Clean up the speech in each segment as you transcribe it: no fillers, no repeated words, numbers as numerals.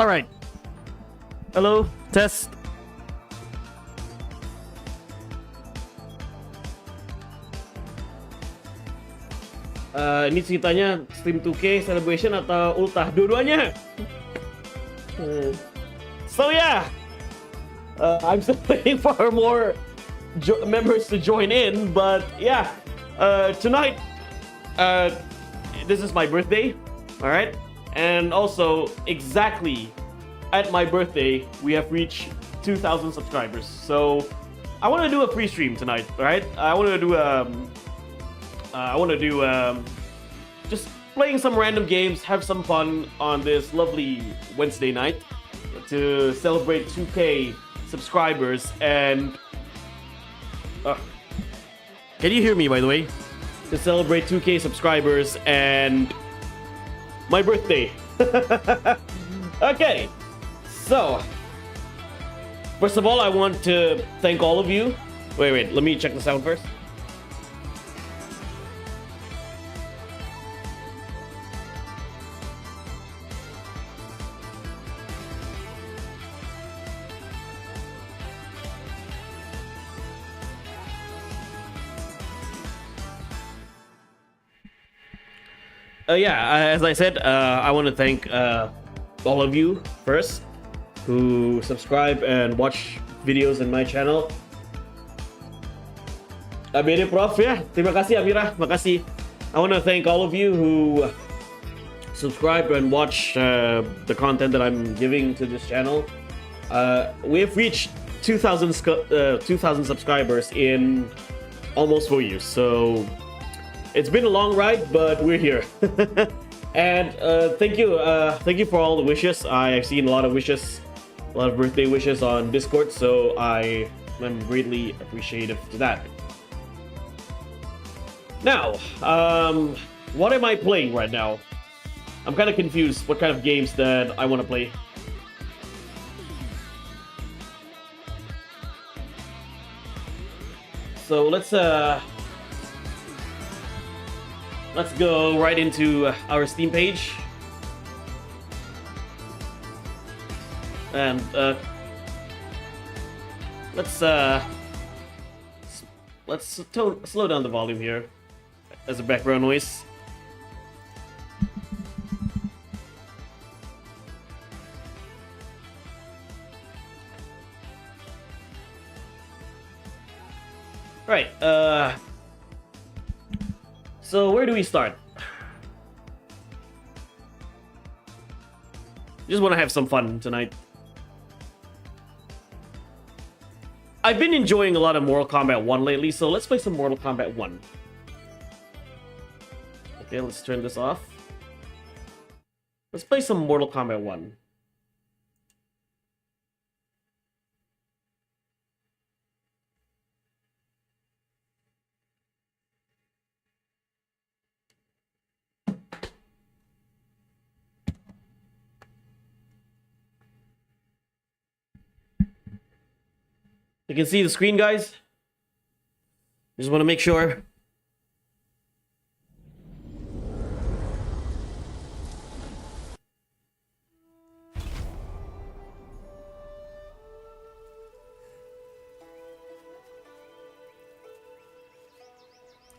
All right. Hello, test. Ini ceritanya stream 2K celebration atau ultah? Dua-duanya. So yeah, I'm still waiting for more members to join in, but yeah, tonight, this is my birthday, all right, and also exactly at my birthday we have reached 2,000 subscribers. So I want to do a free stream tonight, all right? I want to do just playing some random games, have some fun on this lovely Wednesday night to celebrate 2K subscribers. And can you hear me, by the way? To celebrate 2K subscribers and my birthday. Okay, so first of all, I want to thank all of you. Wait, let me check the sound first. Yeah, as I said, I want to thank all of you first who subscribe and watch videos in my channel. Abede Prof ya, terima kasih Amira, makasih. I want to thank all of you who subscribe and watch the content that I'm giving to this channel. We have reached 2,000 subscribers in almost 4 years, so it's been a long ride, but we're here. And thank you for all the wishes. I've seen a lot of wishes, a lot of birthday wishes on Discord, so I am greatly appreciative to that. Now, what am I playing right now? I'm kind of confused what kind of games that I want to play. So let's go right into our Steam page. And let's slow down the volume here as a background noise. Right, so where do we start? Just want to have some fun tonight. I've been enjoying a lot of Mortal Kombat 1 lately, so let's play some Mortal Kombat 1. Okay, let's turn this off. Let's play some Mortal Kombat 1. You can see the screen, guys. Just want to make sure.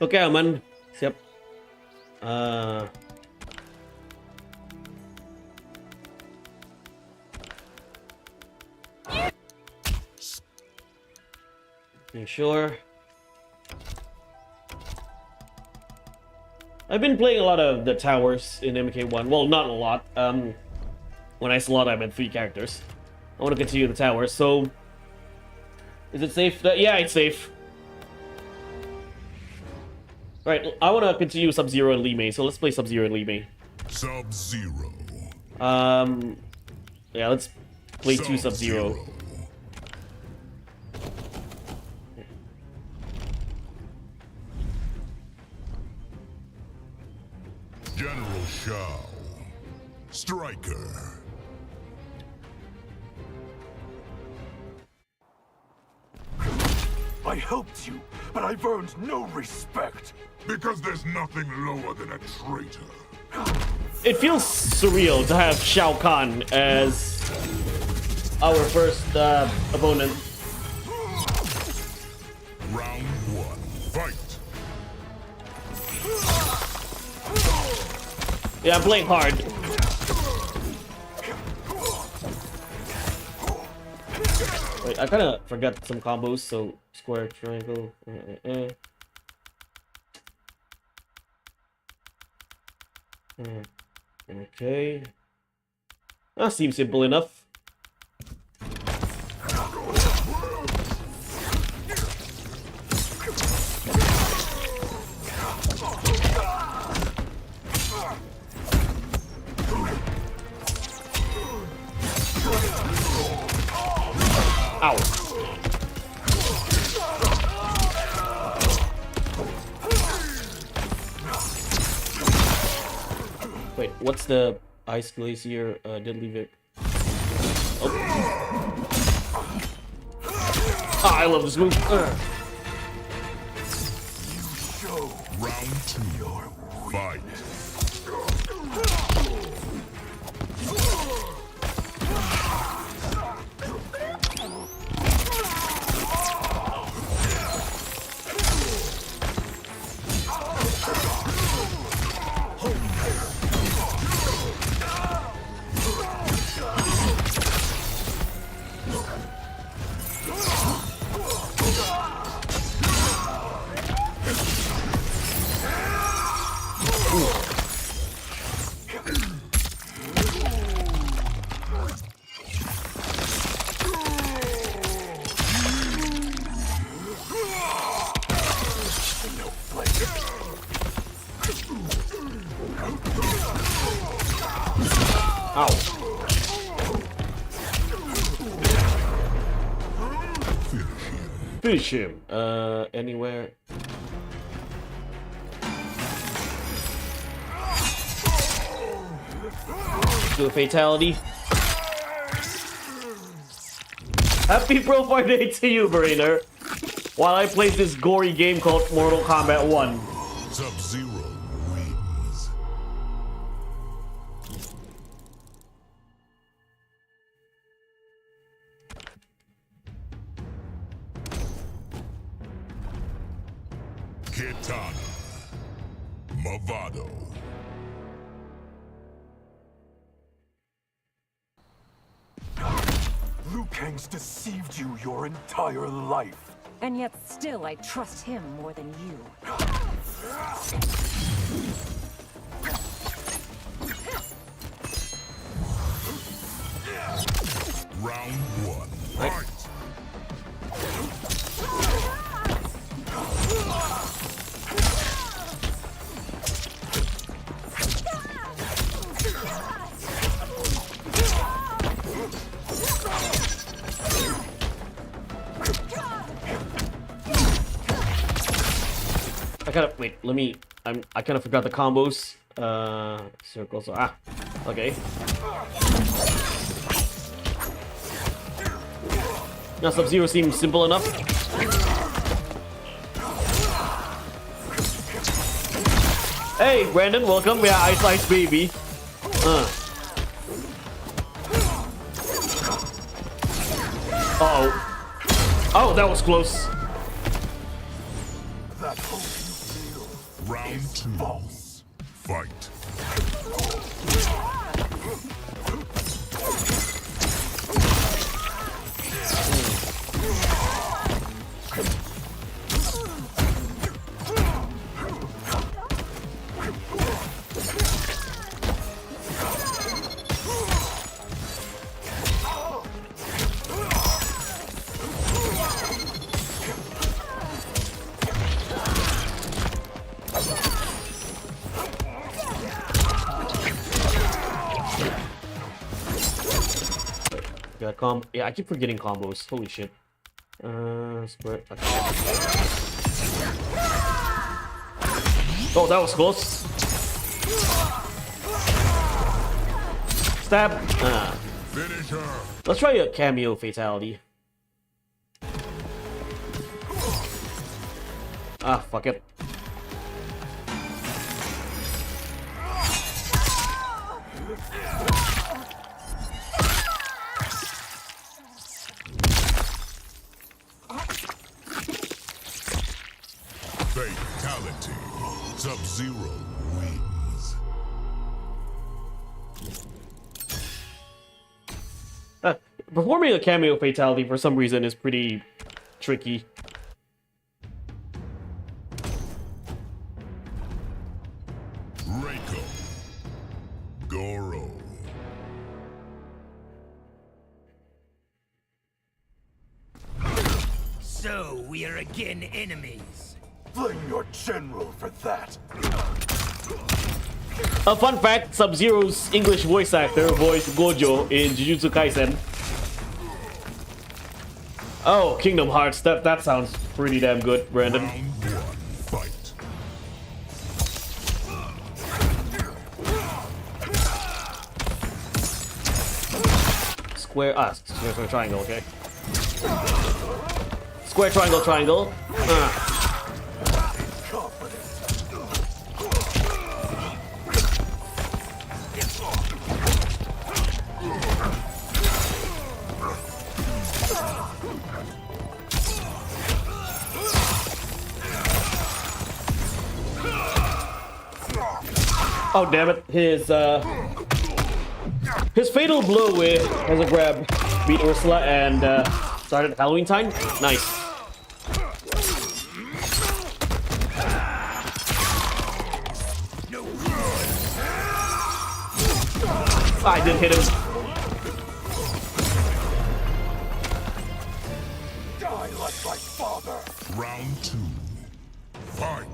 Okay, aman. Siap. Make sure. I've been playing a lot of the towers in MK1. Well, not a lot. When I say a lot, I meant 3 characters. I want to continue the towers. So, is it safe? Yeah, it's safe. Right, I want to continue Sub-Zero and Li Mei. So let's play Sub-Zero and Li Mei. Sub-Zero. Yeah, let's play 2 Sub-Zero. General Shao. Striker. I helped you, but I've earned no respect. Because there's nothing lower than a traitor. It feels surreal to have Shao Kahn as our first opponent. Round one. Fight. Yeah, I'm playing hard. Wait, I kind of forgot some combos, so square, triangle. Okay. That seems simple enough. Ow. Wait, what's the Ice Glacier Deadly Vic? Oh. Ah, I love this move. Round two. Fight. Ow. Finish him. Anywhere. Do a fatality. Happy Profar Day to you, Brainer. While I play this gory game called Mortal Kombat 1. Sub-Zero wins. Kitana. Movado. Liu Kang's deceived you your entire life. And yet still I trust him more than you. Round one. Fight. I kind of wait. Let me. I kind of forgot the combos. Circles. Ah. Okay. Now Sub-Zero seems simple enough. Hey, Brandon, welcome. Yeah, Ice Ice Baby. Uh-oh. Oh, that was close. That hope you feel Round is two. false. Fight. Got yeah, I keep forgetting combos. Holy shit. Square. Okay. Oh, that was close. Stab. Finish her. Let's try a cameo fatality. Ah, fuck it. Fatality. Sub-Zero wins. Performing a cameo fatality for some reason is pretty tricky. Reiko. Goro. So we are again enemies. Blame your general for that. A fun fact, Sub-Zero's English voice actor voiced Gojo in Jujutsu Kaisen. Oh, Kingdom Hearts, that sounds pretty damn good, Brandon. Round one. Fight. Square, triangle, okay. Square, triangle, triangle. Oh damn it! His fatal blow with has a grab beat Ursula and started Halloween time. Nice. I didn't hit him. Die like my father. Round two. Fight.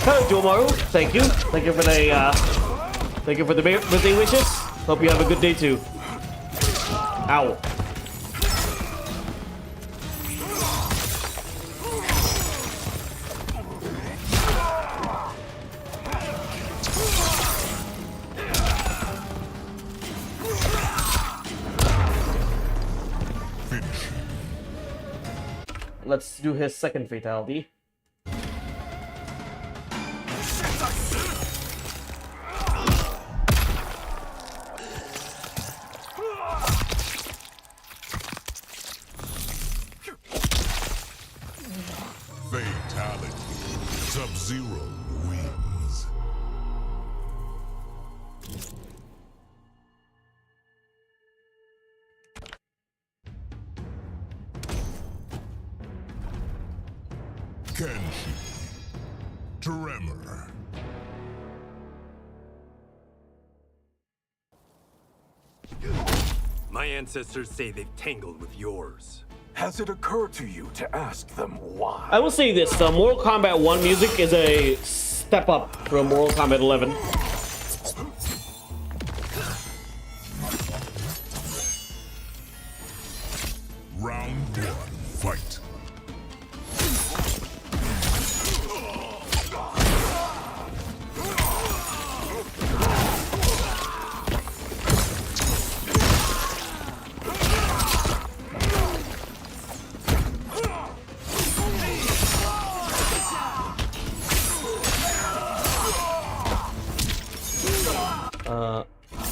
Hello, Jomaru. Thank you. Thank you for the birthday wishes. Hope you have a good day too. Ow. Finish. Let's do his second fatality. Fatality. Sub-Zero wins. Kenshi. Tremor. My ancestors say they've tangled with yours. Has it occurred to you to ask them why? I will say this: Mortal Kombat 1 music is a step up from Mortal Kombat 11. Round one. Fight.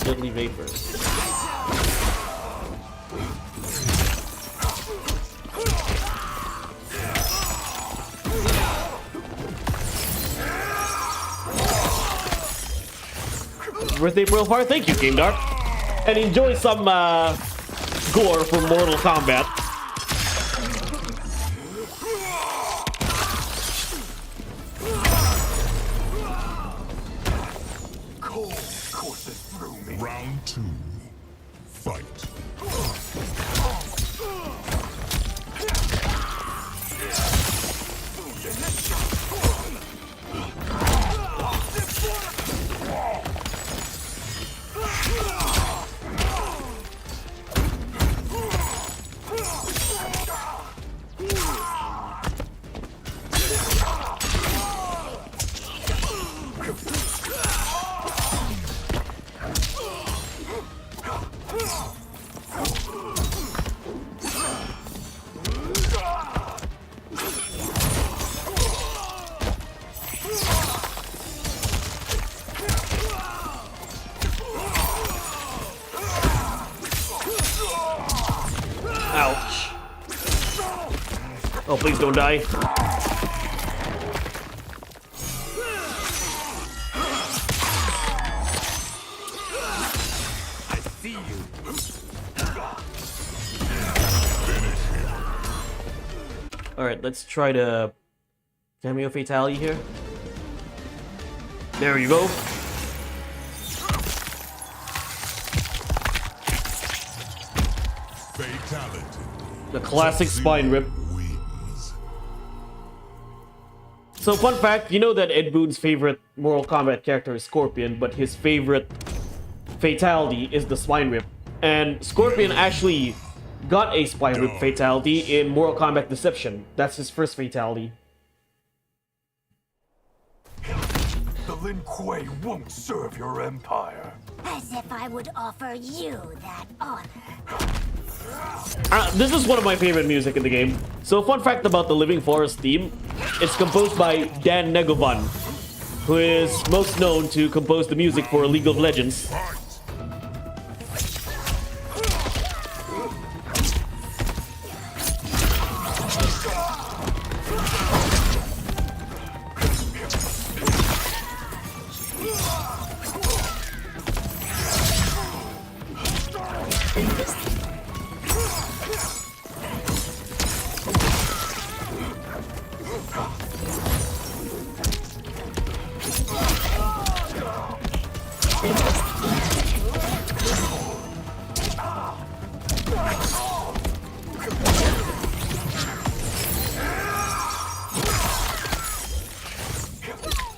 Deadly vapors. Birthday Profar, thank you, Game Dark. And enjoy some gore from Mortal Kombat. Cold courses through me. Round two. Fight. Oh, please don't die. I see you. Alright, let's try the cameo fatality here. There you go. Fatality. The classic spine rip. Wins. So fun fact, you know that Ed Boon's favorite Mortal Kombat character is Scorpion, but his favorite fatality is the spine rip. And Scorpion actually got a spine rip fatality in Mortal Kombat Deception. That's his first fatality. The Lin Kuei won't serve your empire. As if I would offer you that honor. This is one of my favorite music in the game. So fun fact about the Living Forest theme, it's composed by Dan Negovan, who is most known to compose the music for League of Legends.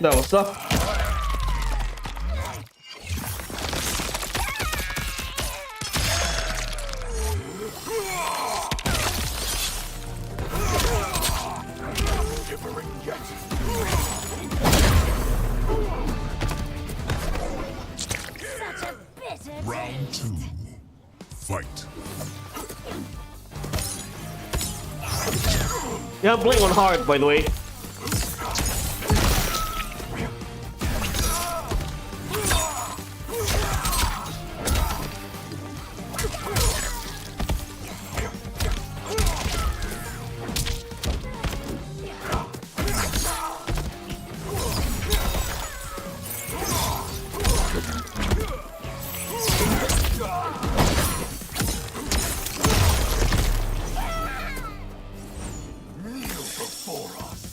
That was up. Such a bitter Round 2. Fight. Yeah, I'm playing on hard, by the way.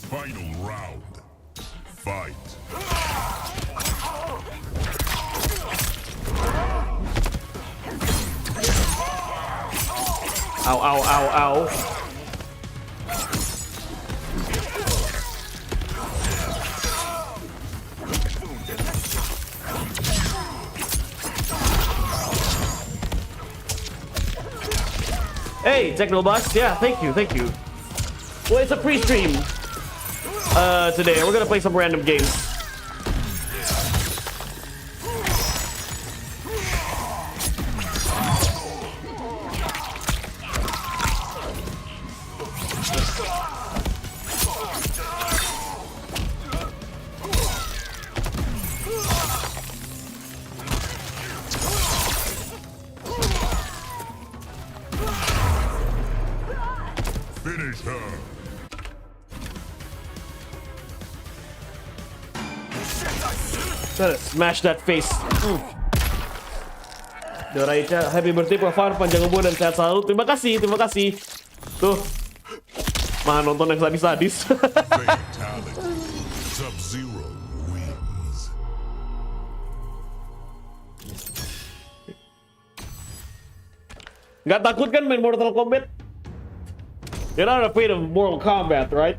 Final round. Fight. Ow, ow, ow, ow. Hey, Technobus. Yeah, thank you, thank you. Well, it's a pre-stream today. We're gonna play some random games. Finish her. Gotta smash that face. Doraita, happy birthday Profar, panjang umur dan sehat selalu. Terima kasih, terima kasih. Tuh, mah nonton yang sadis-sadis. Fatality. Sub-Zero wins. Gak takut kan main Mortal Kombat? You're not afraid of Mortal Kombat, right?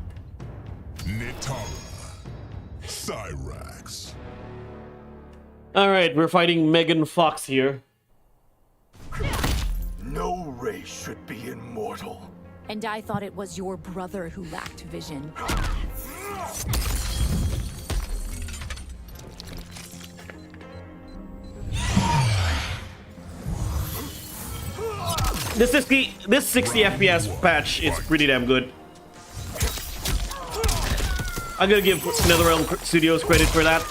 Nitara. Cyrax. Alright, we're fighting Megan Fox here. No race should be immortal. And I thought it was your brother who lacked vision. This 60 FPS patch is pretty damn good. I'm gonna give NetherRealm Studios credit for that.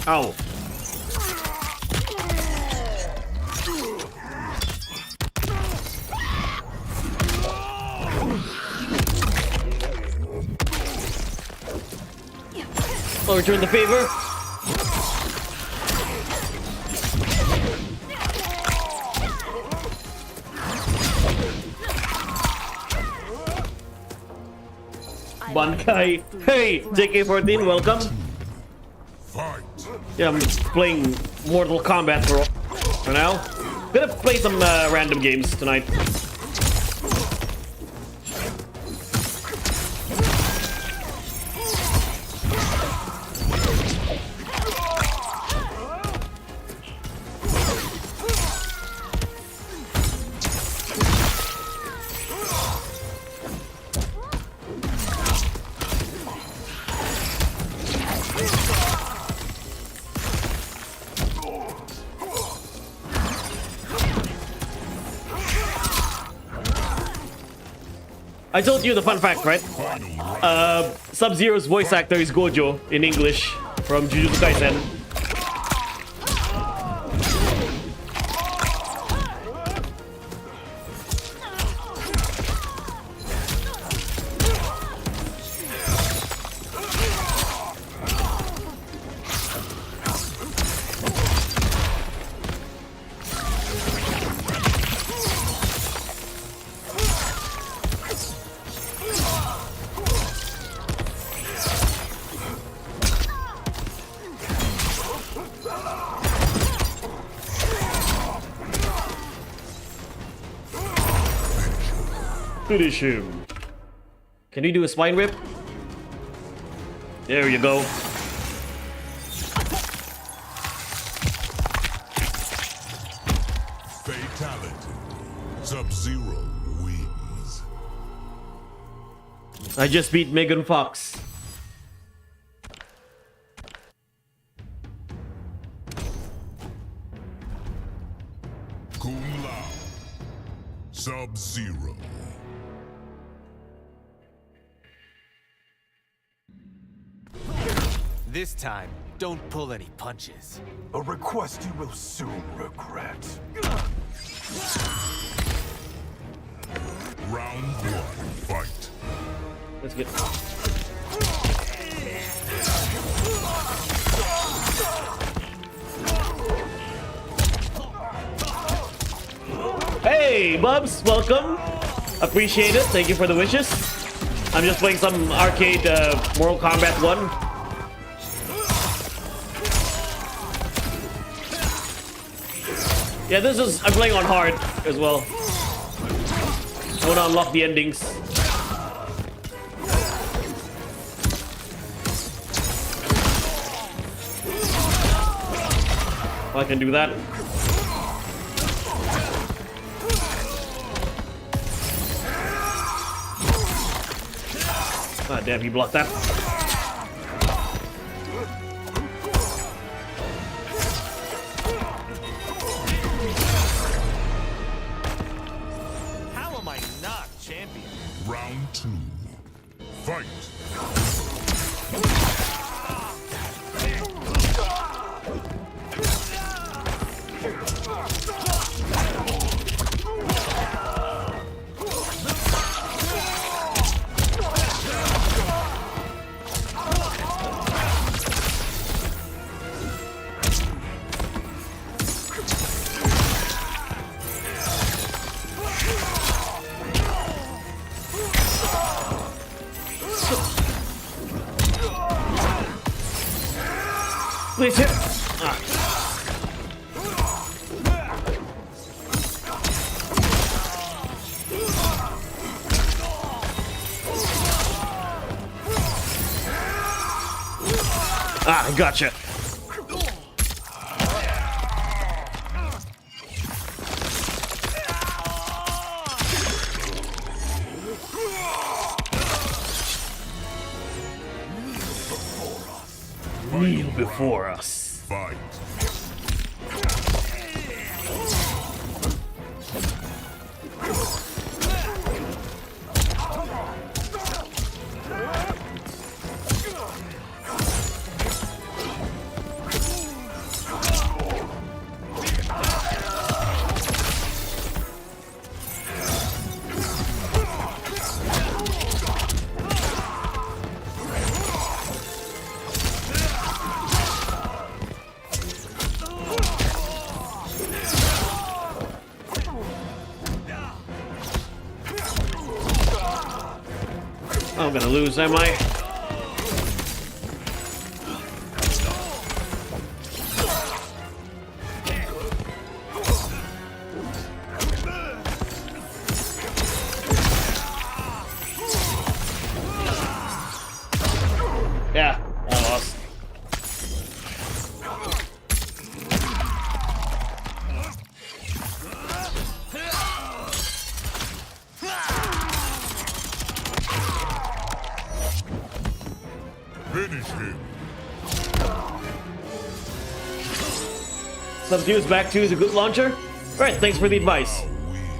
Ow. I'll return the favor. Bankai. Hey, JK14, welcome. Fight. Yeah, I'm playing Mortal Kombat for now. Gonna play some random games tonight. I told you the fun fact, right? Sub-Zero's voice actor is Gojo in English from Jujutsu Kaisen. Finish him. Can you do a spine rip? There you go. Fatality. Sub-Zero wins. I just beat Megan Fox. Kung Lao. Sub-Zero. This time, don't pull any punches. A request you will soon regret. Round one. Fight. Let's get. Hey, Bubs, welcome. Appreciate it. Thank you for the wishes. I'm just playing some arcade Mortal Kombat 1. Yeah, this is. I'm playing on hard as well. I want to unlock the endings. I can do that. Ah, damn, he blocked that. How am I not champion? Round two. Fight. Please hit. Ah. Ah, gotcha. Kneel before us. Fight. I'm gonna lose, am I? Yeah, I lost. Finish him. Sub-Zero's back 2 is a good launcher. Alright, thanks for the advice.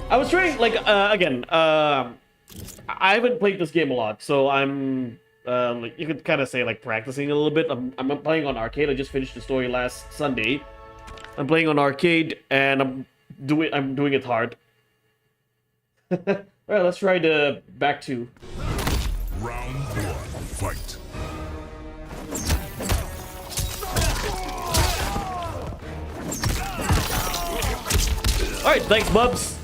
I was trying, like, again, I haven't played this game a lot, so I'm, like, you could kind of say, like, practicing a little bit. I'm playing on arcade. I just finished the story last Sunday. I'm playing on arcade, and I'm doing it hard. Alright, let's try the back 2. Round 1, fight. Alright, thanks, Bubs.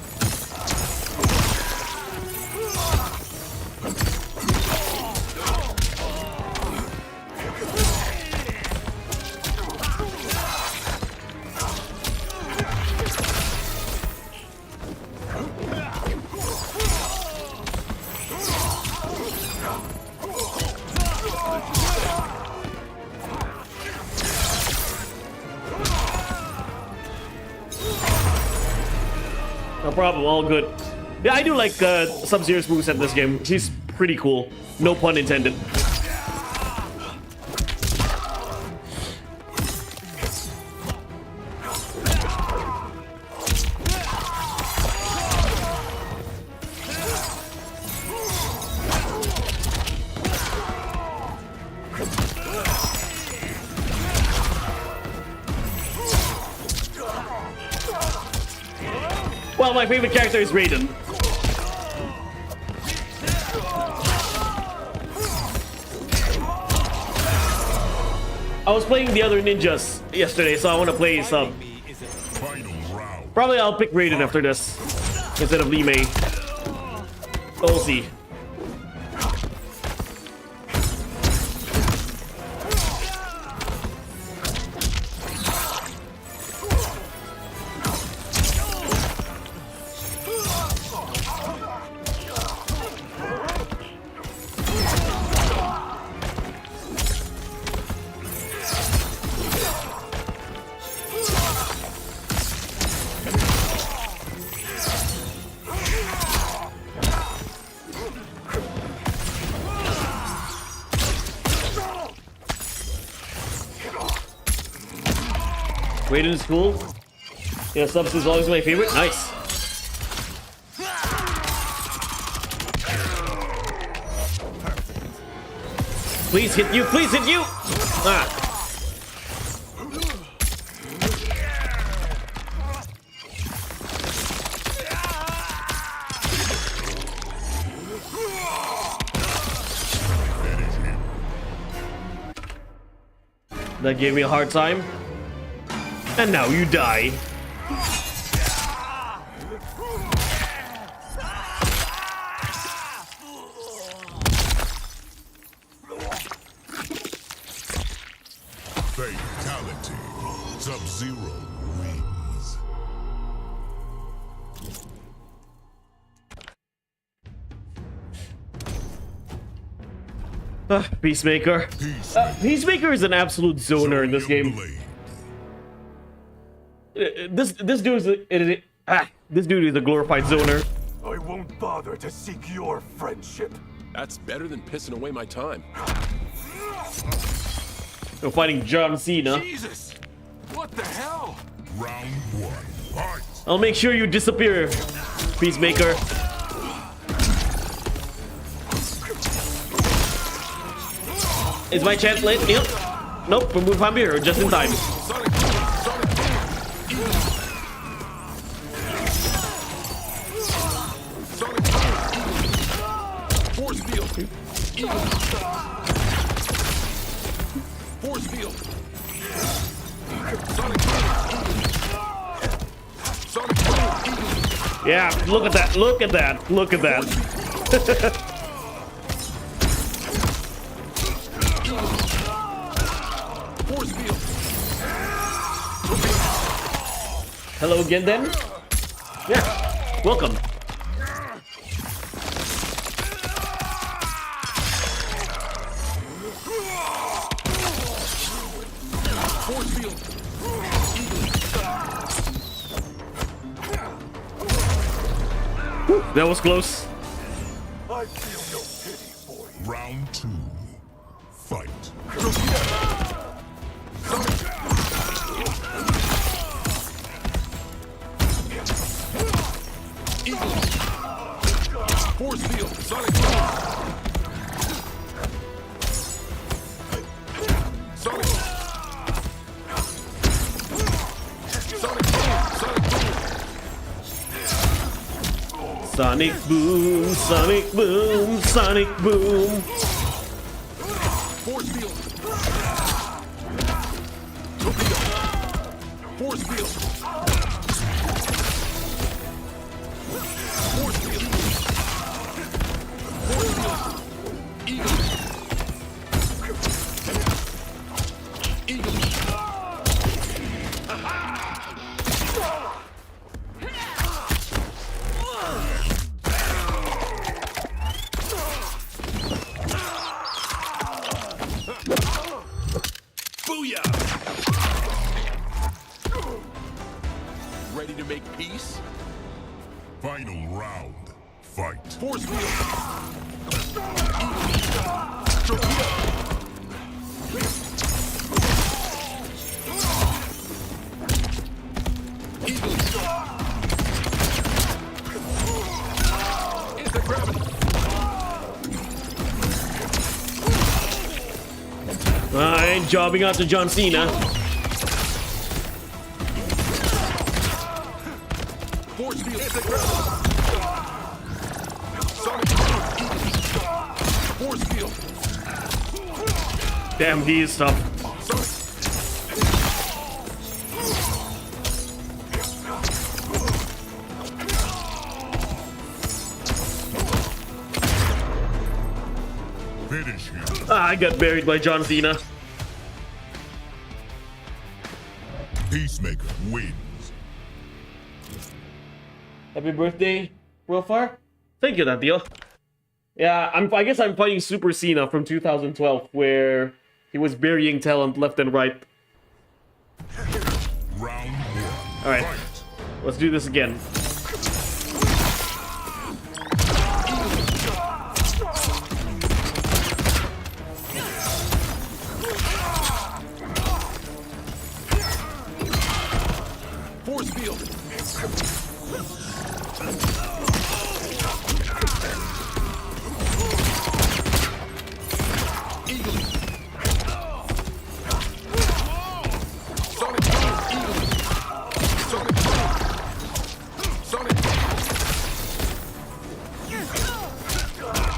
No problem, all good. Yeah, I do like Sub-Zero's moveset in this game. He's pretty cool. No pun intended. Well, my favorite character is Raiden. I was playing the other ninjas yesterday, so I want to play some. Final round. Probably I'll pick Raiden after this instead of Lee Mei. We'll see. Raiden is cool. Yeah, Subs is always my favorite. Nice. Please hit you. Please hit you. Ah. That gave me a hard time. And now you die. Fatality. Sub-Zero wins. Peacemaker. Peacemaker is an absolute zoner in this game. This dude is this dude is a glorified zoner. I won't bother to seek your friendship. That's better than pissing away my time. We're fighting John Cena. Jesus! What the hell? Round 1, fight. I'll make sure you disappear, Peacemaker. Is my chance late? Yep. Nope, we move from here just in time. Force field. Force field. Sonic. Yeah, look at that. Look at that. Look at that. Hello again, then. Yeah, welcome. Force field. That was close. I feel no pity for you. Round 2. Fight. Eagle. Force field. Sonic boom. Sonic. Sonic boom. Sonic boom. Sonic boom, sonic boom, sonic boom. Force field. Torpedo. Force field. Force field. Force field. Eagle. Eagle. Booyah! Ready to make peace? Final round. Fight. Force field. Torpedo. Eagle. Anti-gravity. I ain't jobbing out to John Cena. Force field. Anti-gravity. Sonic. Force field. Damn, he is tough. Sonic. Finish him. Ah, I got buried by John Cena. Peacemaker wins. Happy birthday, Profar. Thank you, Natio. Yeah, I guess I'm fighting Super Cena from 2012, where he was burying talent left and right. Round 1. All right, Fight. let's do this again. Force field. Eagle. Sonic boom. Eagle. Sonic boom. Sonic.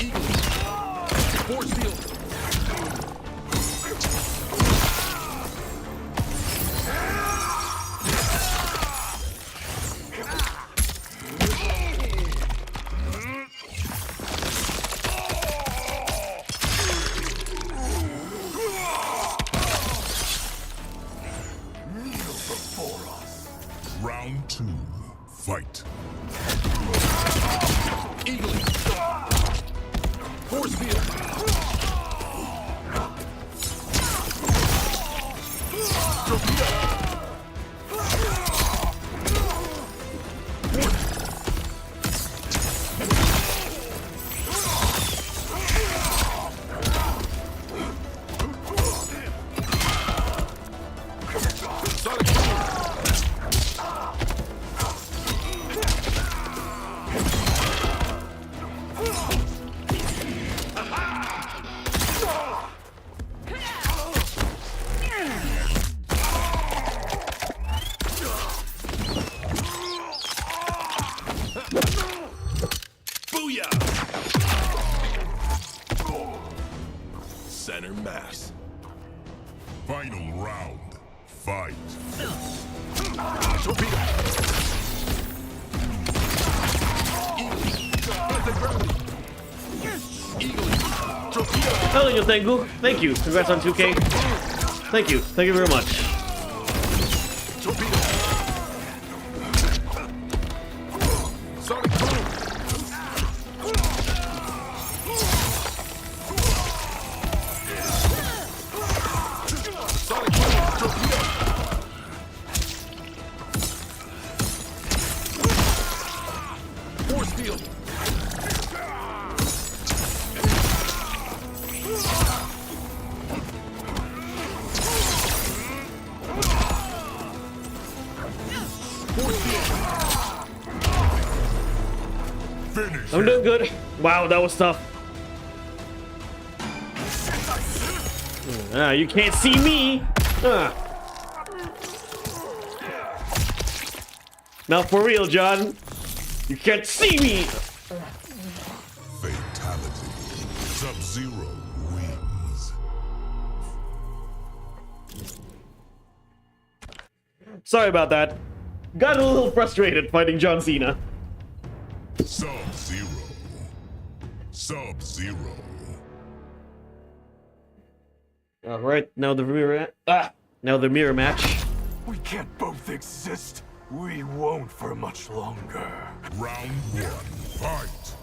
Eagle. Force field. Round 2. Fight. Eagle. Force field. Torpedo. Sonic boom. Booyah! Center mass. Final round. Fight. Torpedo. Anti-gravity. Eagle. Torpedo. Hello, you Tengu. Thank you. Congrats on 2K. Thank you. Thank you very much. Torpedo. Finish I'm him. doing good. Wow, that was tough. Ah, you can't see me. Ah. Now for real, John. You can't see me. Fatality. Sub-Zero wins. Sorry about that. Got a little frustrated fighting John Cena. Sub-Zero. Sub-Zero. All right, now the mirror. Now the mirror match. We can't both exist. We won't for much longer. Round one. Fight.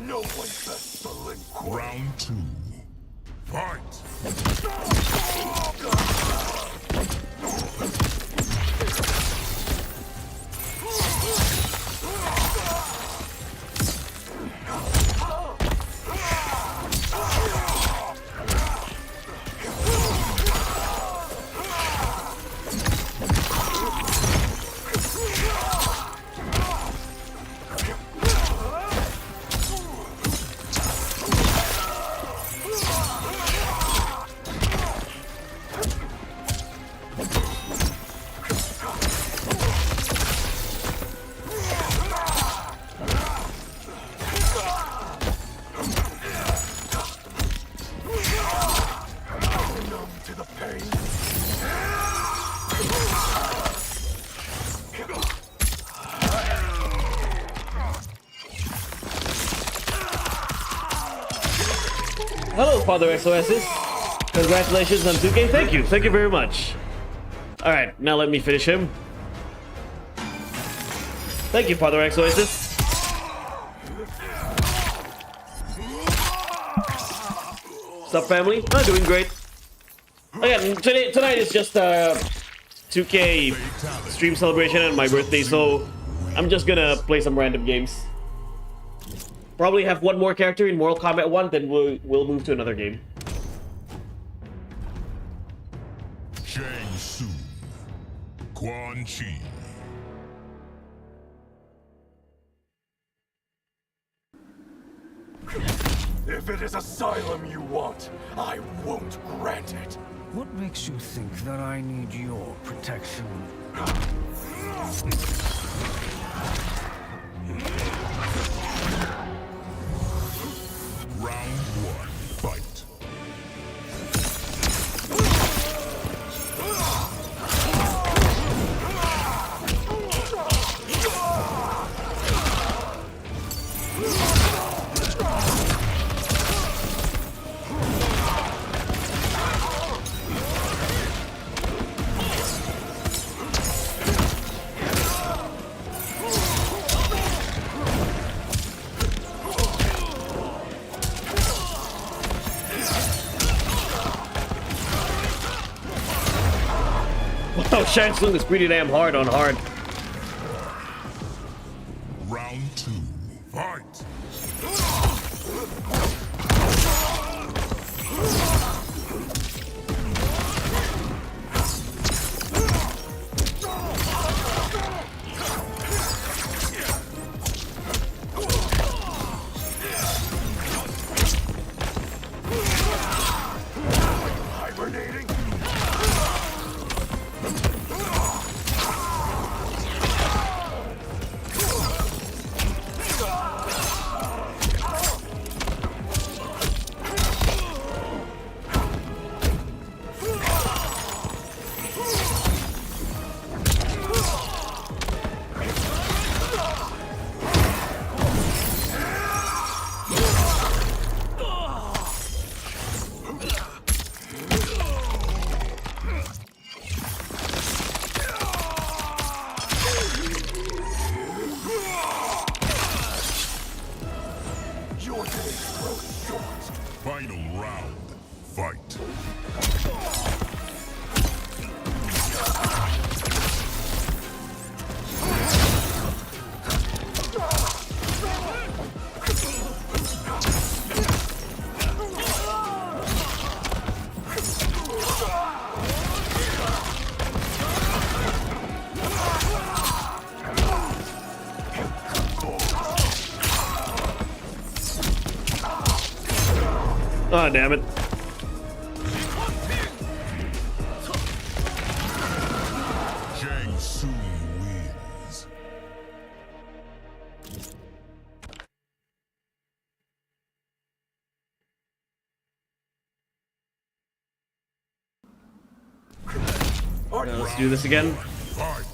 No one bests the Lin Kuei. Round two. Fight. Numb to the pain. Hello, Father XOSs. Congratulations on 2K. Thank you. Thank you very much. All right, now let me finish him. Thank you, Father XOSs. What's up, family? I'm doing great. Again, tonight is just 2K stream celebration and my birthday, so I'm just gonna play some random games. Probably have one more character in Mortal Kombat 1, then we'll move to another game. Shang Tsung. Quan Chi. If it is asylum you want, I won't grant it. What makes you think that I need your protection? Round one. Fight. Wow, Shang Tsung is pretty damn hard on hard. Round two. Fight. Final round. Fight. Oh, damn it. Shang Tsung wins. Let's do this again. Fight.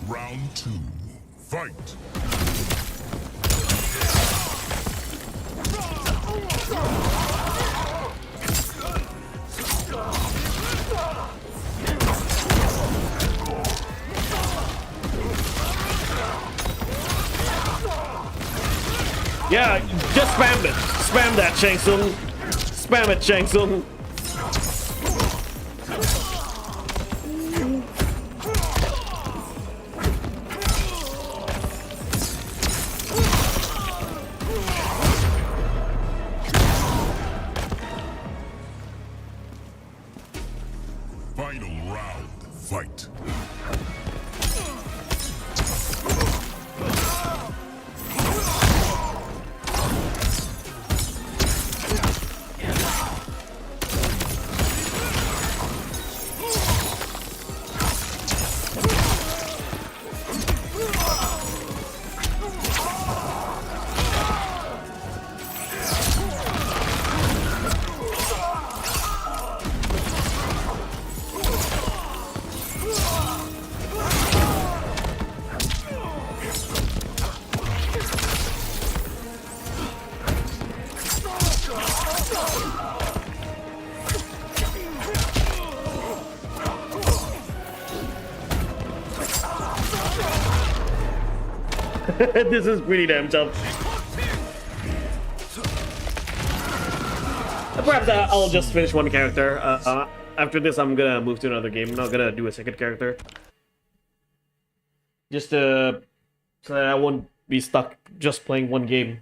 Round 2. Fight. Yeah, just spam it. Spam that, Shang Tsung. Spam it, Shang Tsung. Final round. Fight. This is pretty damn tough. Perhaps I'll just finish one character. After this, I'm gonna move to another game. I'm not gonna do a second character. Just so that I won't be stuck just playing one game.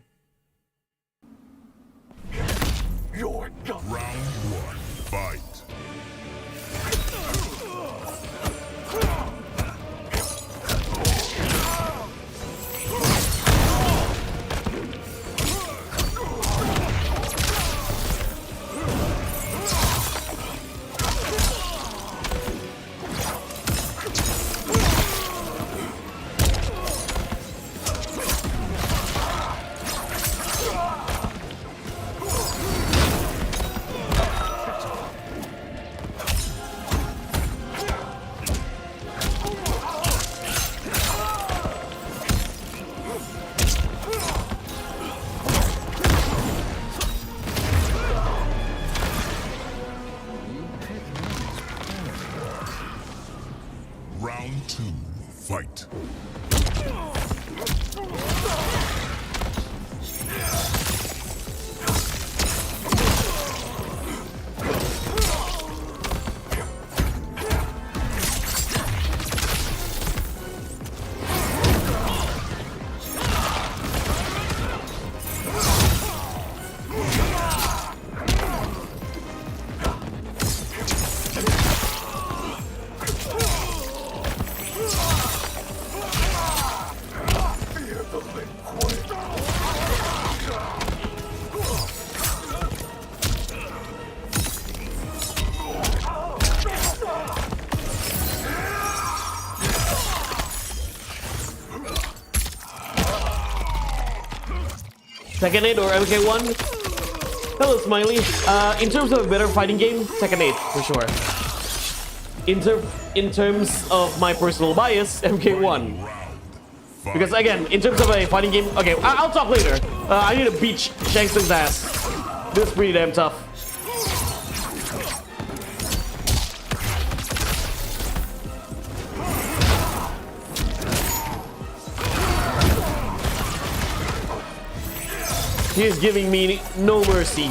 You're done. Round 1. Fight. Round 2. Fight. Tekken 8 or MK1? Hello, Smiley. In terms of a better fighting game, Tekken 8 for sure. In terms of my personal bias, MK1. Because again, in terms of a fighting game, okay, I'll talk later. I need to beat Shang Tsung's ass. This is pretty damn tough. He is giving me no mercy.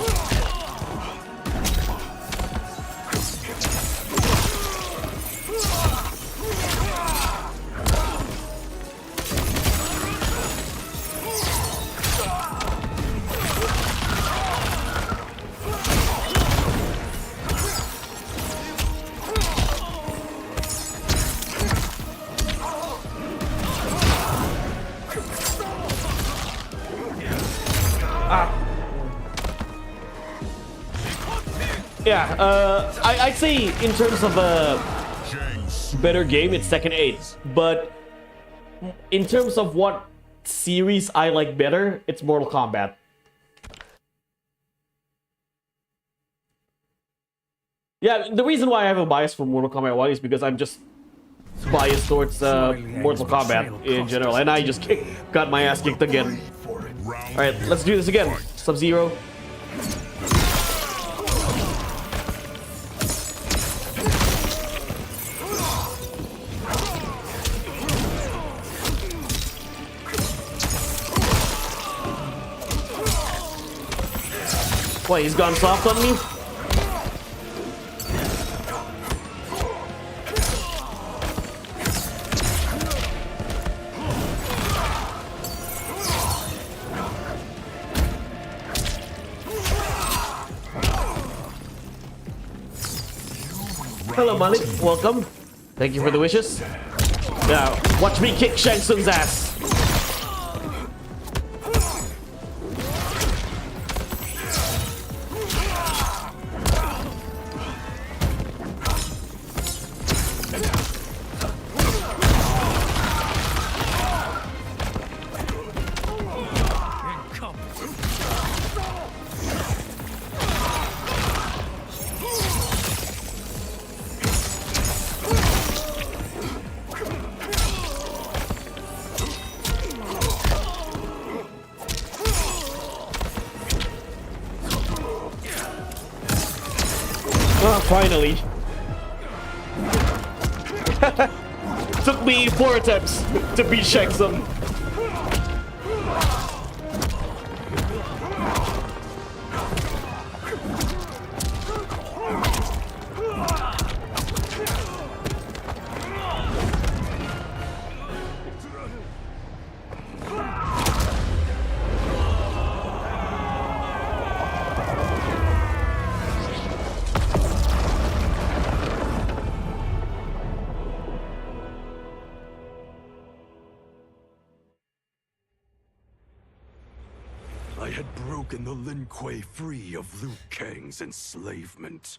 Yeah, I'd say in terms of a better game, it's Tekken 8. But in terms of what series I like better, it's Mortal Kombat. Yeah, the reason why I have a bias for Mortal Kombat 1 is because I'm just biased towards Mortal Kombat in general. And I just got my ass kicked again. Alright, let's do this again. Sub-Zero. What, he's gone soft on me? Hello, Malik. Welcome. Thank you for the wishes. Now, watch me kick Shang Tsung's ass. Finally. Took me 4 attempts to beat Shang Tsung. I had broken the Lin Kuei free of Liu Kang's enslavement.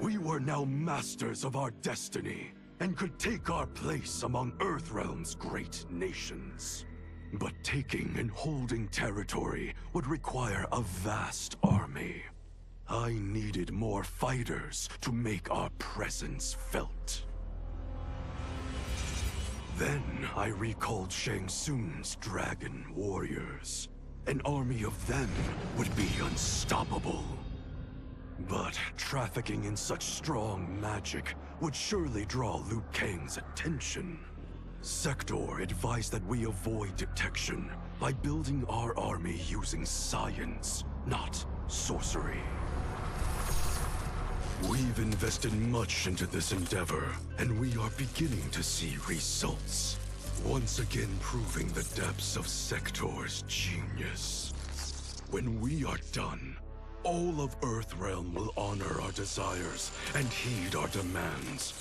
We were now masters of our destiny, and could take our place among Earthrealm's great nations. But taking and holding territory would require a vast army. I needed more fighters to make our presence felt. Then I recalled Shang Tsung's dragon warriors. An army of them would be unstoppable. But trafficking in such strong magic would surely draw Liu Kang's attention. Sector advised that we avoid detection by building our army using science, not sorcery. We've invested much into this endeavor, and we are beginning to see results. Once again proving the depths of Sector's genius. When we are done, all of Earthrealm will honor our desires and heed our demands.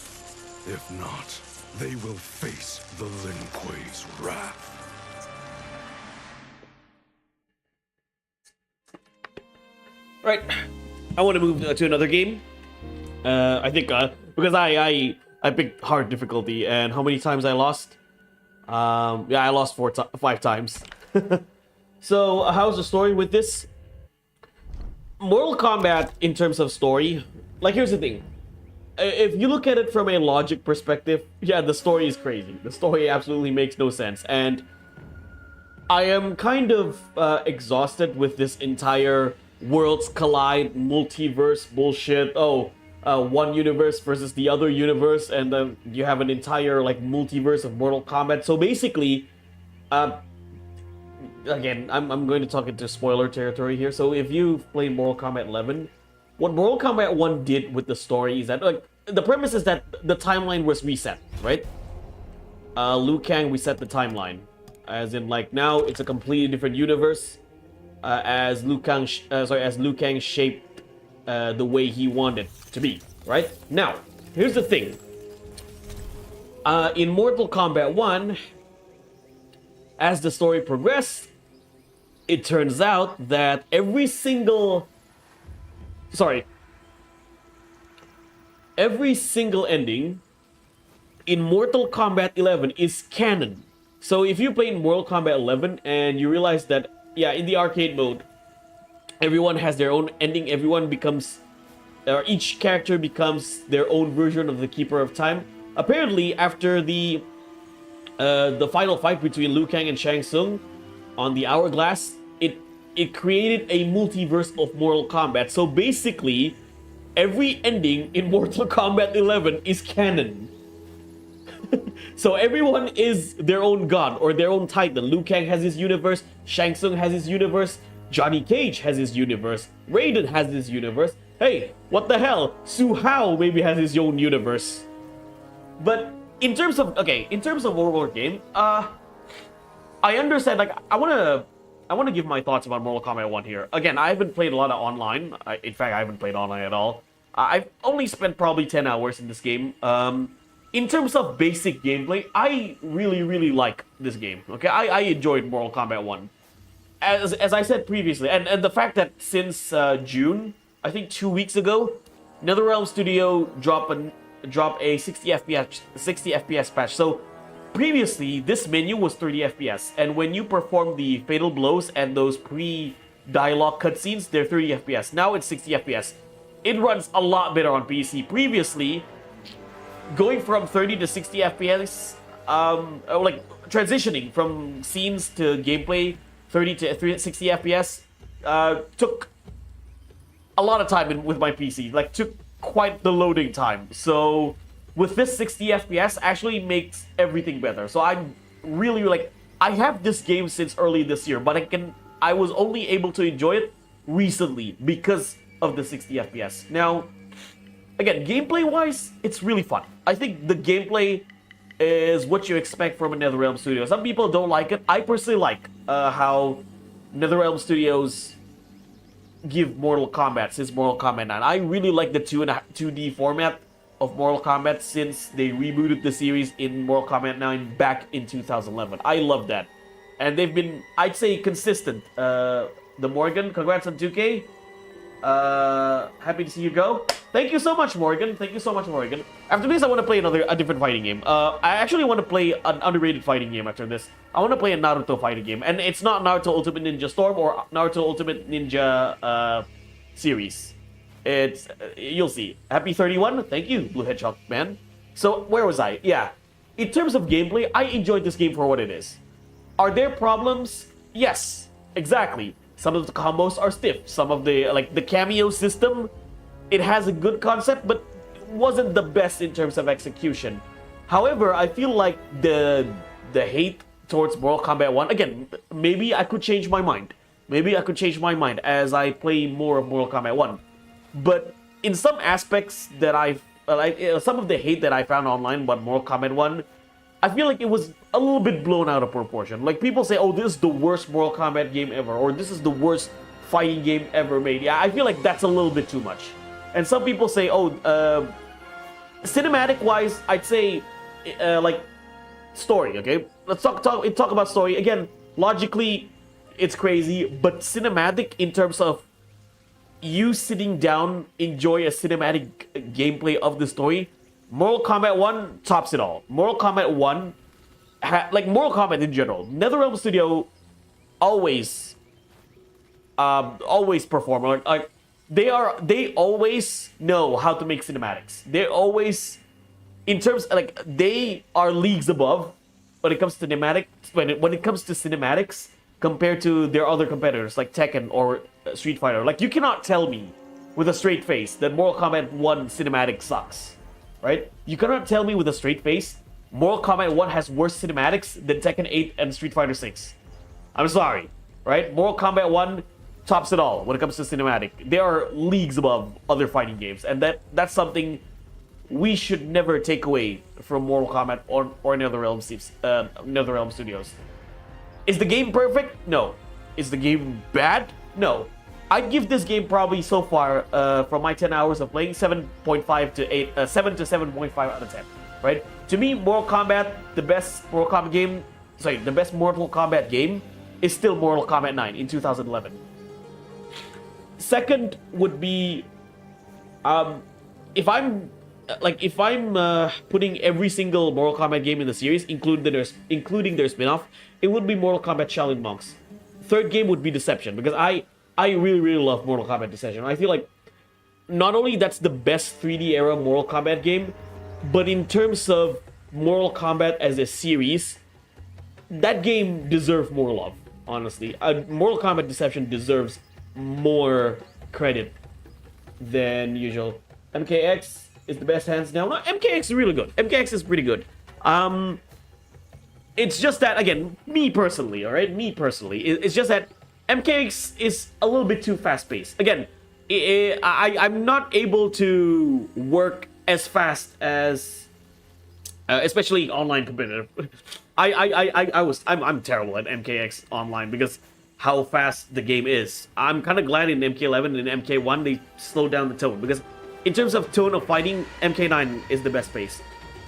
If not, they will face the Lin Kuei's wrath. Right, I want to move to another game. I think because I picked hard difficulty, and how many times I lost? Yeah, I lost 5 times. So, how's the story with this? Mortal Kombat, in terms of story, like, here's the thing. If you look at it from a logic perspective, yeah, the story is crazy. The story absolutely makes no sense. And I am kind of exhausted with this entire worlds collide, multiverse bullshit. One universe versus the other universe, and then you have an entire, like, multiverse of Mortal Kombat. So basically, again, I'm going to talk into spoiler territory here. So if you've played Mortal Kombat 11, what Mortal Kombat 1 did with the story is that, like, the premise is that the timeline was reset, right? Liu Kang reset the timeline, as in, like, now it's a completely different universe, as Liu Kang shaped the way he wanted to be, right? Now, here's the thing. In Mortal Kombat 1, as the story progressed, it turns out that every single ending in Mortal Kombat 11 is canon. So if you play in Mortal Kombat 11 and you realize that, yeah, in the arcade mode, everyone has their own ending, each character becomes their own version of the Keeper of Time. Apparently, after the final fight between Liu Kang and Shang Tsung on the Hourglass, it created a multiverse of Mortal Kombat. So basically, every ending in Mortal Kombat 11 is canon. So everyone is their own god or their own titan. Liu Kang has his universe, Shang Tsung has his universe, Johnny Cage has his universe, Raiden has his universe. Hey, what the hell? Su Hao maybe has his own universe. But in terms of overall game, I understand. Like, I wanna give my thoughts about Mortal Kombat 1 here. Again, I haven't played a lot of online. In fact, I haven't played online at all. I've only spent probably 10 hours in this game. In terms of basic gameplay, I really like this game. Okay, I enjoyed Mortal Kombat 1. As I said previously, and the fact that since June, I think 2 weeks ago, NetherRealm Studio dropped a 60 FPS patch. So previously, this menu was 30 FPS, and when you perform the fatal blows and those pre-dialogue cutscenes, they're 30 FPS. Now it's 60 FPS. It runs a lot better on PC. Previously, going from 30 to 60 FPS, like transitioning from scenes to gameplay, 30 to 60 FPS, took a lot of time with my PC. Like, took quite the loading time. So with this 60 FPS actually makes everything better. So I'm really, like, I have this game since early this year, but I was only able to enjoy it recently because of the 60 FPS. Now, again, gameplay-wise, it's really fun. I think the gameplay is what you expect from a NetherRealm Studio. Some people don't like it. I personally like how NetherRealm Studios give Mortal Kombat since Mortal Kombat 9. I really like the 2D format of Mortal Kombat since they rebooted the series in Mortal Kombat 9 back in 2011. I love that. And they've been, I'd say, consistent. The Morgan, congrats on 2K. Happy to see you go. Thank you so much, Morgan. Thank you so much, Morgan. After this, I want to play a different fighting game. I actually want to play an underrated fighting game after this. I want to play a Naruto fighting game. And it's not Naruto Ultimate Ninja Storm or Naruto Ultimate Ninja series. It's, you'll see. Happy 31. Thank you, Blue Hedgehog man. So, where was I? Yeah. In terms of gameplay, I enjoyed this game for what it is. Are there problems? Yes, exactly. Some of the combos are stiff. Some of the, like, the cameo system, it has a good concept, but wasn't the best in terms of execution. However, I feel like the hate towards Mortal Kombat 1, again, maybe I could change my mind. Maybe I could change my mind as I play more of Mortal Kombat 1. But in some aspects that some of the hate that I found online about Mortal Kombat 1, I feel like it was a little bit blown out of proportion. Like, people say, oh, this is the worst Mortal Kombat game ever, or this is the worst fighting game ever made. Yeah, I feel like that's a little bit too much. And some people say, oh, cinematic-wise, I'd say, like, story, okay? Let's talk about story. Again, logically, it's crazy, but cinematic in terms of you sitting down, enjoy a cinematic gameplay of the story, Mortal Kombat 1 tops it all. Mortal Kombat 1, like Mortal Kombat in general, NetherRealm Studio always always perform. Like they always know how to make cinematics. They always, in terms like they are leagues above when it comes to cinematics. When it comes to cinematics compared to their other competitors like Tekken or Street Fighter. Like you cannot tell me with a straight face that Mortal Kombat 1 cinematic sucks, right? You cannot tell me with a straight face Mortal Kombat 1 has worse cinematics than Tekken 8 and Street Fighter 6. I'm sorry, right? Mortal Kombat 1 tops it all when it comes to cinematic. They are leagues above other fighting games, and that's something we should never take away from Mortal Kombat or NetherRealm Studios. Is the game perfect? No. Is the game bad? No. I'd give this game probably so far, from my 10 hours of playing, 7.5 to 8, 7 to 7.5 out of 10, right? To me, Mortal Kombat, the best Mortal Kombat game is still Mortal Kombat 9 in 2011. Second would be, if I'm putting every single Mortal Kombat game in the series, including their spin-off, it would be Mortal Kombat Shaolin Monks. Third game would be Deception, because I really, really love Mortal Kombat Deception. I feel like not only that's the best 3D era Mortal Kombat game, but in terms of Mortal Kombat as a series, that game deserves more love, honestly. Mortal Kombat Deception deserves more credit than usual. MKX is the best hands down. No, MKX is really good. MKX is pretty good. It's just that, again, me personally, alright? It's just that MKX is a little bit too fast-paced. Again, I'm not able to work as fast as, especially online competitive. I'm terrible at MKX online because how fast the game is. I'm kind of glad in MK11 and MK1 they slowed down the tone, because in terms of tone of fighting, MK9 is the best pace.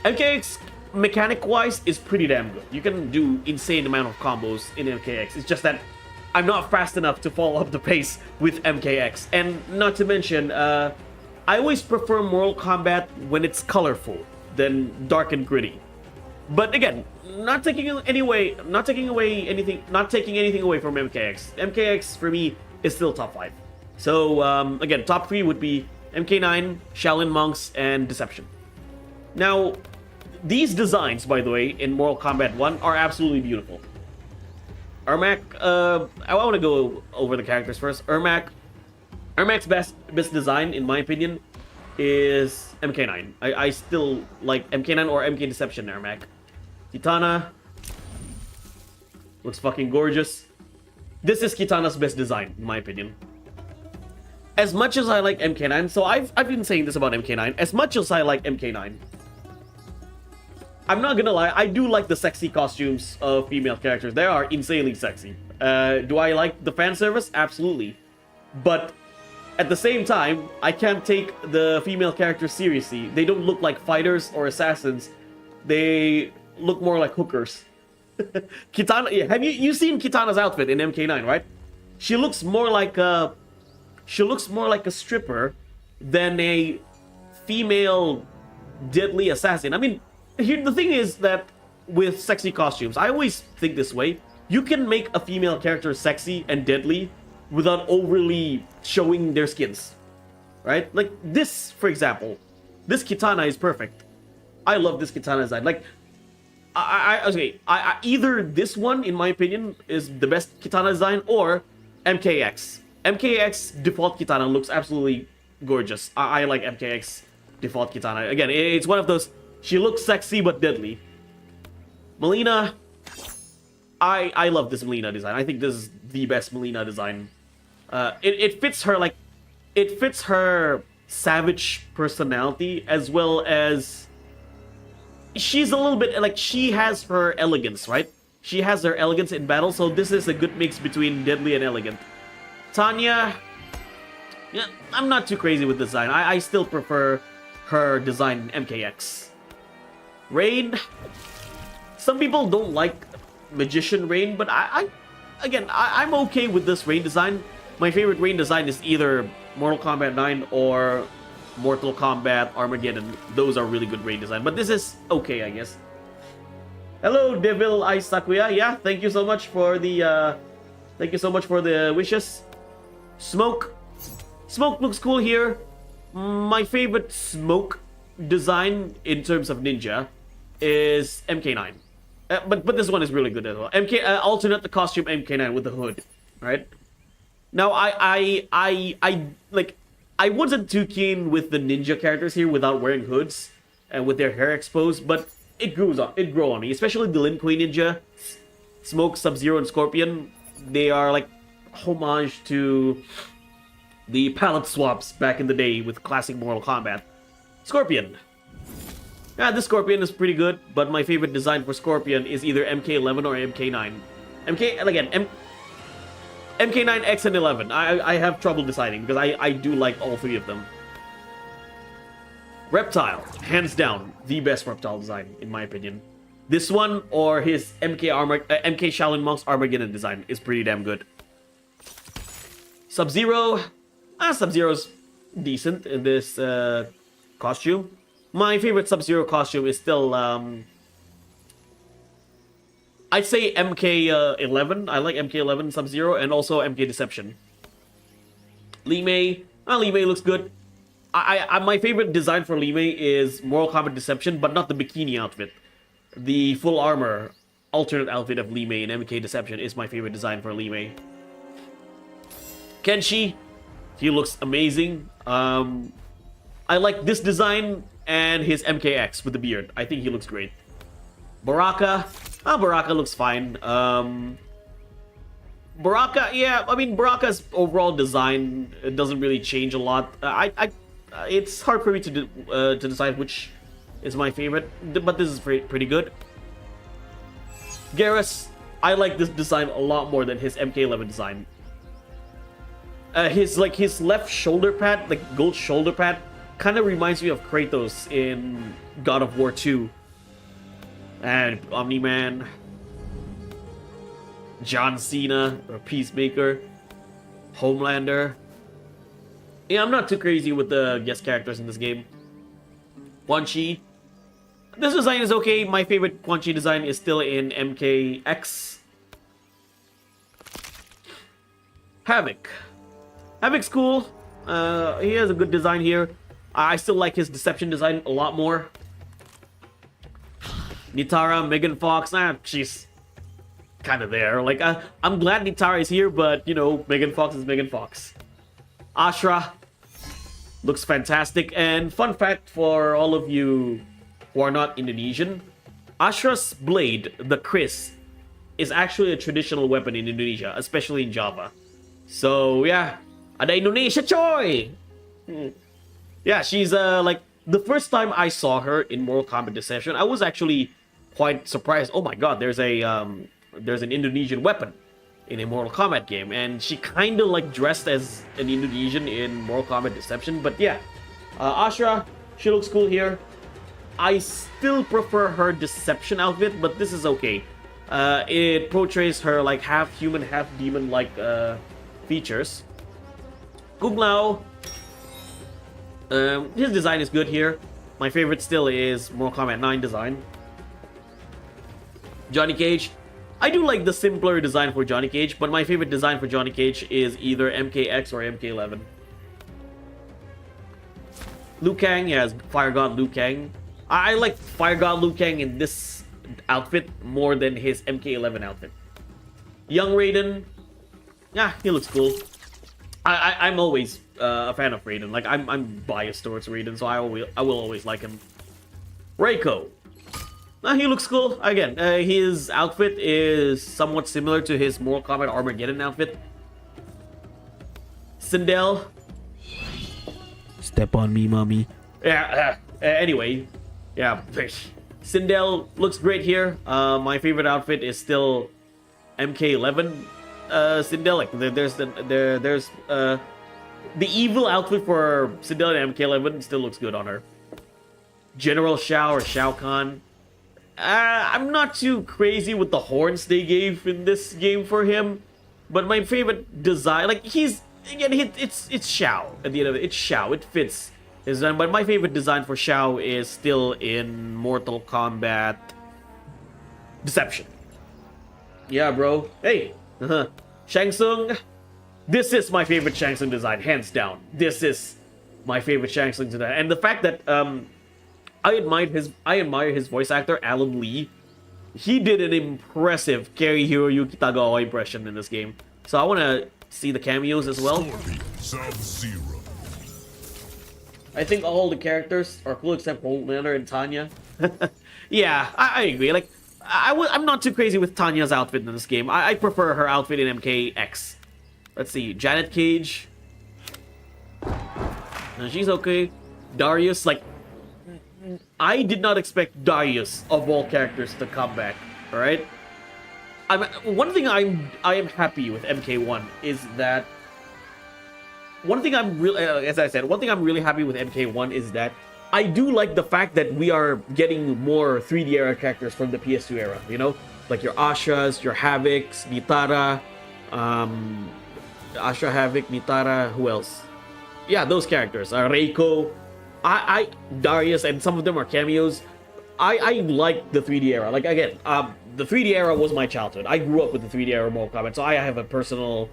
MKX, mechanic-wise, is pretty damn good. You can do insane amount of combos in MKX. It's just that I'm not fast enough to follow up the pace with MKX. And not to mention, I always prefer Mortal Kombat when it's colorful than dark and gritty. But again, not taking anything away from MKX. MKX for me is still top 5. So again, top 3 would be MK9, Shaolin Monks, and Deception. Now, these designs, by the way, in Mortal Kombat 1 are absolutely beautiful. Ermac, I want to go over the characters first. Ermac's best design, in my opinion, is MK9. I still like MK9 or MK Deception Ermac. Kitana looks fucking gorgeous. This is Kitana's best design, in my opinion. As much as I like MK9, so I've been saying this about MK9. As much as I like MK9, I'm not gonna lie, I do like the sexy costumes of female characters. They are insanely sexy. Do I like the fan service? Absolutely. But at the same time, I can't take the female characters seriously. They don't look like fighters or assassins. They look more like hookers. Kitana, yeah, have you seen Kitana's outfit in MK9, right? She looks more like a stripper than a female deadly assassin. I mean, here the thing is that with sexy costumes, I always think this way. You can make a female character sexy and deadly without overly showing their skins, right? Like this, for example, this Kitana is perfect. I love this Kitana design. Like, either this one, in my opinion, is the best Kitana design, or MKX. MKX default Kitana looks absolutely gorgeous. I like MKX default Kitana. Again, it's one of those, she looks sexy but deadly. Melina, I love this Melina design. I think this is the best Melina design. It fits her, like, it fits her savage personality, as well as she's a little bit, like, she has her elegance, right? She has her elegance in battle, so this is a good mix between deadly and elegant. Tanya, yeah, I'm not too crazy with design. I still prefer her design in MKX. Rain, some people don't like Magician Rain, but I'm okay with this Rain design. My favorite Rain design is either Mortal Kombat 9 or Mortal Kombat Armageddon. Those are really good Rain design, but this is okay, I guess. Hello, Devil Ice Sakuya. Yeah, thank you so much for the wishes. Smoke. Smoke looks cool here. My favorite Smoke design in terms of ninja is MK9. But this one is really good as well. Alternate the costume MK9 with the hood, right? Now I wasn't too keen with the ninja characters here without wearing hoods and with their hair exposed, but it grew on me, especially the Lin Kuei ninja, Smoke, Sub-Zero, and Scorpion. They are like homage to the palette swaps back in the day with classic Mortal Kombat. Scorpion. Yeah, this Scorpion is pretty good, but my favorite design for Scorpion is either MK11 or MK9. MK9X and 11. I have trouble deciding because I do like all three of them. Reptile, hands down, the best Reptile design in my opinion. This one or his MK Shaolin Monk's Armageddon design is pretty damn good. Sub-Zero, Sub-Zero's decent in this costume. My favorite Sub-Zero costume is still I'd say MK11. I like MK11 Sub-Zero and also MK Deception. Li Mei, Li Mei looks good. My favorite design for Li Mei is Mortal Kombat Deception, but not the bikini outfit. The full armor alternate outfit of Li Mei in MK Deception is my favorite design for Li Mei. Kenshi, he looks amazing. I like this design and his MKX with the beard. I think he looks great. Baraka, Baraka looks fine. Baraka, yeah, I mean Baraka's overall design doesn't really change a lot. It's hard for me to decide which is my favorite, but this is pretty good. Garrus, I like this design a lot more than his MK11 design. His left shoulder pad, like gold shoulder pad, kind of reminds me of Kratos in God of War 2. And Omni-Man, John Cena, or Peacemaker, Homelander. Yeah, I'm not too crazy with the guest characters in this game. Quan Chi. This design is okay. My favorite Quan Chi design is still in MKX. Havoc. Havoc's cool. He has a good design here. I still like his Deception design a lot more. Nitara, Megan Fox, she's kind of there. Like, I'm glad Nitara is here, but, you know, Megan Fox is Megan Fox. Ashra looks fantastic. And fun fact for all of you who are not Indonesian, Ashra's blade, the Kris, is actually a traditional weapon in Indonesia, especially in Java. So, yeah, ada Indonesia, coy! Yeah, she's, like, the first time I saw her in Mortal Kombat Deception, I was actually quite surprised. Oh my god, there's an Indonesian weapon in a Mortal Kombat game, and she kind of like dressed as an Indonesian in Mortal Kombat Deception. But yeah, Ashra, she looks cool here. I still prefer her Deception outfit, but this is okay. It portrays her like half human, half demon like features. Kung Lao, his design is good here. My favorite still is Mortal Kombat 9 design. Johnny Cage, I do like the simpler design for Johnny Cage, but my favorite design for Johnny Cage is either MKX or MK11. Liu Kang, yes, Fire God Liu Kang. I like Fire God Liu Kang in this outfit more than his MK11 outfit. Young Raiden, yeah, he looks cool. I'm always a fan of Raiden. Like, I'm biased towards Raiden, so I will always like him. Reiko, he looks cool. Again, his outfit is somewhat similar to his Mortal Kombat Armageddon outfit. Sindel, step on me, mommy. Yeah. Anyway, yeah. Sindel looks great here. My favorite outfit is still MK11. Sindel, like there's the evil outfit for Sindel and MK11 still looks good on her. General Shao or Shao Kahn. I'm not too crazy with the horns they gave in this game for him, but my favorite design, like it's Shao at the end of it. It's Shao. It fits his design, but my favorite design for Shao is still in Mortal Kombat Deception. Yeah, bro. Hey. Shang Tsung. This is my favorite Shang Tsung design, hands down. This is my favorite Shang Tsung design, and the fact that I admire his voice actor Alan Lee. He did an impressive Kerry Hiroyuki Tagawa impression in this game. So I want to see the cameos as well. Scorpion Sub-Zero. I think all the characters are cool except Homelander and Tanya. Yeah, I agree. Like, I'm not too crazy with Tanya's outfit in this game. I prefer her outfit in MKX. Let's see, Janet Cage. She's okay. Darius, like, I did not expect Darius of all characters to come back. All right. One thing I am happy with MK1 is that one thing I'm really, as I said, one thing I'm really happy with MK1 is that I do like the fact that we are getting more 3D era characters from the PS2 era. You know, like your Ashas, your Havocs, Nitara, Asha, Havoc, Nitara. Who else? Yeah, those characters. Reiko. Darius, and some of them are cameos. I like the 3D era. Like, again, the 3D era was my childhood. I grew up with the 3D era Mortal Kombat, so I have a personal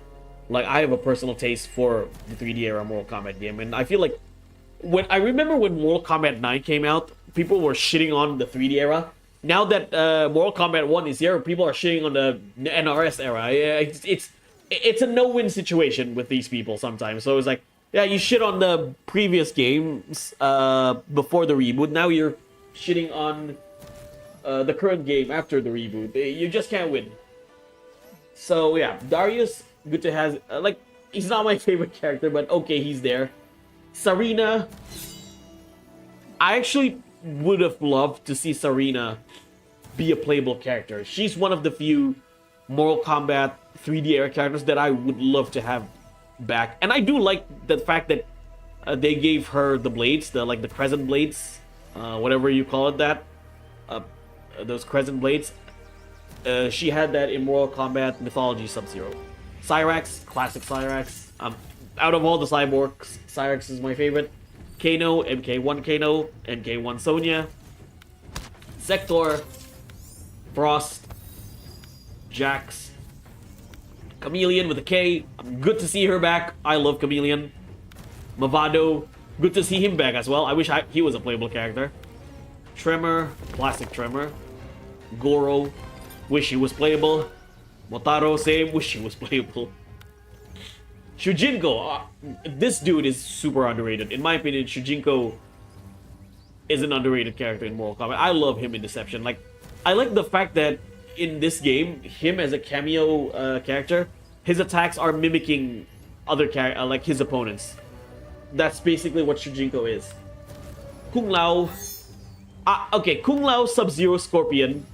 taste for the 3D era Mortal Kombat game. And I feel like when Mortal Kombat 9 came out, people were shitting on the 3D era. Now that Mortal Kombat 1 is here, people are shitting on the NRS era. It's a no-win situation with these people sometimes. So it's like, yeah, you shit on the previous games before the reboot. Now you're shitting on the current game after the reboot. You just can't win. So yeah, Darius, good to have. Like, he's not my favorite character, but okay, he's there. Sarina, I actually would have loved to see Sarina be a playable character. She's one of the few Mortal Kombat 3D era characters that I would love to have back. And I do like the fact that they gave her the blades, the crescent blades, whatever you call it, that those crescent blades. She had that in Mortal Kombat Mythology Sub-Zero. Cyrax, classic Cyrax. Out of all the cyborgs, Cyrax is my favorite. Kano, MK1 Kano, MK1 Sonya, Sector, Frost, Jax, Chameleon with a K. Good to see her back. I love Chameleon. Mavado. Good to see him back as well. I wish he was a playable character. Tremor. Classic Tremor. Goro. Wish he was playable. Motaro. Same. Wish he was playable. Shujinko. This dude is super underrated. In my opinion, Shujinko is an underrated character in Mortal Kombat. I love him in Deception. Like, I like the fact that in this game, him as a cameo character, his attacks are mimicking other like his opponents. That's basically what Shujinko is. Kung Lao. Okay, Kung Lao, Sub-Zero, Scorpion.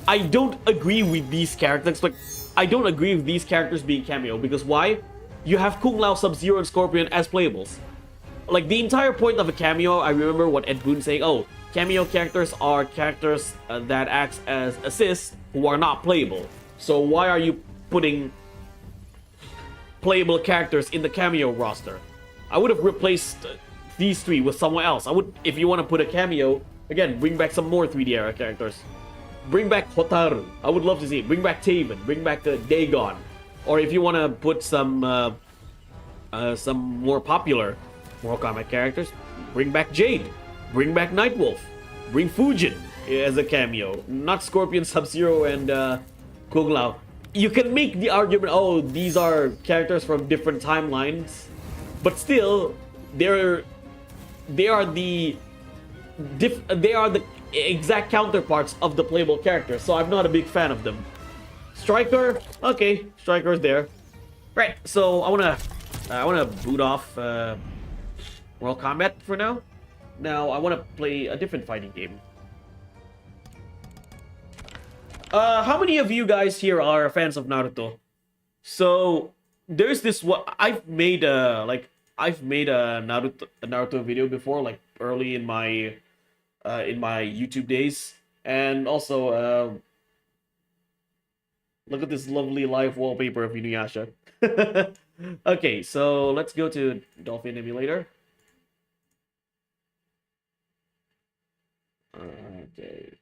I don't agree with these characters. Like, I don't agree with these characters being cameo, because why? You have Kung Lao, Sub-Zero, and Scorpion as playables. Like, the entire point of a cameo, I remember what Ed Boon saying, oh, cameo characters are characters that act as assists who are not playable. So why are you putting playable characters in the cameo roster? I would have replaced these three with someone else. I would, if you want to put a cameo, again, bring back some more 3D era characters. Bring back Hotaru. I would love to see it. Bring back Taven. Bring back Dagon. Or if you want to put some more popular Mortal Kombat characters, bring back Jade. Bring back Nightwolf. Bring Fujin as a cameo. Not Scorpion, Sub-Zero, and Kung Lao. You can make the argument, oh, these are characters from different timelines, but still, they are the exact counterparts of the playable characters. So I'm not a big fan of them. Striker, okay, Striker's there. Right. So I wanna boot off Mortal Kombat for now. Now, I want to play a different fighting game. How many of you guys here are fans of Naruto? So, there's this one. I've made a Naruto video before, like early in my YouTube days, and also look at this lovely live wallpaper of Inuyasha. Okay, so let's go to Dolphin Emulator. Okay.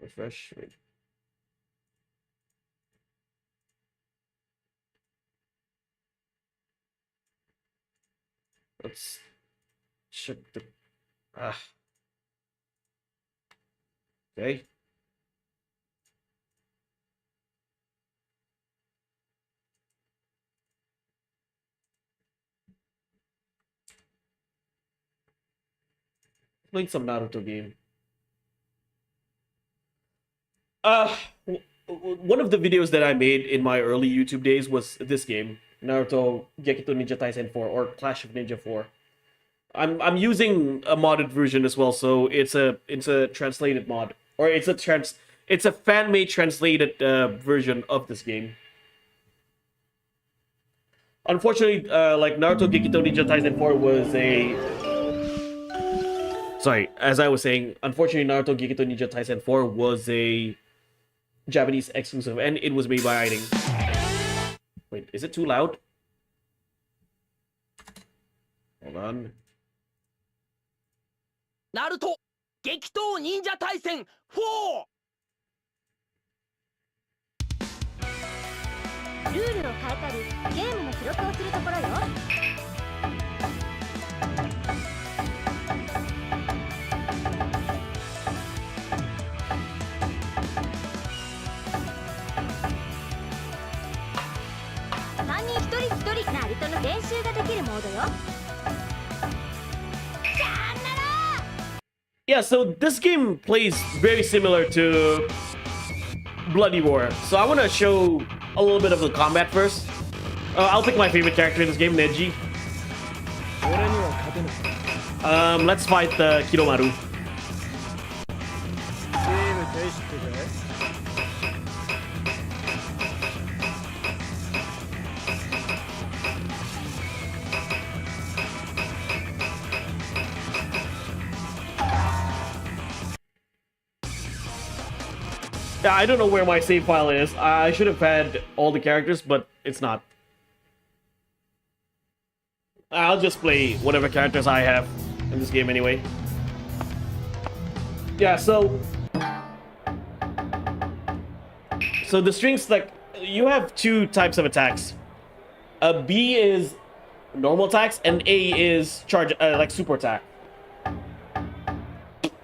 Refresh. Wait. Let's check the. Okay. Playing some Naruto game. One of the videos that I made in my early YouTube days was this game, Naruto Gekito Ninja Taisen 4 or Clash of Ninja 4. I'm using a modded version as well, so it's a translated mod, or it's a fan-made translated version of this game. Unfortunately, like Naruto Gekito Ninja Taisen 4 was a sorry, as I was saying, unfortunately Naruto Gekito Ninja Taisen 4 was a Japanese exclusive, and it was made by Iding. Wait, is it too loud? Hold on. Naruto 激闘忍者対戦 4! ルールを変えたりゲームの記録をするところよ。3人一人一人ナルトの練習ができるモードよ。 Yeah, so this game plays very similar to Bloody Roar. So I want to show a little bit of the combat first. I'll pick my favorite character in this game, Neji. Let's fight Kidomaru. Yeah, I don't know where my save file is. I should have had all the characters, but it's not. I'll just play whatever characters I have in this game anyway. Yeah, so the strings, like, you have two types of attacks. B is normal attacks, and A is charge, like super attack.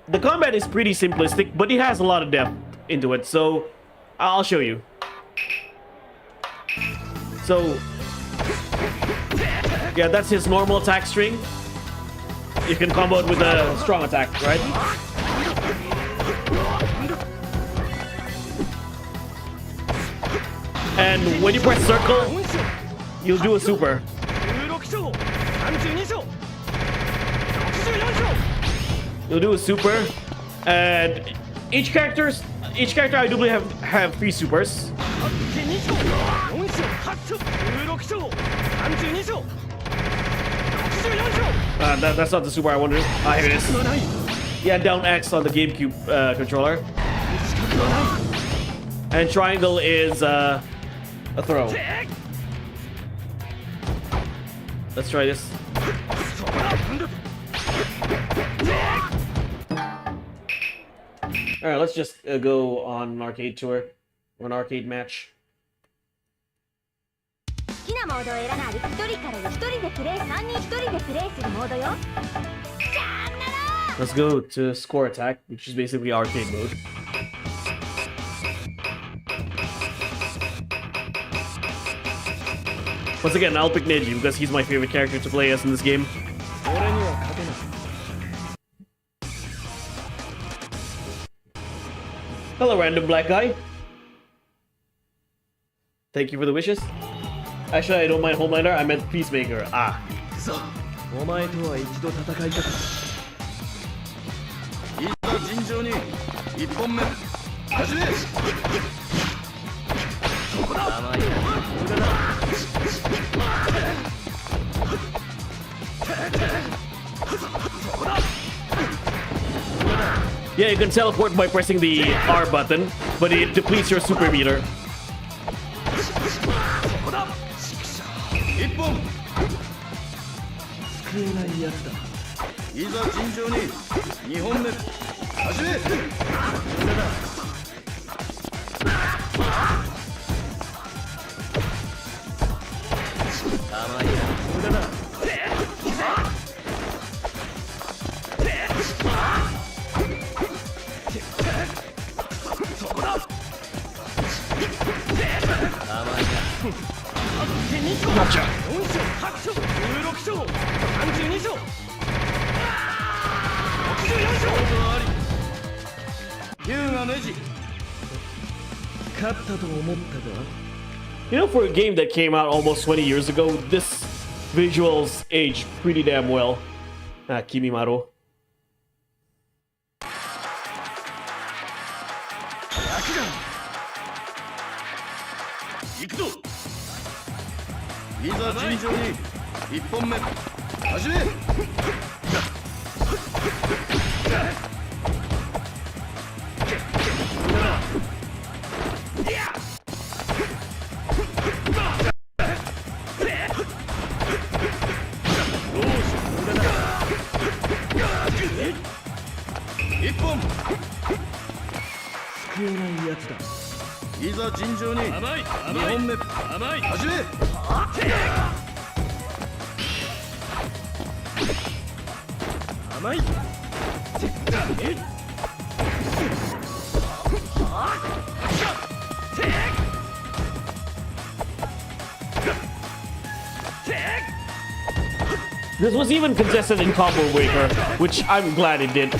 The combat is pretty simplistic, but it has a lot of depth into it, so I'll show you. So yeah, that's his normal attack string. You can combo it with a strong attack, right? And when you press circle, you'll do a super. You'll do a super, and each character I do believe have 3 supers. That's not the super I wanted. Here it is. Yeah, down X on the GameCube controller. And triangle is a throw. Let's try this. Alright, let's just go on an arcade tour. Or an arcade match. Let's go to score attack, which is basically arcade mode. Once again, I'll pick Neji because he's my favorite character to play as in this game. Hello, random black guy. Thank you for the wishes. Actually, I don't mind Homelander. I meant Peacemaker. Ah. Yeah, you can teleport by pressing the R button, but it depletes your super meter. いざ尋常に2本目始め。甘いな。無駄だ。Gotcha. 勝ったと思ったか You know, for a game that came out almost 20 years ago, this visuals aged pretty damn well. Kimimaro. 行くぞ。いざ尋常に1本目始め。1本救えないやつだ。いざ尋常に2本目始め。甘い。 This was even contested in Combo Breaker, which I'm glad it did.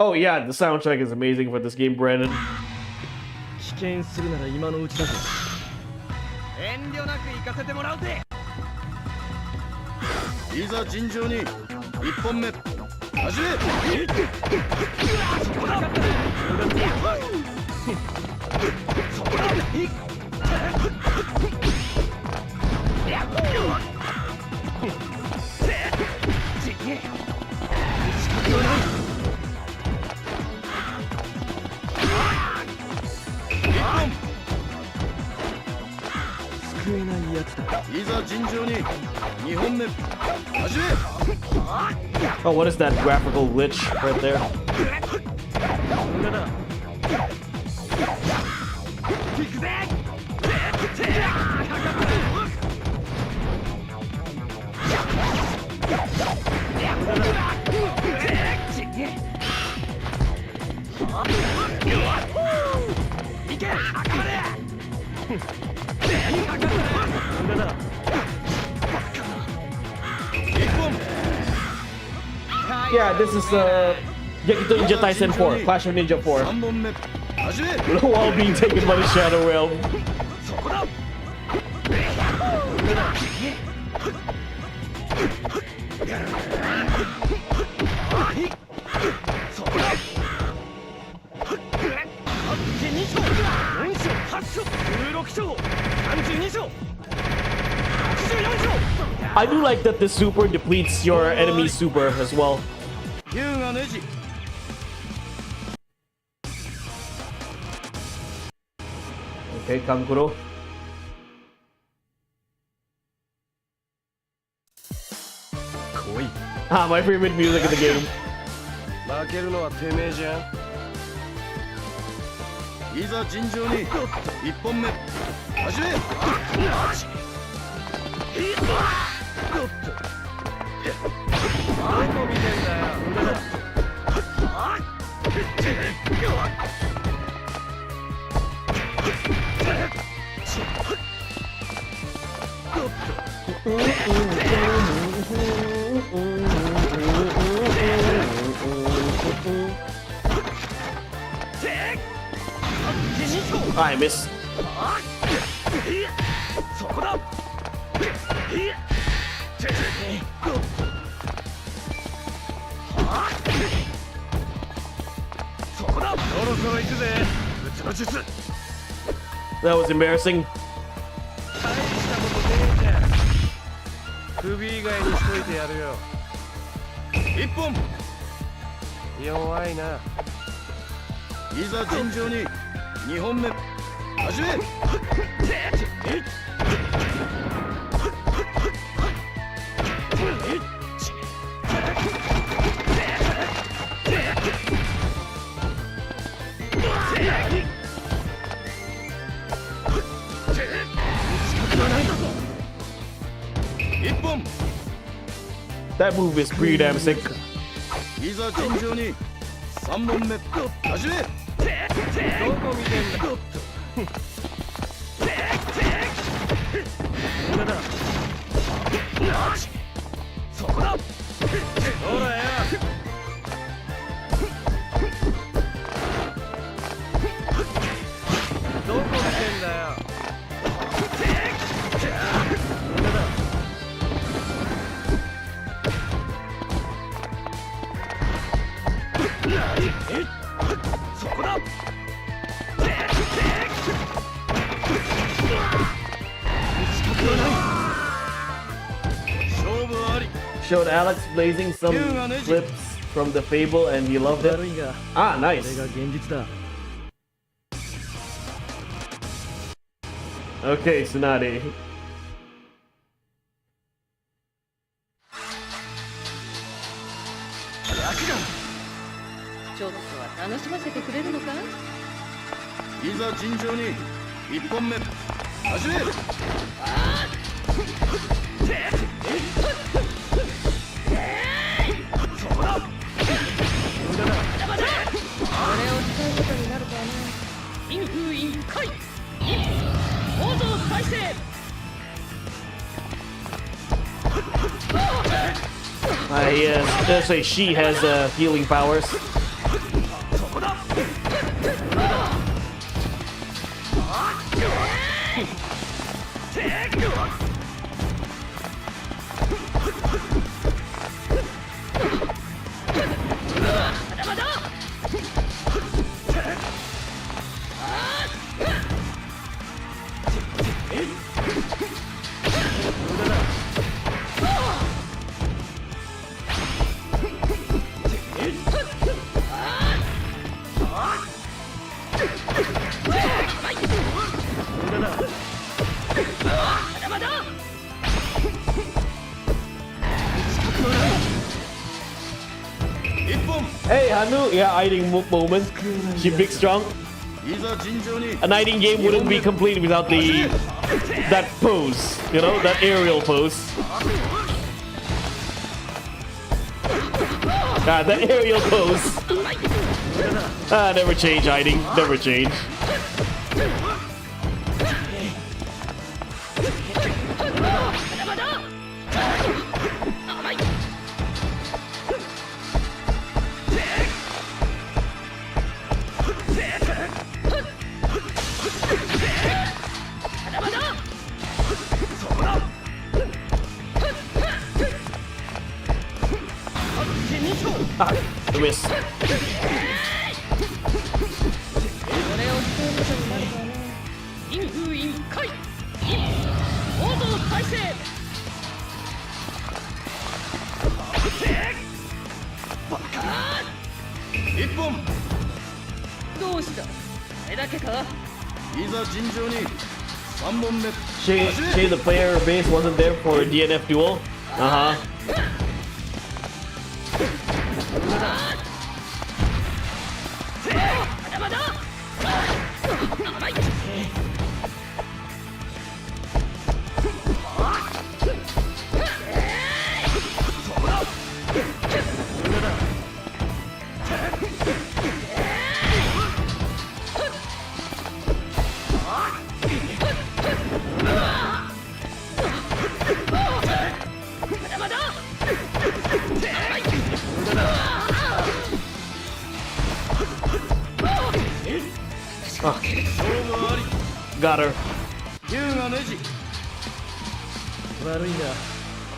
Oh yeah, the soundtrack is amazing for this game, Brandon. 危険するなら今のうちだぞ。遠慮なく行かせてもらうぜ。いざ尋常に1本目始め。救えないやつだ。いざ尋常に2本目始め。 Oh, what is that graphical glitch right there? 行くぜ。 Yeah, this is Yakuto Ninja Taisen 4, Clash of Ninja 4. 3本目始め。 While being taken by the Shadow Realm. 16章、32章、64章。 I do like that the super depletes your enemy's super as well. 優雅ネジ。 Okay, Kankuro. Ah, my favorite music in the game. 負けるのはてめえじゃん。いざ尋常に1本目始め。 I miss. そこだ。そこだ。そろそろ行くぜ。うちの術。 That was embarrassing. 大したことねえじゃん。首以外にしといてやるよ。一本。弱いな。いざ尋常に2本目始め。一本。 That move is pretty damn sick. いざ尋常に3本目始め。どこ見てんだ。無駄だ。そこだ。ほらよ。どこ見てんだよ。無駄だ。そこだ。 Showed Alex blazing some clips from the Fable and he loved it. Ah, nice. Okay, Tsunade. ちょっとは楽しませてくれるのか。いざ尋常に1本目始め。そこだ。無駄だ。これを使うことになるとはな。陰風陰海。構造再生。Let's say she has healing powers. そこだ。 Hey, Hanu, yeah, hiding moment. She big strong. いざ尋常に A knighting game wouldn't be complete without that pose, you know, that aerial pose. Ah, that aerial pose. Ah, never change hiding, never change. Ah, the miss. これを使うことになるとはな。陰風陰海。構造再生。1本。どうした。これだけか。いざ尋常に3本目 Shade, the player base wasn't there for a DNF duel. Uh-huh. Got her. 優雅ネジ悪いが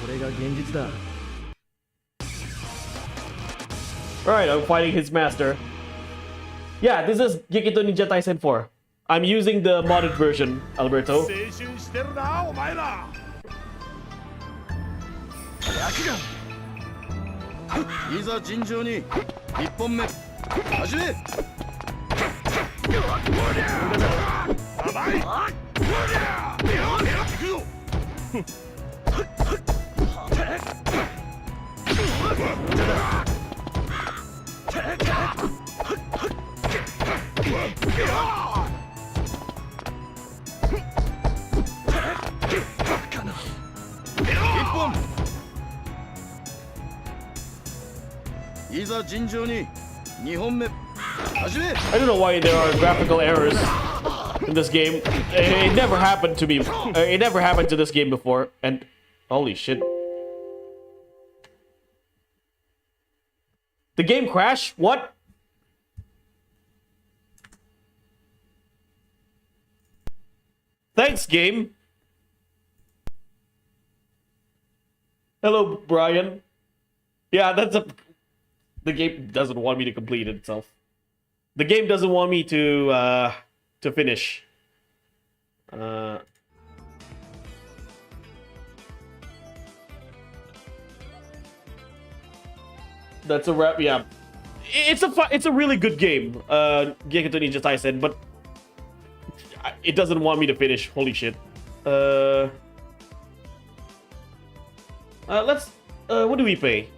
これが現実だ。 Alright, I'm fighting his master. Yeah, this is Gekido Ninja Taisen 4. I'm using the modded version, Alberto. 青春してるなお前らいざ尋常に1本目始めいざ尋常に2本目始め I don't know why there are graphical errors in this game. It never happened to me. It never happened to this game before. And holy shit. The game crashed? What? Thanks, game. Hello, Brian. Yeah, that's a... The game doesn't want me to complete it itself. The game doesn't want me to finish. That's a wrap. Yeah, it's a really good game. Gekido Ninja Taisen, but it doesn't want me to finish. Holy shit. Let's. What do we play?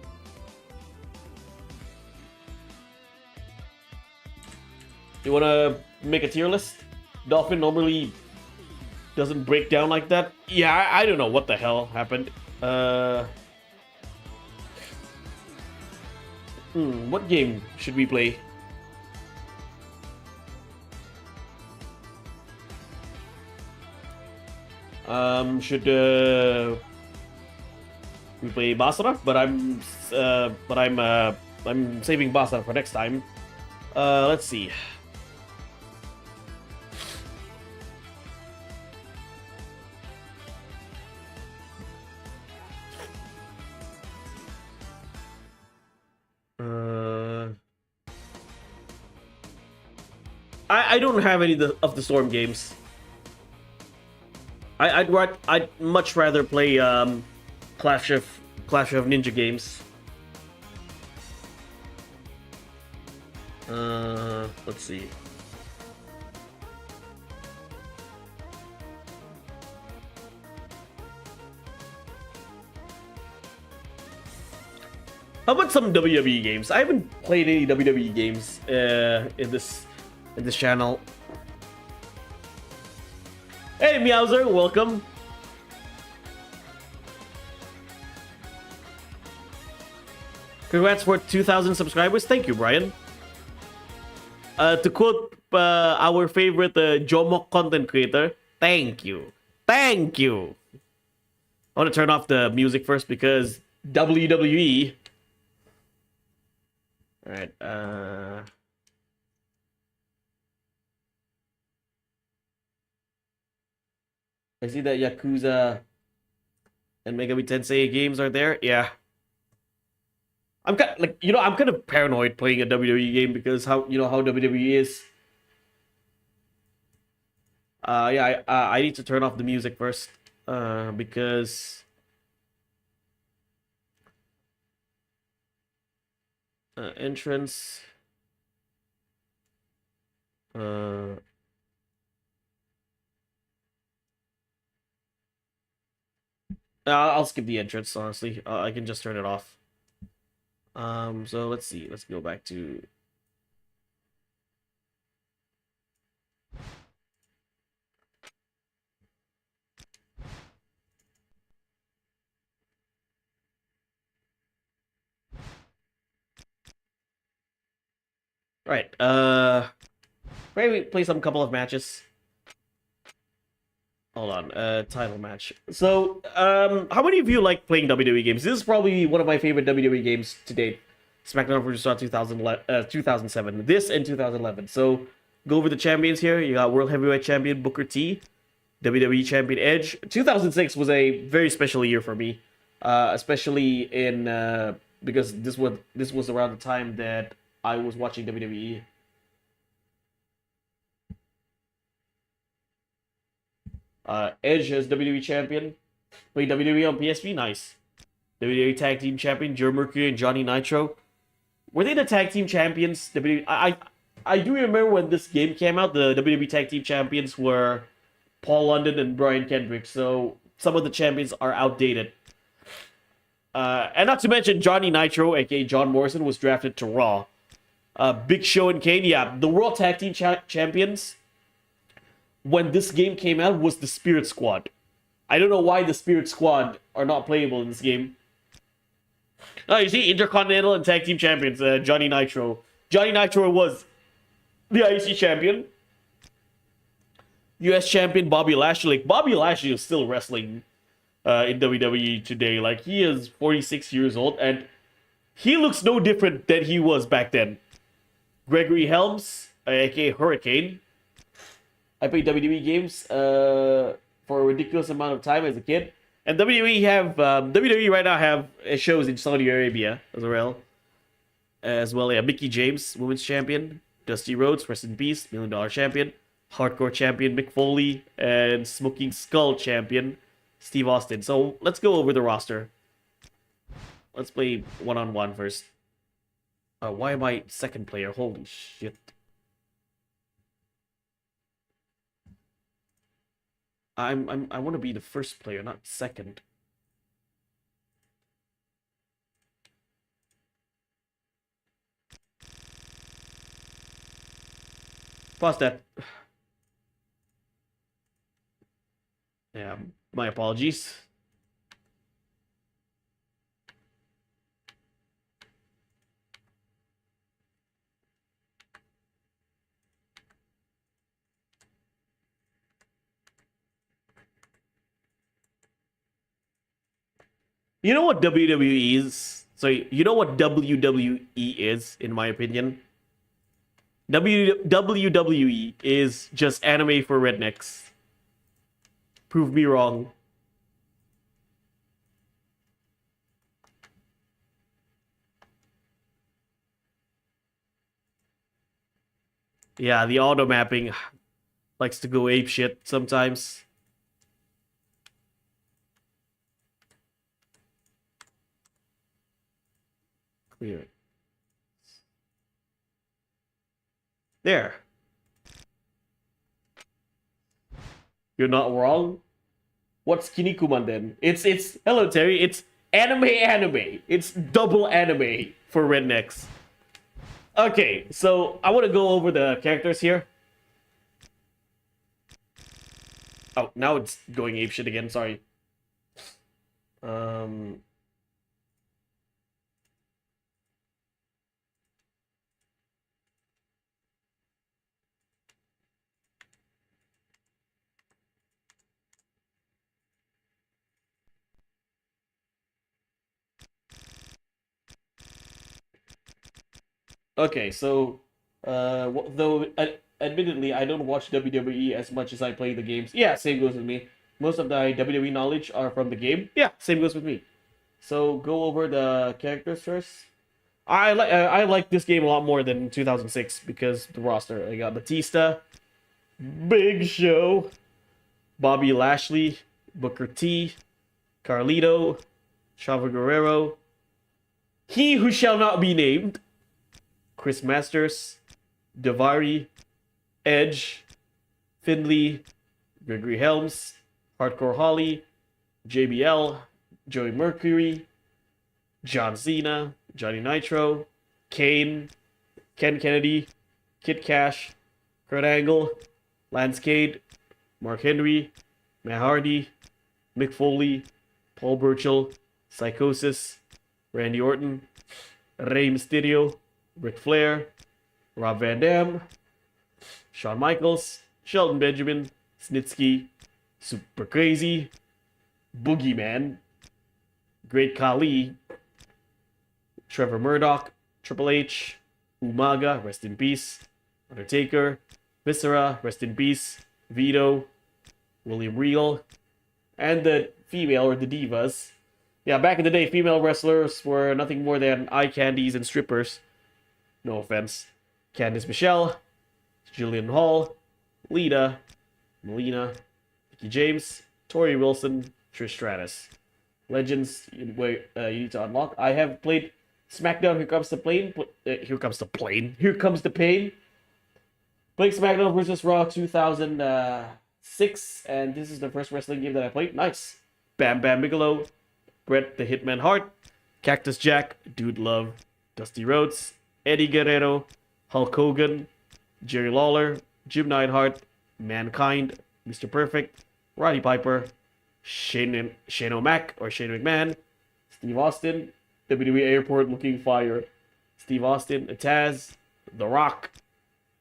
You wanna make a tier list? Dolphin normally doesn't break down like that. Yeah, I don't know what the hell happened. What game should we play? Should we play Basara? But I'm saving Basara for next time. Let's see. I don't have any of the Storm games. I'd much rather play Clash of Ninja games. Let's see. How about some WWE games? I haven't played any WWE games in this channel. Hey Meowser, welcome. Congrats for 2,000 subscribers. Thank you, Brian. To quote our favorite Jomok content creator, thank you. Thank you. I want to turn off the music first because WWE. Alright, I see that Yakuza and Megami Tensei games are there. Yeah. I'm kind like, I'm kind of paranoid playing a WWE game because how WWE is. Yeah, I need to turn off the music first. Because entrance. I'll skip the entrance, honestly. I can just turn it off. So let's see. Let's go back to... Right. Maybe play some couple of matches. Hold on. Title match. So, how many of you like playing WWE games? This is probably one of my favorite WWE games to date. SmackDown vs. Raw 2007. This and 2011. So, go over the champions here. You got World Heavyweight Champion Booker T. WWE Champion Edge. 2006 was a very special year for me, especially in because this was around the time that I was watching WWE. Edge as WWE Champion. Played WWE on PSP, nice. WWE Tag Team Champion, Joe Mercury and Johnny Nitro. Were they the Tag Team Champions? I do remember when this game came out, the WWE Tag Team Champions were Paul London and Brian Kendrick, so some of the champions are outdated. And not to mention Johnny Nitro, aka John Morrison, was drafted to Raw. Big Show and Kane, yeah, the World Tag Team Champions, when this game came out, was the Spirit Squad. I don't know why the Spirit Squad are not playable in this game. Oh, you see, Intercontinental and Tag Team Champions, Johnny Nitro. Johnny Nitro was the IC Champion. US Champion Bobby Lashley. Like, Bobby Lashley is still wrestling in WWE today. Like, he is 46 years old, and he looks no different than he was back then. Gregory Helms, aka Hurricane. I played WWE games for a ridiculous amount of time as a kid. And WWE right now have shows in Saudi Arabia as well. Yeah, Mickey James, Women's Champion. Dusty Rhodes, rest in peace, $1 Million Champion. Hardcore Champion Mick Foley, and Smoking Skull Champion Steve Austin. So let's go over the roster. Let's play one-on-one first. Why am I second player? Holy shit. I want to be the first player, not second. Pause that. Yeah, my apologies. You know what WWE is? So you know what WWE is, in my opinion? WWE is just anime for rednecks. Prove me wrong. Yeah, the auto mapping likes to go apeshit sometimes. Clear. There. You're not wrong. What's Kinnikuman then? It's hello Terry, it's anime. It's double anime for rednecks. Okay, so I want to go over the characters here. Oh, now it's going apeshit again, sorry. Okay, so though admittedly I don't watch WWE as much as I play the games. Yeah, same goes with me. Most of the WWE knowledge are from the game. Yeah, same goes with me. So go over the characters first. I like this game a lot more than 2006 because the roster. I got Batista, Big Show, Bobby Lashley, Booker T, Carlito, Chavo Guerrero, He Who Shall Not Be Named, Chris Masters, Daivari, Edge, Finley, Gregory Helms, Hardcore Holly, JBL, Joey Mercury, John Cena, Johnny Nitro, Kane, Ken Kennedy, Kid Cash, Kurt Angle, Lance Cade, Mark Henry, Matt Hardy, Mick Foley, Paul Burchill, Psychosis, Randy Orton, Rey Mysterio, Ric Flair, Rob Van Dam, Shawn Michaels, Shelton Benjamin, Snitsky, Super Crazy, Boogeyman, Great Khali, Trevor Murdoch, Triple H, Umaga, rest in peace, Undertaker, Viscera, rest in peace, Vito, William Regal, and the female or the divas. Yeah, back in the day, female wrestlers were nothing more than eye candies and strippers. No offense. Candice Michelle, Jillian Hall, Lita, Melina, Mickey James, Tori Wilson, Trish Stratus. Legends you need to unlock. I have played SmackDown. Here comes the plane. Here comes the plane. Here comes the pain. Playing SmackDown vs. Raw 2006, and this is the first wrestling game that I played. Nice. Bam Bam Bigelow, Bret the Hitman Hart, Cactus Jack, Dude Love, Dusty Rhodes, Eddie Guerrero, Hulk Hogan, Jerry Lawler, Jim Neidhart, Mankind, Mr. Perfect, Roddy Piper, Shane O'Mac or Shane McMahon, Steve Austin, WWE Airport looking fire, Steve Austin, Taz, The Rock.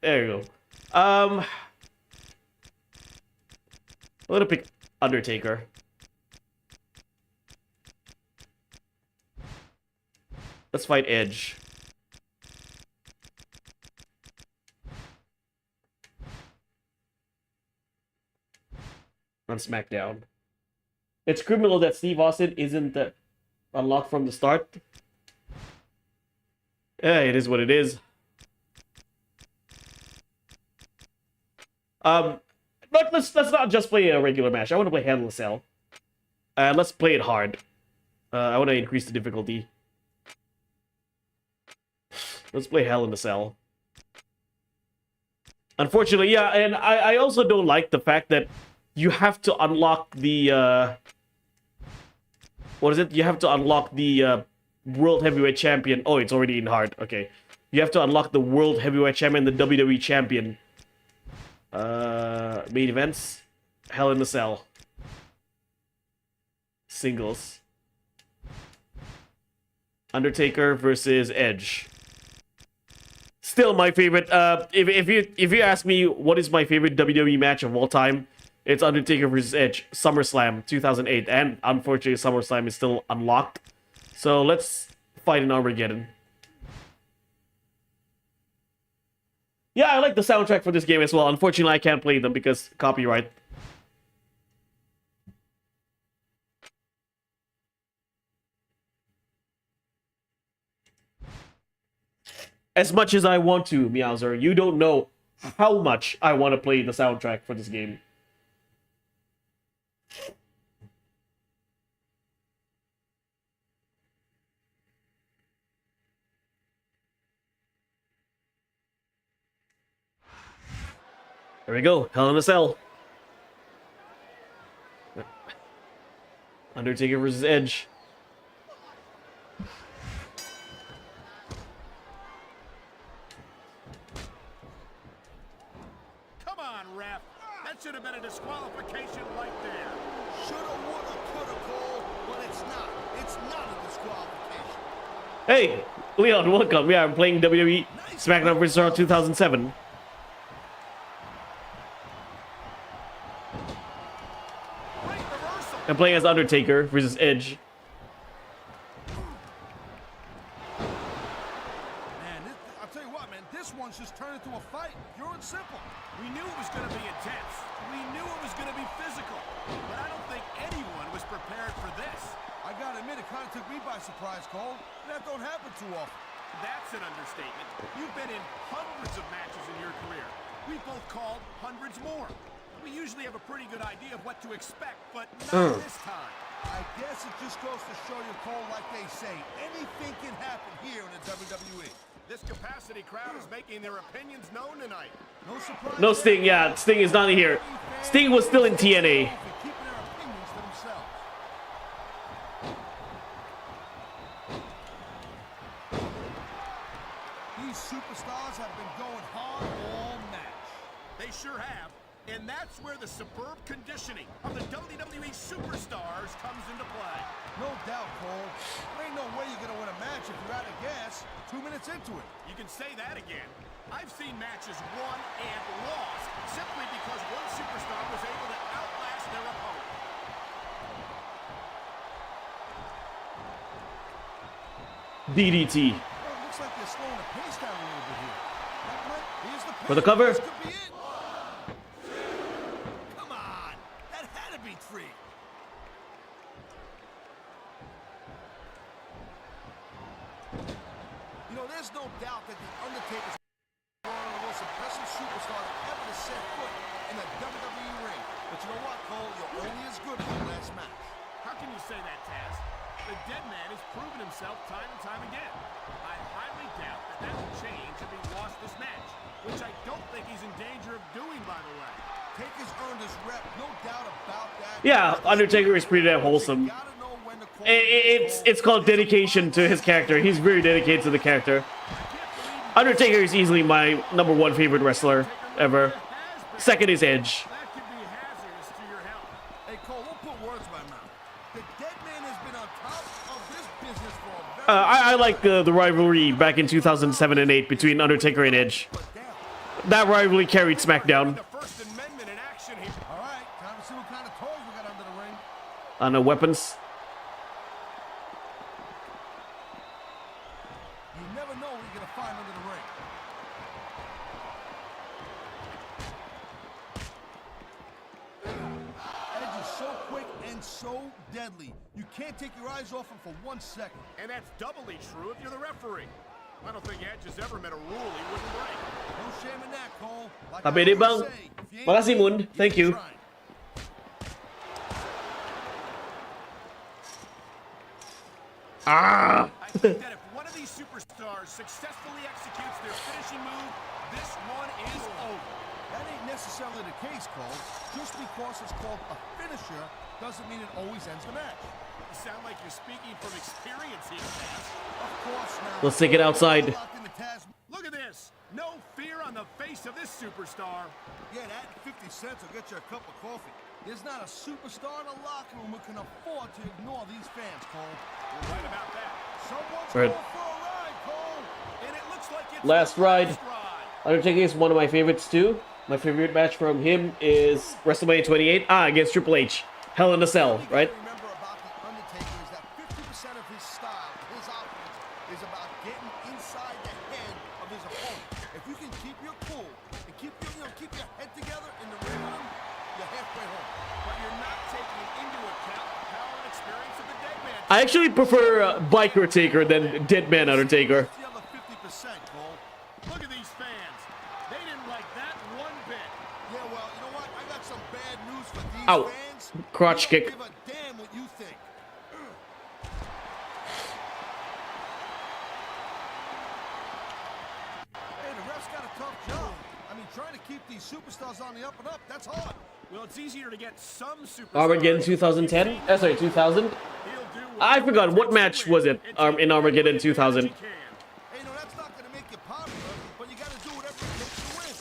There you go. I'm gonna pick Undertaker. Let's fight Edge. On SmackDown. It's criminal that Steve Austin isn't unlocked from the start. Yeah, it is what it is. Let's not just play a regular match. I want to play Hell in a Cell. Let's play it hard. I want to increase the difficulty. Let's play Hell in a Cell. Unfortunately, yeah, and I also don't like the fact that you have to unlock the what is it? You have to unlock the World Heavyweight Champion. Oh, it's already in hard. Okay. You have to unlock the World Heavyweight Champion, the WWE Champion. Main events. Hell in a Cell. Singles. Undertaker versus Edge. Still my favorite. If you ask me what is my favorite WWE match of all time, it's Undertaker vs. Edge, SummerSlam 2008, and unfortunately SummerSlam is still unlocked. So let's fight in Armageddon. Yeah, I like the soundtrack for this game as well. Unfortunately, I can't play them because copyright. As much as I want to, Meowser, you don't know how much I want to play the soundtrack for this game. There we go. Hell in a Cell. Undertaker versus Edge. Come on, ref. That should have been a disqualification right there. Shoulda, woulda, coulda, Cole, but it's not. It's not a disqualification. Hey, Leon, welcome. Yeah, I'm playing WWE SmackDown vs. Raw 2007. I'm playing as Undertaker versus Edge. Man, I'll tell you what, man, this one's just turned into a fight. Pure and simple. We knew it was going to be intense. We knew it was going to be physical. But I don't think anyone was prepared for this. I gotta admit, it kind of took me by surprise, Cole. That don't happen too often. That's an understatement. You've been in hundreds of matches in your career. We both called hundreds more. We usually have a pretty good idea of what to expect, but not this time. I guess it just goes to show you, Cole, like they say, anything can happen here in the WWE. This capacity crowd is making their opinions known tonight. No surprise. No Sting, yeah, Sting is not here. Sting was still in TNA. Keeping their opinions to themselves. These superstars have been going hard all match. They sure have. And that's where the superb conditioning of the WWE superstars comes into play. No doubt, Cole. There ain't no way you're going to win a match if you're out of gas 2 minutes into it. You can say that again. I've seen matches won and lost simply because one superstar was able to outlast their opponent. DDT. Well, it looks like they're slowing the pace down a little bit here. Here's the For the cover. This could be it. Come on. That free. You know, there's no doubt that The Undertaker's one of the most impressive superstars ever to set foot in a WWE ring. But you know what, Cole? You're only as good as your last match. How can you say that, Taz? The dead man has proven himself time and time again. I highly doubt that will change if he lost this match, which I don't think he's in danger of doing, by the way. Taker's earned his rep, no doubt about that. Yeah, Undertaker is pretty damn wholesome. It's called dedication to his character. He's very dedicated to the character. Undertaker is easily my #1 favorite wrestler ever. Second is Edge. That could be hazardous to your health. Hey, Cole, we'll put words in my mouth. The dead man has been on top of this business for a very I like the rivalry back in 2007 and 8 between Undertaker and Edge. That rivalry carried SmackDown. The First Amendment in action here. All right, time to see what kind of toys we got under the ring. On the weapons. You never know what you're going to find under the ring. Edge is so quick and so deadly. You can't take your eyes off him for 1 second. And that's doubly true if you're the referee. I don't think Edge has ever met a rule he wouldn't break. No shame in that, Cole. Like Tapi deh bang. Makasih Moon. Thank you. Ah. I think that if one of these superstars successfully executes their finishing move, this one is over. That ain't necessarily the case, Cole. Just because it's called a finisher doesn't mean it always ends the match. You sound like you're speaking from experience here, Taz. Of course now. Let's take it outside. Look at this. No fear on the face of this superstar. Yeah, that 50 cents will get you a cup of coffee. There's not a superstar in the locker room who can afford to ignore these fans, Cole. You're right about that. Someone's Right. going for a ride, Cole. And it looks like it's Last the ride. last ride. Undertaker is one of my favorites too. My favorite match from him is WrestleMania 28. Against Triple H. Hell in a Cell, right? Remember about the Undertaker is that 50% of his style, his offense, is about getting inside the head of his opponent. If you can keep your cool and keep your head together in the ring with him, you're halfway home. But you're not taking into account the power and experience of the dead man. I actually prefer Biker Taker than Dead Man Undertaker. The other 50%, Cole. Look at these fans. They didn't like that one bit. Yeah, well, you know what? I got some bad news for these Ow. fans. Crotch We kick. don't give a damn what you think. Hey, the ref's got a tough job. I mean, trying to keep these superstars on the up and up, that's hard. Well, it's easier to get some superstars. Armageddon 2010? Sorry, 2000? I forgot. What match was it in Armageddon 2000? Hey, no, that's not going to make you popular, but you got to do whatever it takes to win.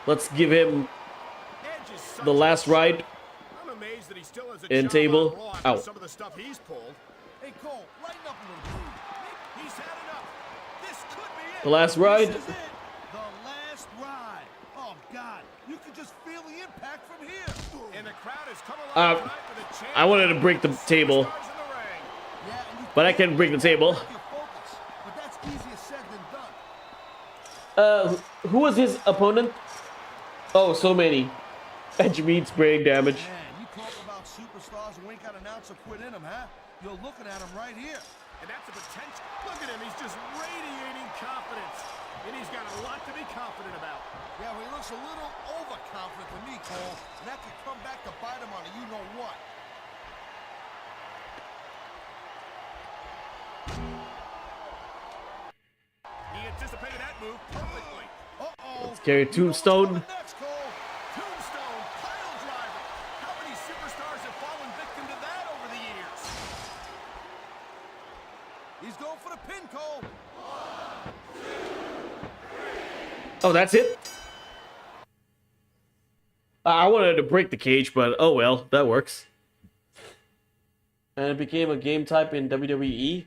Let's give him the last ride. I'm amazed that he still has a In job table. on Raw Ow. after some of the stuff he's pulled. Hey, Cole, lighten up a little bit. He's had enough. This could be it. The last ride. This is it. The last ride. Oh, God. You can just feel the impact from here. And the crowd has come alive tonight with a chance I wanted to break the table, stars in the ring. Yeah, and you but I can't break the table. break your focus. But that's easier said than done. Who was his opponent? Oh, so many. Edge meets brain damage. Man, you talk about superstars who ain't got an ounce of quit in them, huh? You're looking at them right here. And that's a potential. Look at him. He's just radiating confidence. And he's got a lot to be confident about. Yeah, well, he looks a little overconfident to me, Cole. And that could come back to bite him on a you-know-what. He anticipated that move perfectly. Uh-oh. Let's carry Tombstone. Next, Cole. Tombstone, pile driver. How many superstars have fallen victim to that over the years? He's going for the pin, Cole. Oh, that's it? I wanted to break the cage, but oh well, that works. And it became a game type in WWE.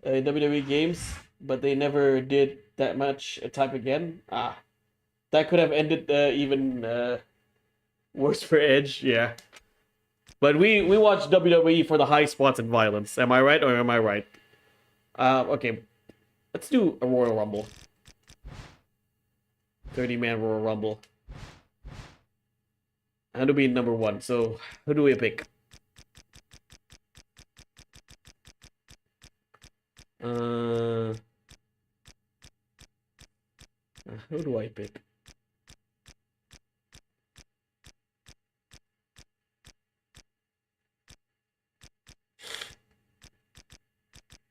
WWE games, but they never did that much a type again. That could have ended even worse for Edge, yeah. But we watch WWE for the high spots and violence. Am I right or am I right? Okay. Let's do a Royal Rumble. 30-man Royal Rumble. How do we number 1? So, who do we pick? Who do I pick?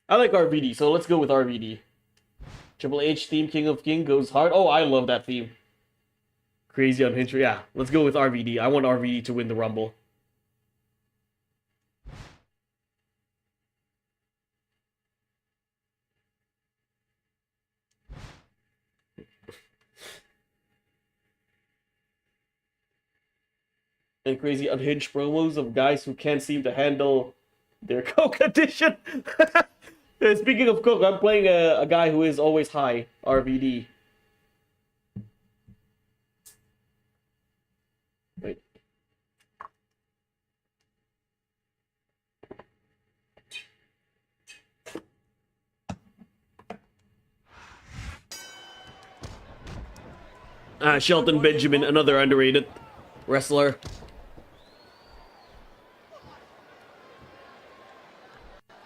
I like RVD, so let's go with RVD. Triple H theme, King of King goes hard. Oh, I love that theme. Crazy Unhinged. Yeah, let's go with RVD. I want RVD to win the Rumble. And crazy unhinged promos of guys who can't seem to handle their coke addiction. Speaking of coke, I'm playing a guy who is always high, RVD. Wait. Shelton Benjamin, another underrated wrestler.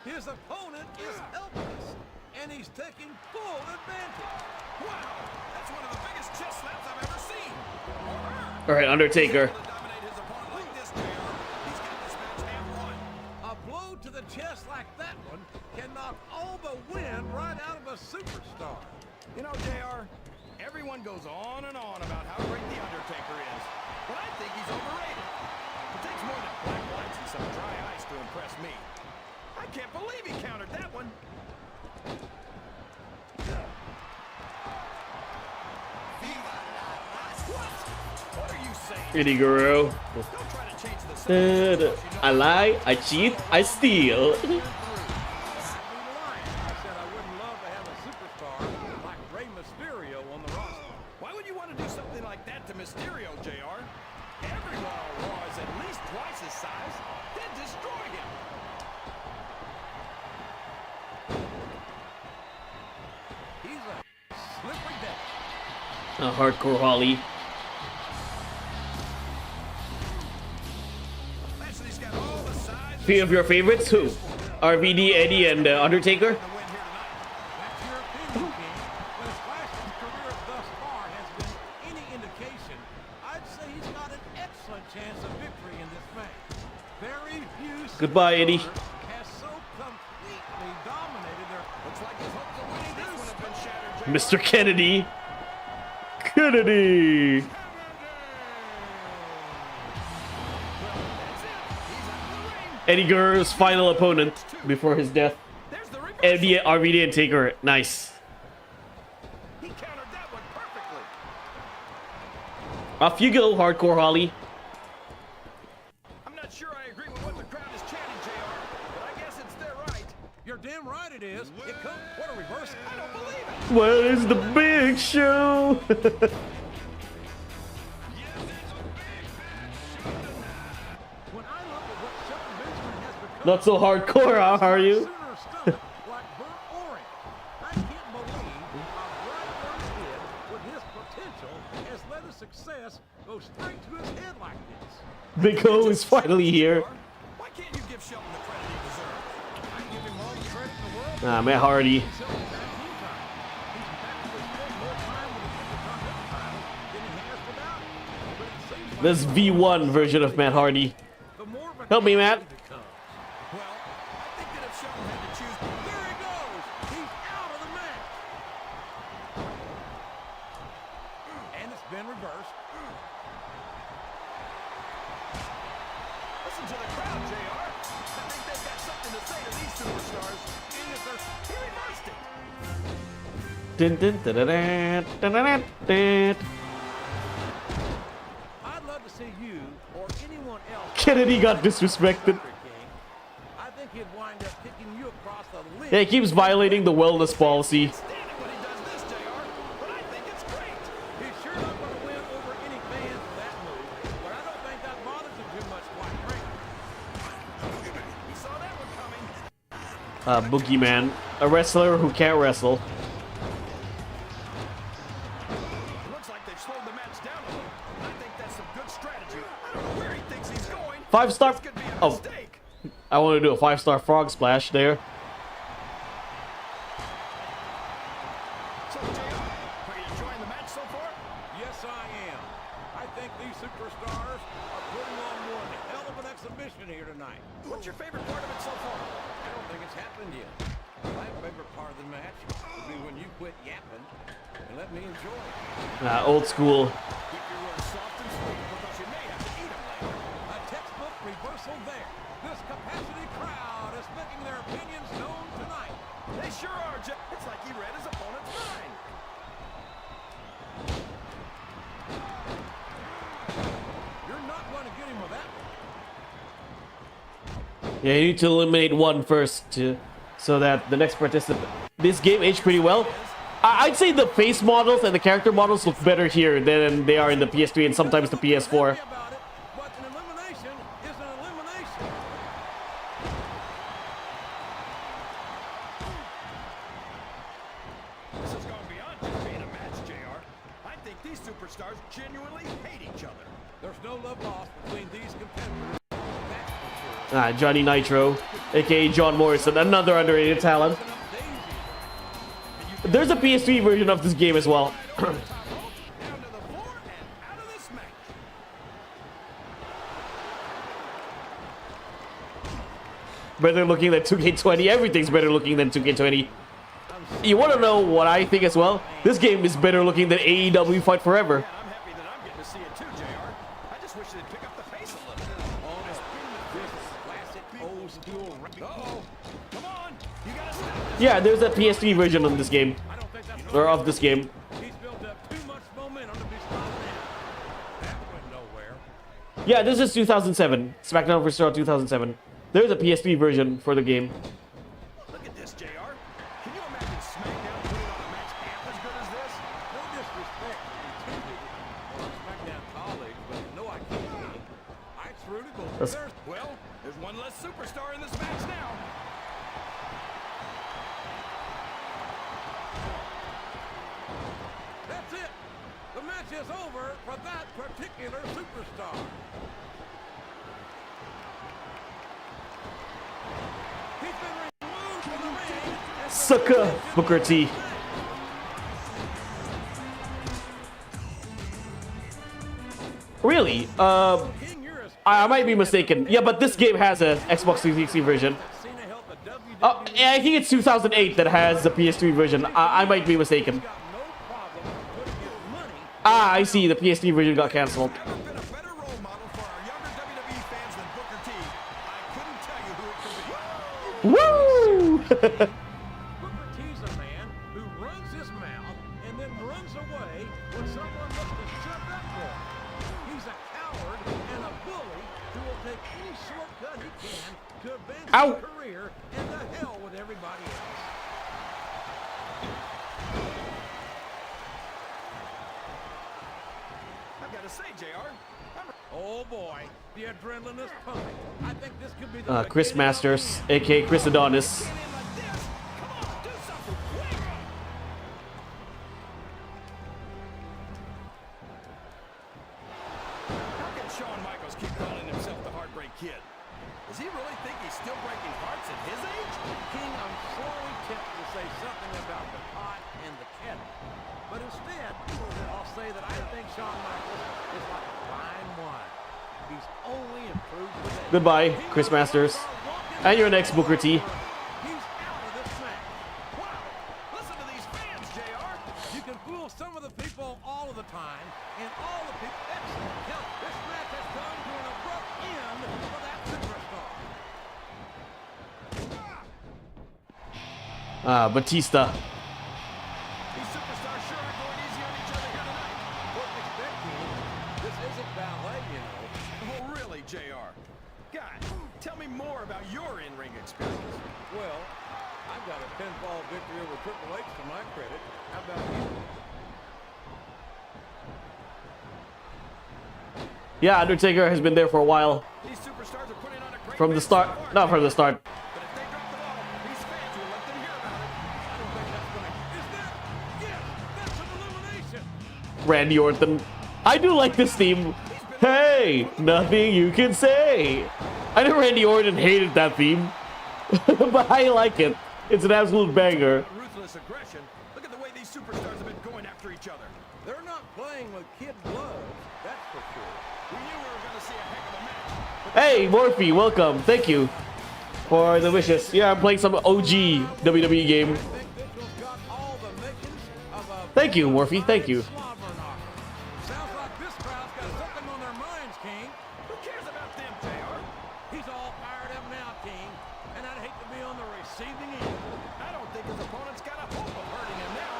His opponent is helpless, and he's taking full advantage. Wow, that's one of the biggest chest slaps I've ever seen. All right, Undertaker. A blow to the chest like that one can knock all the wind right out of a superstar. You know, JR, everyone goes on and on about how great The Undertaker is, but I think he's overrated. It takes more than black lights and some dry ice to impress me. I can't believe he countered that one. What are you saying? Eddie Guerrero. Don't try to change the subject. I lie, I cheat, I steal. Why would you want to do something like that to Mysterio, JR? Everyone on Raw is at least twice his size. Then destroy him. He's a slippery devil. Hardcore Holly. Few of your favorites? Who? RVD, Eddie, and Undertaker? Goodbye, Eddie. Mr. Kennedy. Kennedy. Eddie Guerrero's final opponent before his death. Eddie, RVD, and Taker. Nice. Off you go, Hardcore Holly. I'm not sure I agree with what the crowd is chanting, JR, but I guess it's their right. You're damn right it is. It comes. What a reverse. I don't believe it. Where's the big show? Not so hardcore, huh, are you? Big O is finally here. Matt Hardy. This V1 version of Matt Hardy. Help me, Matt. Dun, dun, dun, dun, dun, dun, dun, dun. I'd love to see you or anyone else. Kennedy got disrespected. I think he'd wind up kicking you across the lid. Yeah, he keeps violating the wellness policy. Boogeyman, a wrestler who can't wrestle. 5-star. Oh, I want to do a 5-star frog splash there. So, JR, are you enjoying the match so far? Yes, I am. I think these superstars are putting on one hell of an exhibition here tonight. What's your favorite part of it so far? I don't think it's happened yet. My favorite part of the match would be when you quit yapping and let me enjoy it. Old school. Keep your words soft and sweet because you may have to eat them later. A textbook reversal there. This capacity crowd is making their opinions known tonight. They sure are, Jeff. It's like he read his opponent's mind. You're not going to get him with that one. Yeah, you need to eliminate one first so that the next participant. This game aged pretty well. I'd say the face models and the character models look better here than they are in the PS3 and sometimes the PS4. But an elimination is an elimination. This has gone beyond just being a match, JR. I think these superstars genuinely hate each other. There's no love lost between these competitors. That's for sure. Johnny Nitro, aka John Morrison, another underrated talent. There's a PS3 version of this game as well. Down to the floor and out of this match. Better looking than 2K20. Everything's better looking than 2K20. You want to know what I think as well? This game is better looking than AEW Fight Forever. Yeah, I'm happy that I'm getting to see it too, JR. I just wish they'd pick up the pace a little. Classic old school. Uh-oh. Come on. You gotta stop. Yeah, there's a PS3 version of this game. I don't think that's Or of this game. He's built up too much momentum to be slowed down. That went nowhere. Yeah, this is 2007. SmackDown vs. Raw 2007. There's a PS3 version for the game. Look at this, JR. Can you imagine SmackDown putting on a match half as good as this? No disrespect intended on our SmackDown colleagues, but no, I can't. I truly believe That's- Well, there's one less superstar in this match now. That's it. The match is over for that particular superstar. He's been removed from the ring. Sucker Booker T. Really? I might be mistaken. Yeah, but this game has a Xbox 360 version. Yeah, I think it's 2008 that has the PS3 version. I might be mistaken. I see. The PS3 version got cancelled. Never been a better role model for our younger WWE fans than Booker T. I couldn't tell you who it could be. Woo! Booker T's a man who runs his mouth and then runs away when someone looks to shut that door. He's a coward and a bully who will take any shortcut he can to advance Ow. his career and to hell with everybody else. I've got to say, JR. Oh boy, the adrenaline is pumping. I think this could be the Chris beginning of Masters, the end. aka Chris Adonis. Get in like this. Come on, do something quick. How can Shawn Michaels keep calling himself the Heartbreak Kid? Does he really think he's still breaking hearts at his age? King, I'm slowly tempted to say something about the pot and the kettle. But instead, I'll say that I think Shawn Michaels is like a fine wine. He's only improved with age. Goodbye, Chris Masters. And your next Booker T. He's out of this match. Wow. Listen to these fans, JR. You can fool some of the people all of the time, and all the people. Excellent. Now, this match has come to an abrupt end for that superstar. Batista. These superstars sure are going easy on each other here tonight. Wouldn't expect me. This isn't ballet, you know. Oh, really, JR? God, tell me more about your in-ring experience. Well, I've got a pinfall victory over Triple H to my credit. How about you? Yeah, Undertaker has been there for a while. These superstars are putting on a great From the match start. so far, Not from the start. But if they drop the ball, these fans will let them hear about it. I don't think that's going to... Is that... Yes, that's an elimination. Randy Orton. I do like this theme. Hey, nothing you can say. I know Randy Orton hated that theme, but I like it. It's an absolute banger. Ruthless aggression. Look at the way these superstars have been going after each other. They're not playing with kid gloves, that's for sure. We knew we were going to see a heck of a match. Hey, Morphe, welcome. Thank you for the wishes. Yeah, I'm playing some OG WWE game. Thank you, Morphe. Thank you. Sounds like this crowd's got something on their minds, King. Who cares about them, JR? He's all fired up now, King. And I'd hate to be on the receiving end. I don't think his opponent's got a hope of hurting him now.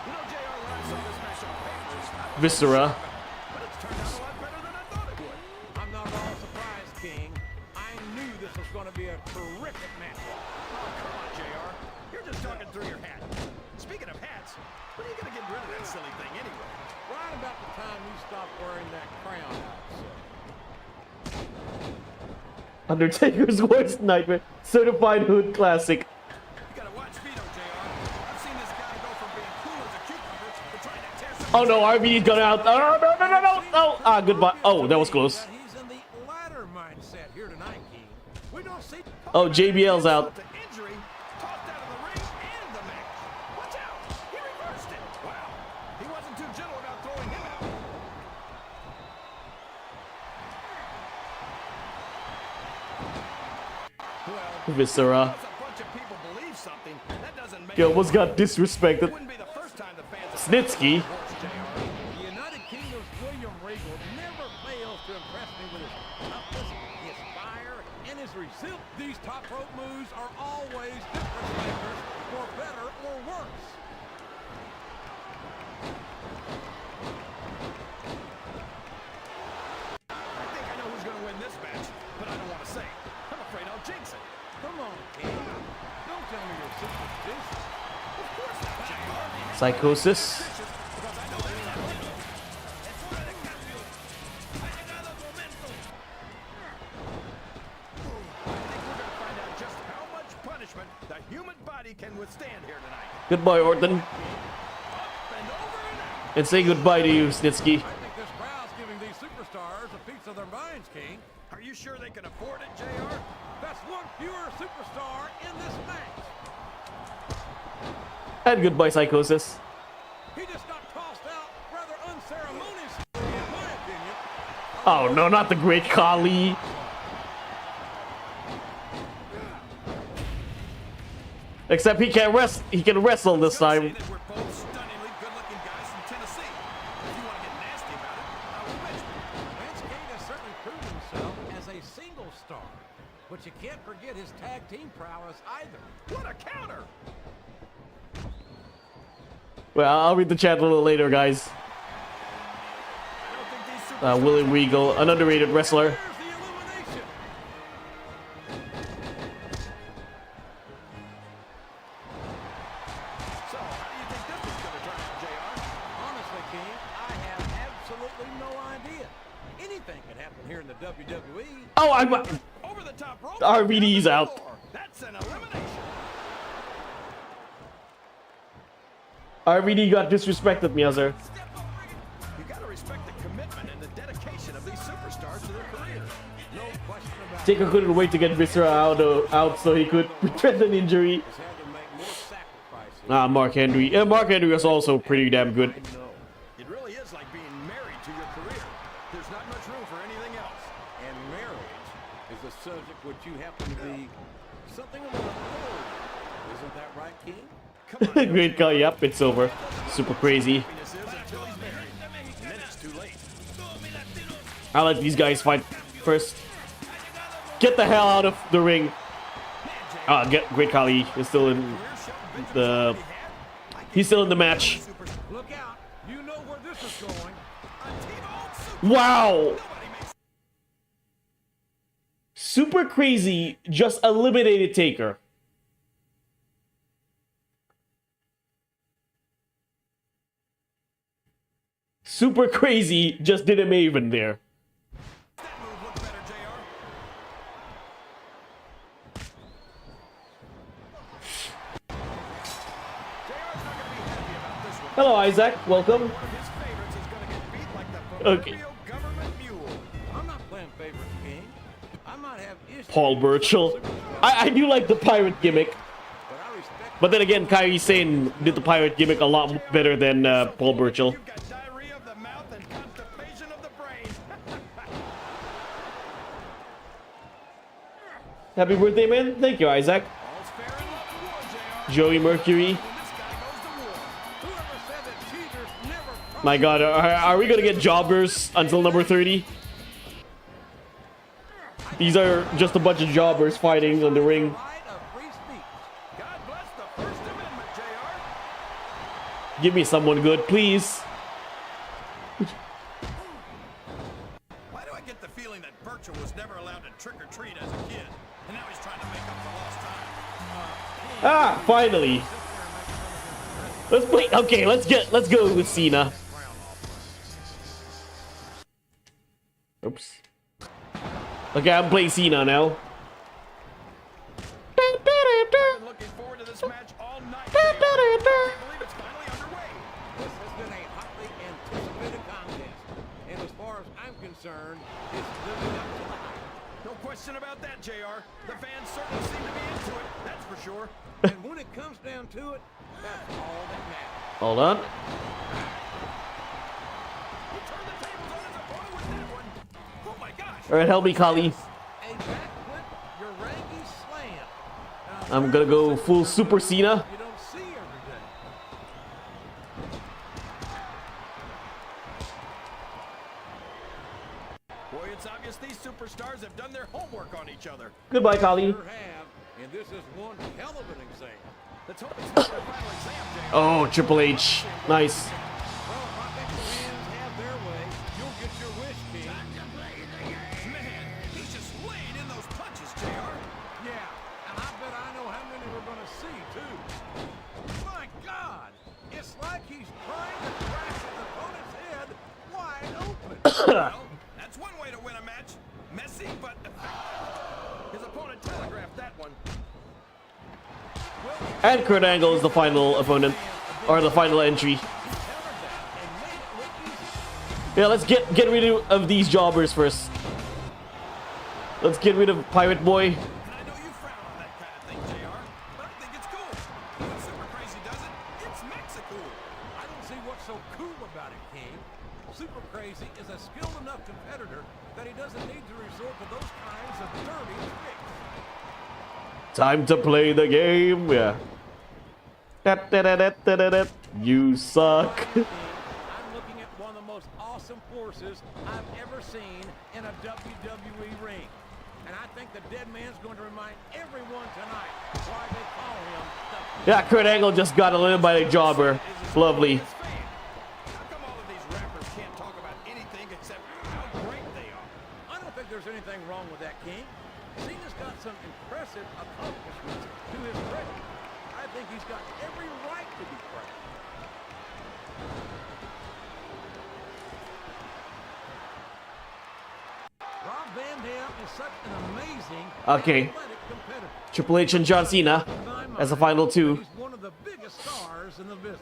You know, JR learned some of this match on paper. Viscera. But it's turned out a lot better than I thought it would. I'm not at all surprised, King. I knew this was going to be a terrific match. Oh, come on, JR. You're just talking through your hat. Speaking of hats, when are you going to get rid of that silly thing anyway? Right about the time you stop wearing that crown, I'd say. Undertaker's worst nightmare. Certified Hood Classic. You gotta watch Vito, JR. I've seen this guy go from being cool as a cucumber to trying to tear some... Oh no, RVD's gone out. Oh, no. Ah, goodbye. Oh, that was close. He's in the latter mindset here tonight, King. We don't see... Oh, JBL's out. To injury, tossed out of the ring and the match. Watch out! He reversed it. Wow. He wasn't too gentle about throwing him out. Viscera. Once a bunch of people believe something, that doesn't make He almost got disrespected. it wouldn't be the first time the fans have Snitsky. The United Kingdom's William Regal never fails to impress me with his toughness, his fire, and his resilience. These top rope moves are always difference makers, for better or worse. I think I know who's going to win this match, but I don't want to say it. I'm afraid I'll jinx it. Come on, King. Don't tell me you're superstitious. Of course not, JR. Psychosis. Because I know it's not him. I think we're going to find out just how much punishment the human body can withstand here tonight. Goodbye, Orton. Up and over and out. And say goodbye to you, Snitsky. I think this crowd's giving these superstars a piece of their minds, King. Are you sure they can afford it, JR? That's one fewer superstar in this match. And goodbye, Psychosis. He just got tossed out rather unceremoniously, in my opinion. Oh no, not the Great Khali. Except he can rest. He can wrestle this Say time. that we're both stunningly good-looking guys from Tennessee. If you want to get nasty about it, I will mention it. Lance King has certainly proved himself as a single star. But you can't forget his tag team prowess either. What a counter! Well, I'll read the chat a little later, guys. I don't think these superstars William Regal, an underrated wrestler. There's the illumination. So, how do you think this is going to turn out, JR? Honestly, King, I have absolutely no idea. Anything can happen here in the WWE. Oh, I'm. Over the top rope. RVD's out. That's an elimination. RVD got disrespected, Meowser. You got to respect the commitment and the dedication of these superstars to their careers. No question about it. Taker couldn't wait to get Viscera out so he could prevent an injury. He's had to make more sacrifices. Ah, Mark Henry. Yeah, Mark Henry was also pretty damn good. It really is like being married to your career. There's not much room for anything else. And marriage is a subject which you happen to be something of an authority. Isn't that right, King? Great call. Yep, it's over. Super crazy. Happiness is until he's married. And then it's too late. I let these guys fight first. Get the hell out of the ring. Get Great Khali is still in the. He's still in the match. Look out. You know where this is going. Wow. Super crazy. Just eliminated Taker. Super crazy. Just did a Maven there. That move looked better, JR. JR's not going to be Hello, Isaac. Welcome. Okay. I'm not playing favorites, King. I might have issues. Paul Burchill. I do like the pirate gimmick. But then again, Kairi Sane did the pirate gimmick a lot better than Paul Burchill. Happy birthday, man. Thank you, Isaac. Joey Mercury. My god, are we gonna get jobbers until number 30? These are just a bunch of jobbers fighting on the ring. Give me someone good, please. Why do I get the feeling that Burchill was never allowed to trick or treat as a kid, and now he's trying to make up for lost time? Ah, finally. Let's play. Okay, let's go with Cena. Oops. Okay, I'm playing Cena now. I've been looking forward to this match all night. I can't believe it's finally underway. This has been a hotly anticipated contest, and as far as I'm concerned, it's living up to the hype. No question about that, JR. The fans certainly seem to be into it, that's for sure. And when it comes down to it, that's all that matters. Hold on. He turned the tables on his opponent with that one. Oh my gosh. Alright, help me, Kali. A backflip Urangi slam. I'm gonna go full Super Cena. You don't see every day. Boy, it's obvious these superstars have done their homework on each other. Goodbye, Kali. Sure have, and this is one hell of an exam. Let's hope it's not the final exam, JR. Oh, Triple H. Nice. Well, if I think the fans have their way, you'll get your wish, King. Man, he's just laying in those punches, JR. Yeah, and I bet I know how many we're going to see, too. My God! It's like he's trying to crack his opponent's head wide open. Well, that's one way to win a match. Messy, but effective. His opponent telegraphed that one. And Kurt Angle is the final opponent, or the final entry. Yeah, let's get rid of these jobbers first. Let's get rid of Pirate Boy. And I know you frown on that kind of thing, JR, but I think it's cool. When Super Crazy does it, it's Mexicool. I don't see what's so cool about it, King. Super Crazy is a skilled enough competitor that he doesn't need to resort to those kinds of dirty tricks. Time to play the game. Yeah. You suck. I'm looking at one of the most awesome forces I've ever seen in a WWE ring. And I think the Dead Man's going to remind everyone tonight why they call him the... Yeah, Kurt Angle just got eliminated by the jobber. Lovely. How come all of these rappers can't talk about anything except how great they are? I don't think there's anything wrong with that, King. Cena's got some impressive accomplishments to his credit. I think he's got every right to be praised. Rob Van Dam is such an amazing Okay. athletic competitor. Triple H and John Cena as the final two. He's one of the biggest stars in the business.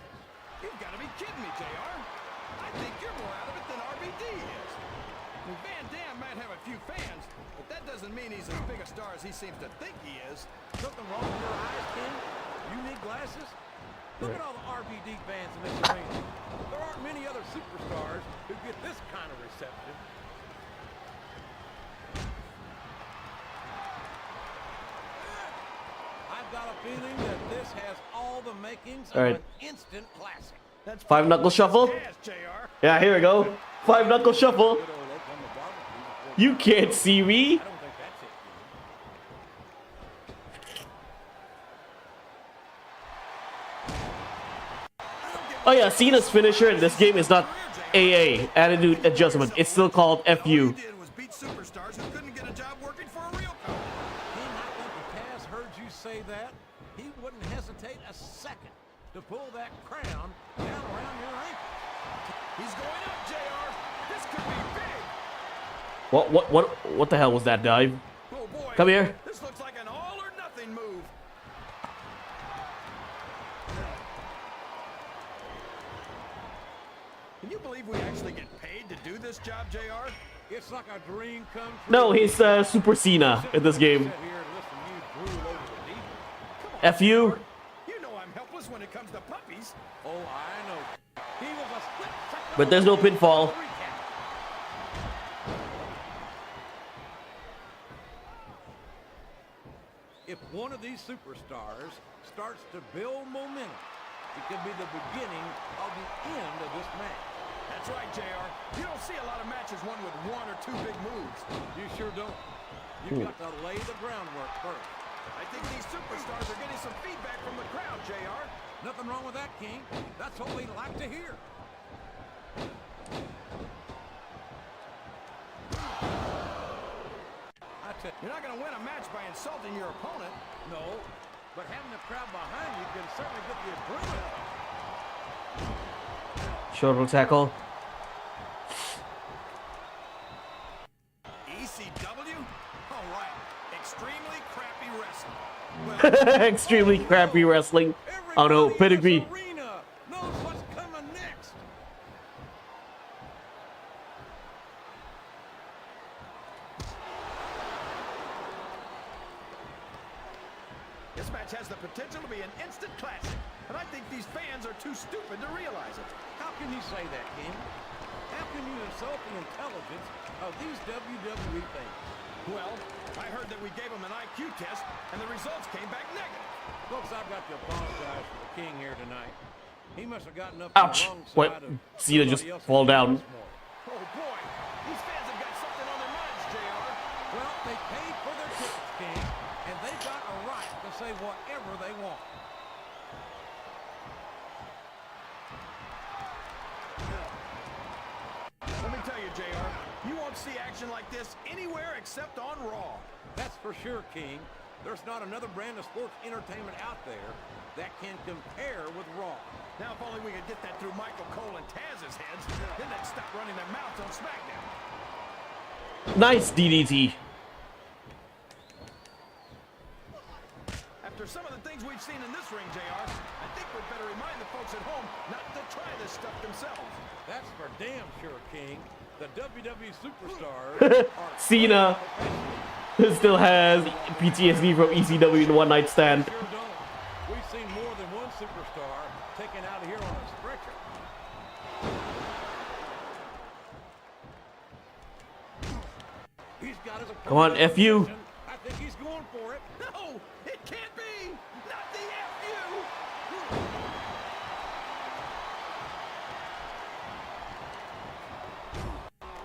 You've got to be kidding me, JR. I think you're more out of it than RVD is. I mean, Van Dam might have a few fans, but that doesn't mean he's as big a star as he seems to think he is. Something wrong with your eyes, King? You need glasses? Look at all the RVD fans in this arena. There aren't many other superstars who get this kind of reception. I've got a feeling that this has all the makings of an instant classic. That's Five knuckle shuffle. Yes, JR. Yeah, here we go. Five knuckle shuffle. You can't see me. I don't think that's it, King. Oh yeah, Cena's finisher in this game is not AA, Attitude Adjustment. It's still called FU. All he did was beat superstars who couldn't get a job working for a real company. King, I think if Taz heard you say that, he wouldn't hesitate a second to pull that crown down around your ankle. He's going up, JR. This could be big. What the hell was that dive? Oh boy. Come here. This looks like an all or nothing move. Can you believe we actually get paid to do this job, JR? It's like a dream come true. No, he's Super Cena in this game. F you. You know I'm helpless when it comes to puppies. Oh, I know. He was a split second. But there's no pinfall. If one of these superstars starts to build momentum, it could be the beginning of the end of this match. That's right, JR. You don't see a lot of matches won with one or two big moves. You sure don't. You've got to lay the groundwork first. I think these superstars are getting some feedback from the crowd, JR. Nothing wrong with that, King. That's what we like to hear. You're not going to win a match by insulting your opponent. No, but having the crowd behind you can certainly get the adrenaline up. Shoulder tackle. ECW? All right. Extremely crappy wrestling. Well, extremely crappy wrestling. Oh no, pedigree. Arena knows what's coming next. This match has the potential to be an instant classic, and I think these fans are too stupid to realize it. How can you say that, King? How can you insult the intelligence of these WWE fans? Well, I heard that we gave them an IQ test, and the results came back negative. Folks, I've got to apologize for the King here tonight. He must have gotten up Ouch. on the wrong What? side of Cena just somebody else's fall down. this morning. Oh boy, these fans have got something on their minds, JR. Well, they paid for their tickets, King, and they've got a right to say whatever they want. Let me tell you, JR, you won't see action like this anywhere except on Raw. That's for sure, King. There's not another brand of sports entertainment out there that can compare with Raw. Now, if only we could get that through Michael Cole and Taz's heads, then they'd stop running their mouths on SmackDown. Nice DDT. After some of the things we've seen in this ring, JR, I think we'd better remind the folks at home not to try this stuff themselves. That's for damn sure, King. The WWE superstars are Cena still has PTSD from ECW in the one night stand. Sure don't. We've seen more than one superstar taken out of here on a stretcher. He's got his Come on, F you. I think he's going for it. No, it can't be. Not the FU.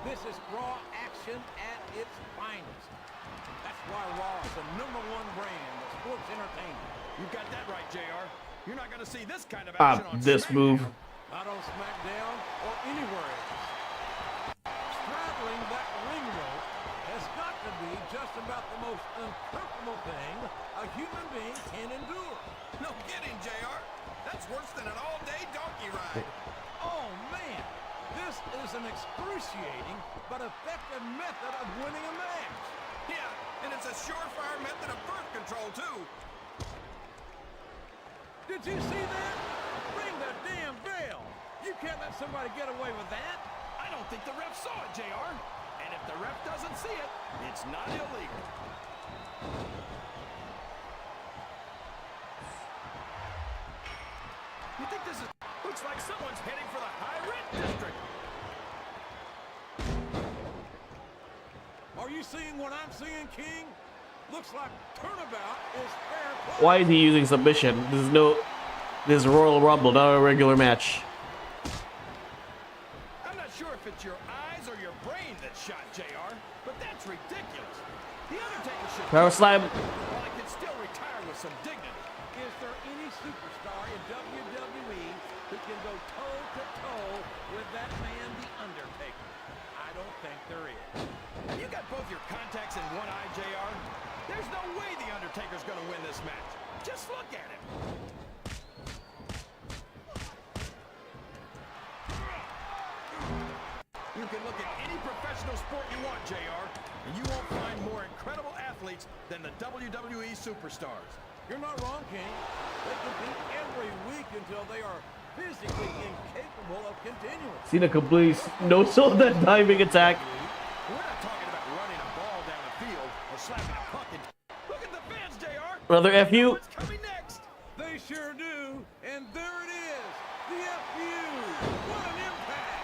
This is Raw action at its finest. That's why Raw is the #1 brand of sports entertainment. You got that right, JR. You're not going to see this kind of action on This SmackDown. move. Not on SmackDown or anywhere else. Straddling that ring rope has got to be just about the most uncomfortable thing a human being can endure. No kidding, JR. That's worse than an all-day donkey ride. Oh, man. This is an excruciating but effective method of winning a match. Yeah, and it's a surefire method of birth control, too. Did you see that? Ring the damn bell. You can't let somebody get away with that. I don't think the ref saw it, JR. And if the ref doesn't see it, it's not illegal. You think this is... Looks like someone's heading for the high rent district. Are you seeing what I'm seeing, King? Looks like turnabout is fair play. Why is he using submission? This is Royal Rumble, not a regular match. I'm not sure if it's your eyes or your brain that shot JR, but that's ridiculous. The Undertaker should... Power slam. While I can still retire with some dignity. Is there any superstar in WWE who can go toe-to-toe with that man, The Undertaker? I don't think there is. Have you got both your contacts in one eye, JR? There's no way The Undertaker's gonna win this match. Just look at him. You can look at any professional sport you want, JR, and you won't find more incredible athletes than the WWE superstars. You're not wrong, King. They compete every week until they are physically incapable of continuing. Cena completes no soul that diving attack. We're not talking about running a ball down the field or slapping a puck in. Look at the fans, JR. Another FU. What's coming next? They sure do. And there it is. The FU. What an impact.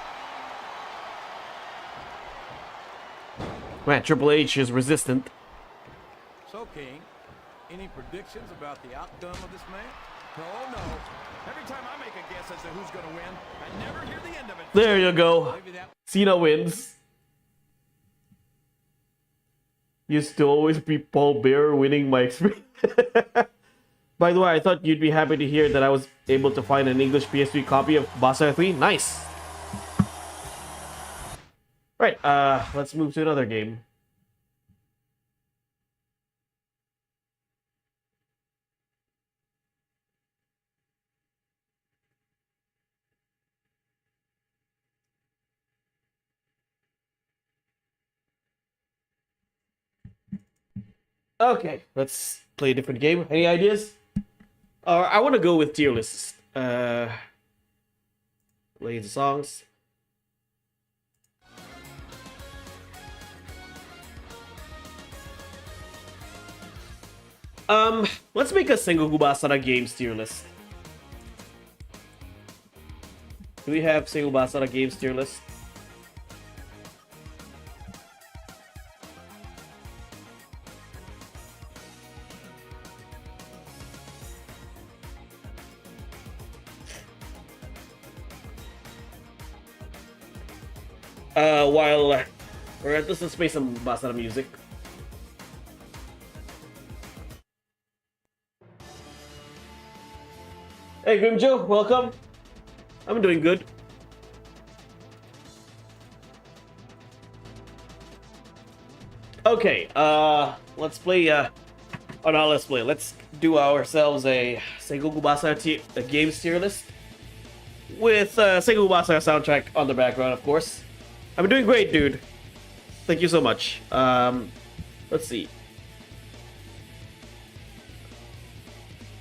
Man, Triple H is resistant. So, King, any predictions about the outcome of this match? Oh, no. Every time I make a guess as to who's going to win, I never hear the end of it. There you go. Maybe that Cena wins. Used to always be Paul Bearer winning my experience. By the way, I thought you'd be happy to hear that I was able to find an English PS3 copy of Basara 3. Nice. Right, let's move to another game. Okay, let's play a different game. Any ideas? I want to go with tier lists. Play the songs. Let's make a Sengoku Basara games tier list. Do we have Sengoku Basara games tier list? While we're at this, let's play some Basara music. Hey Grimjo, welcome. I'm doing good. Okay, let's play, oh no, let's play. Let's do ourselves a Sengoku Basara games tier list with Sengoku Basara soundtrack on the background, of course. I'm doing great, dude. Thank you so much. Let's see.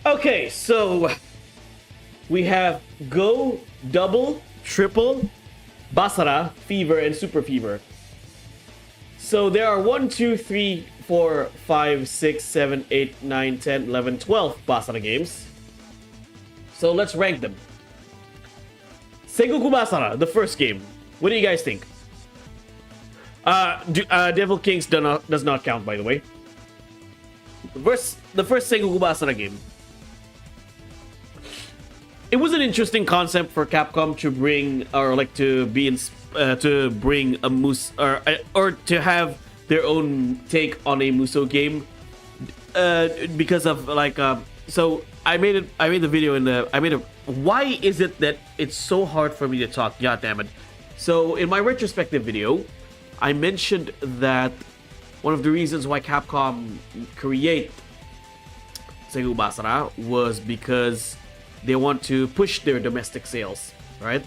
Okay, so we have Go, Double, Triple, Basara, Fever, and Super Fever. So there are 1, 2, 3, 4, 5, 6, 7, 8, 9, 10, 11, 12 Basara games. So let's rank them. Sengoku Basara, the first game. What do you guys think? Devil Kings does not count, by the way. The first Sengoku Basara game. It was an interesting concept for Capcom to bring, or like to be in, to bring a or to have their own take on a Muso game, because of like so I made the video in the why is it that it's so hard for me to talk? God damn it! So in my retrospective video, I mentioned that one of the reasons why Capcom create Sengoku Basara was because they want to push their domestic sales, right?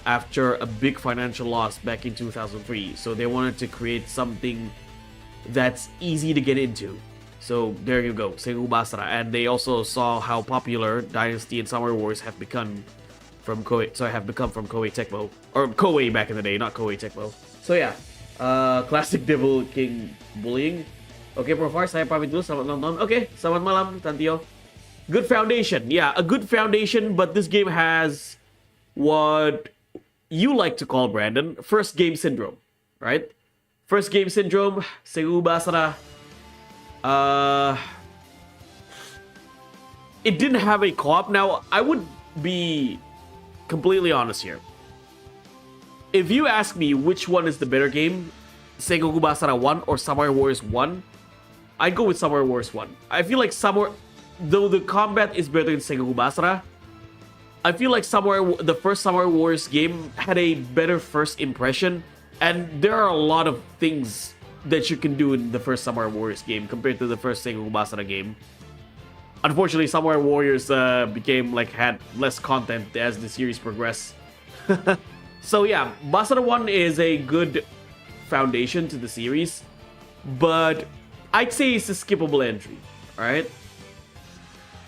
After a big financial loss back in 2003. So they wanted to create something that's easy to get into. So there you go, Sengoku Basara. And they also saw how popular Dynasty and Samurai Wars have become from Koei, from Koei Tecmo. Or Koei back in the day, not Koei Tecmo. So yeah, classic Devil King bullying. Okay, Profar, saya pamit dulu, selamat nonton. Okay, selamat malam, Tantio. Good foundation. Yeah, a good foundation, but this game has what you like to call, Brandon, first game syndrome, right? First game syndrome, Sengoku Basara. It didn't have a co-op. Now, I would be completely honest here. If you ask me which one is the better game, Sengoku Basara 1 or Samurai Warriors 1, I'd go with Samurai Warriors 1. I feel like though the combat is better in Sengoku Basara, I feel like the first Samurai Warriors game had a better first impression, and there are a lot of things that you can do in the first Samurai Warriors game compared to the first Sengoku Basara game. Unfortunately, Samurai Warriors had less content as the series progressed. So yeah, Basara 1 is a good foundation to the series, but I'd say it's a skippable entry, alright?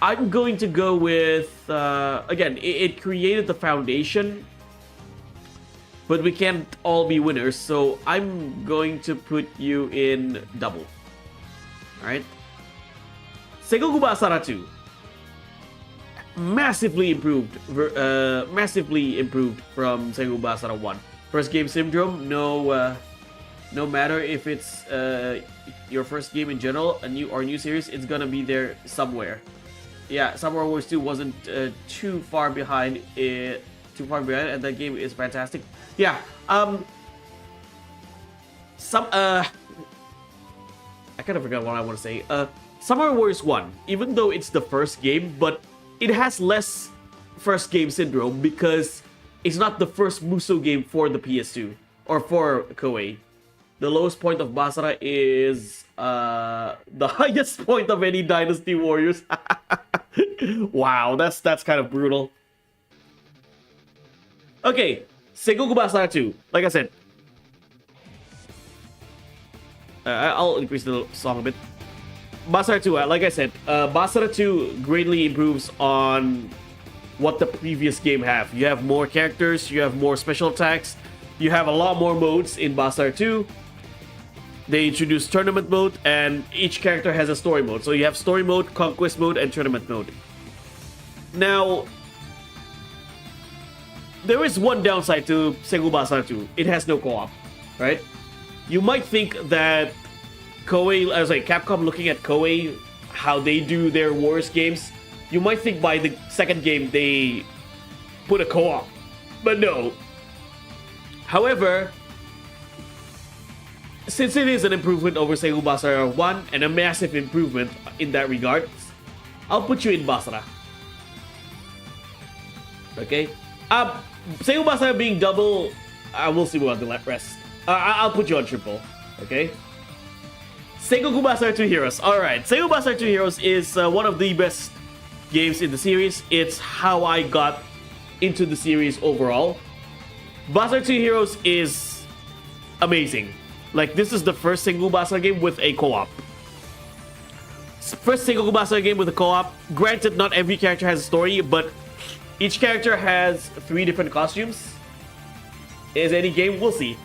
I'm going to go with, again, it created the foundation, but we can't all be winners, so I'm going to put you in double. Alright? Sengoku Basara 2. Massively improved from Sengoku Basara 1. First game syndrome, no matter if it's your first game in general, a new series, it's gonna be there somewhere. Yeah, Samurai Wars 2 wasn't too far behind, and that game is fantastic. Yeah, I kind of forgot what I want to say. Samurai Wars 1, even though it's the first game, but it has less first game syndrome because it's not the first Musou game for the PS2 or for Koei. The lowest point of Basara is the highest point of any Dynasty Warriors. Wow, that's kind of brutal. Okay, Sengoku Basara 2. Like I said, I'll increase the song a bit. Basara 2, like I said, Basara 2 greatly improves on what the previous game have. You have more characters, you have more special attacks, you have a lot more modes in Basara 2. They introduced tournament mode, and each character has a story mode. So you have story mode, conquest mode, and tournament mode. Now, there is one downside to Sengoku Basara 2. It has no co-op, right? You might think that Capcom looking at Koei, how they do their Warriors games, you might think by the second game they put a co-op, but no. However, since it is an improvement over Sengoku Basara 1 and a massive improvement in that regard, I'll put you in Basara. Okay? Sengoku Basara being double, we'll see about the rest. I'll put you on triple. Okay? Sengoku Basara 2 Heroes. Alright, Sengoku Basara 2 Heroes is one of the best games in the series. It's how I got into the series overall. Basara 2 Heroes is amazing. Like, this is the first Sengoku Basara game with a co-op. First Sengoku Basara game with a co-op. Granted, not every character has a story, but each character has 3 different costumes. Is any game? We'll see.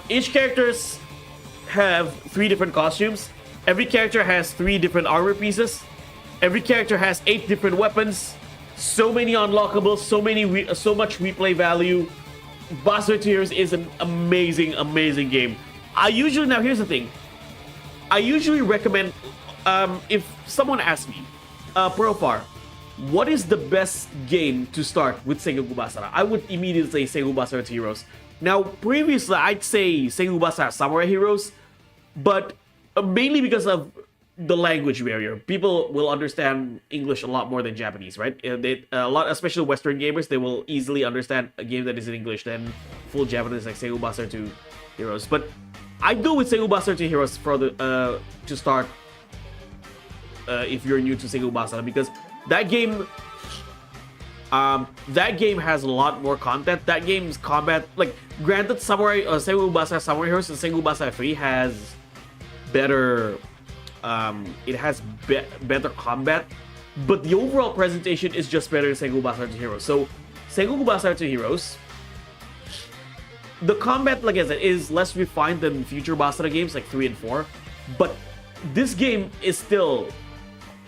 Each characters have 3 different costumes. Every character has 3 different armor pieces. Every character has 8 different weapons. So many unlockables, so much replay value. Basara 2 Heroes is an amazing game. Now here's the thing. I usually recommend, if someone asks me, Profar, what is the best game to start with Sengoku Basara? I would immediately say Sengoku Basara 2 Heroes. Now, previously, I'd say Sengoku Basara Samurai Heroes, but mainly because of the language barrier. People will understand English a lot more than Japanese, right? Especially Western gamers, they will easily understand a game that is in English than full Japanese like Sengoku Basara 2 Heroes. But I'd go with Sengoku Basara 2 Heroes for to start if you're new to Sengoku Basara, because that game has a lot more content. That game's combat, like, granted, Sengoku Basara Samurai Heroes and Sengoku Basara 3 has better better combat, but the overall presentation is just better than Sengoku Basara 2 Heroes. So Sengoku Basara 2 Heroes, the combat, like I said, is less refined than future Basara games like 3 and 4, but this game is still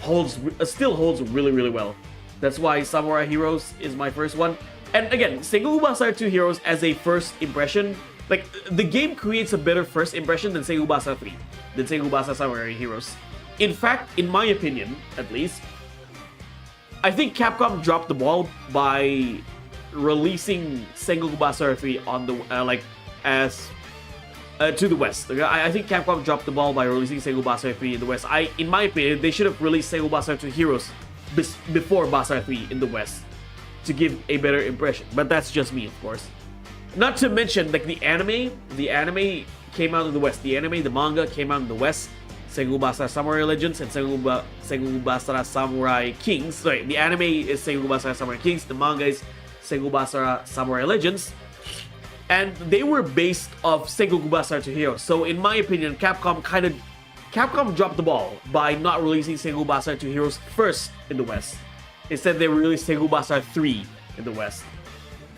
holds really well. That's why Samurai Heroes is my first one. And again, Sengoku Basara 2 Heroes as a first impression, like, the game creates a better first impression than Sengoku Basara 3, than Sengoku Basara Samurai Heroes. In fact, in my opinion, at least, I think Capcom dropped the ball by releasing Sengoku Basara 3 on the to the West. I think Capcom dropped the ball by releasing Sengoku Basara 3 in the West. In my opinion, they should have released Sengoku Basara 2 Heroes before Basara 3 in the West to give a better impression. But that's just me, of course. Not to mention, like, the anime came out in the West. The manga came out in the West. Sengoku Basara Samurai Legends and Sengoku Basara Samurai Kings. Sorry, the anime is Sengoku Basara Samurai Kings. The manga is Sengoku Basara Samurai Legends. And they were based off Sengoku Basara 2 Heroes. So in my opinion, Capcom Capcom dropped the ball by not releasing Seigo Basara 2 Heroes first in the West. Instead, they released Seigo Basara 3 in the West.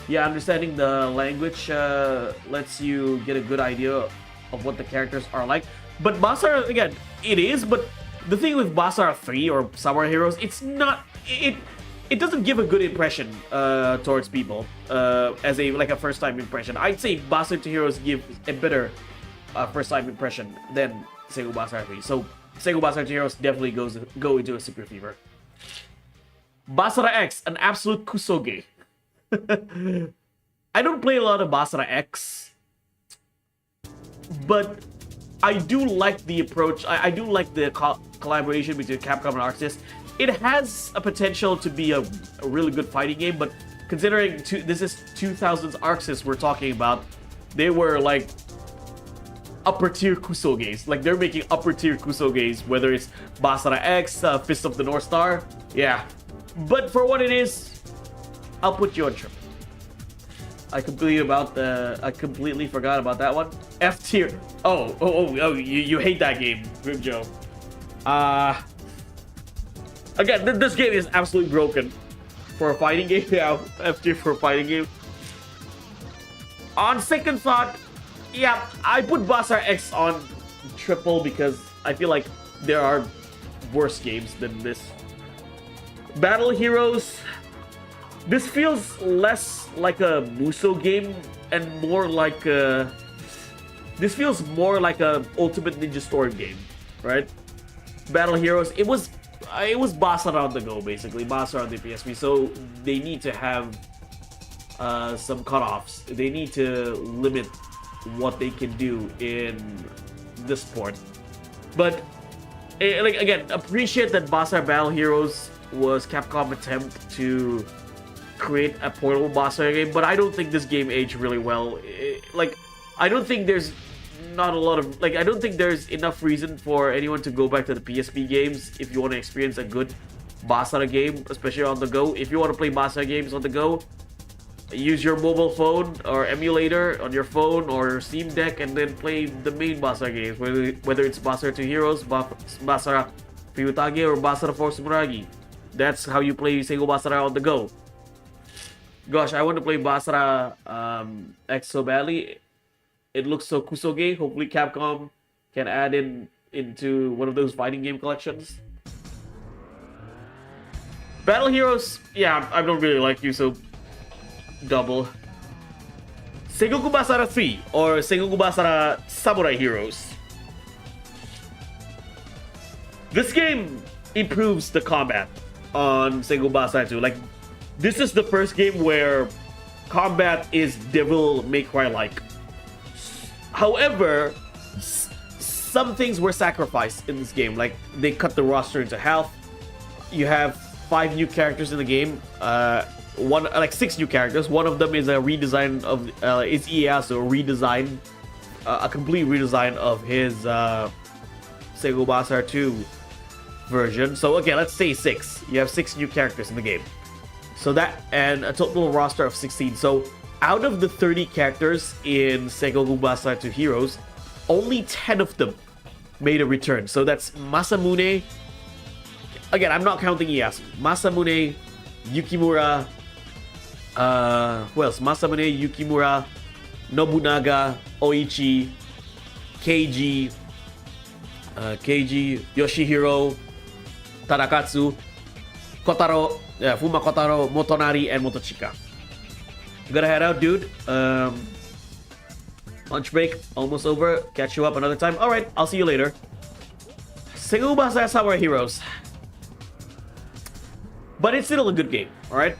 Yeah, understanding the language lets you get a good idea of what the characters are like. But Basara, again, it is, but the thing with Basara 3 or Samurai Heroes, it's not... It doesn't give a good impression towards people as a first-time impression. I'd say Basara 2 Heroes give a better first-time impression than Seigo Basara 3. So Seigo Basara 2 Heroes definitely go into a super fever. Basara X, an absolute kusoge. I don't play a lot of Basara X, but I do like the approach. I do like the collaboration between Capcom and Arxis. It has a potential to be a really good fighting game, but considering this is 2000s Arxis we're talking about, they were like upper tier kusoges. Like they're making upper tier kusoges, whether it's Basara X, Fist of the North Star. Yeah, but for what it is, I'll put you on triple. I completely forgot about that one. F tier. Oh, you hate that game, Grim Joe. Again, this game is absolutely broken for a fighting game. Yeah, F tier for a fighting game. On second thought, yeah, I put Basara X on triple because I feel like there are worse games than this. Battle Heroes. This feels less like a Muso game and more like a... This feels more like a Ultimate Ninja Storm game, right? Battle Heroes, it was Basara on the go, basically. Basara on the PSP, so they need to have some cutoffs. They need to limit what they can do in this port. But, like, again, appreciate that Basara Battle Heroes was Capcom's attempt to create a portable Basara game, but I don't think this game aged really well. I don't think there's I don't think there's enough reason for anyone to go back to the PSP games if you want to experience a good Basara game, especially on the go. If you want to play Basara games on the go, use your mobile phone or emulator on your phone or Steam Deck and then play the main Basara games, whether it's Basara 2 Heroes, Basara Fuyutage, or Basara Force Muragi. That's how you play Seigo Basara on the go. Gosh, I want to play Basara X so badly. It looks so kusoge. Hopefully Capcom can add into one of those fighting game collections. Battle Heroes, yeah, I don't really like you, so double. Sengoku Basara 3 or Sengoku Basara Samurai Heroes. This game improves the combat on Sengoku Basara 2. Like, this is the first game where combat is Devil May Cry-like. However, some things were sacrificed in this game. Like, they cut the roster into half. You have 5 new characters in the game. 6 new characters. One of them is a redesign of it's Ieyasu, a complete redesign of his Sengoku Basara 2 version. So okay, let's say 6. You have 6 new characters in the game. So that, and a total roster of 16. So out of the 30 characters in Sengoku Basara 2 Heroes, only 10 of them made a return. So that's Masamune. Again, I'm not counting Ieyasu. Masamune, Yukimura, who else? Masamune, Yukimura, Nobunaga, Oichi, Keiji, Yoshihiro, Tadakatsu, Kotaro, Fuma Kotaro, Motonari, and Motochika. Gotta head out, dude. Lunch break, almost over. Catch you up another time. Alright, I'll see you later. Sengoku Basara Samurai Heroes. But it's still a good game, alright?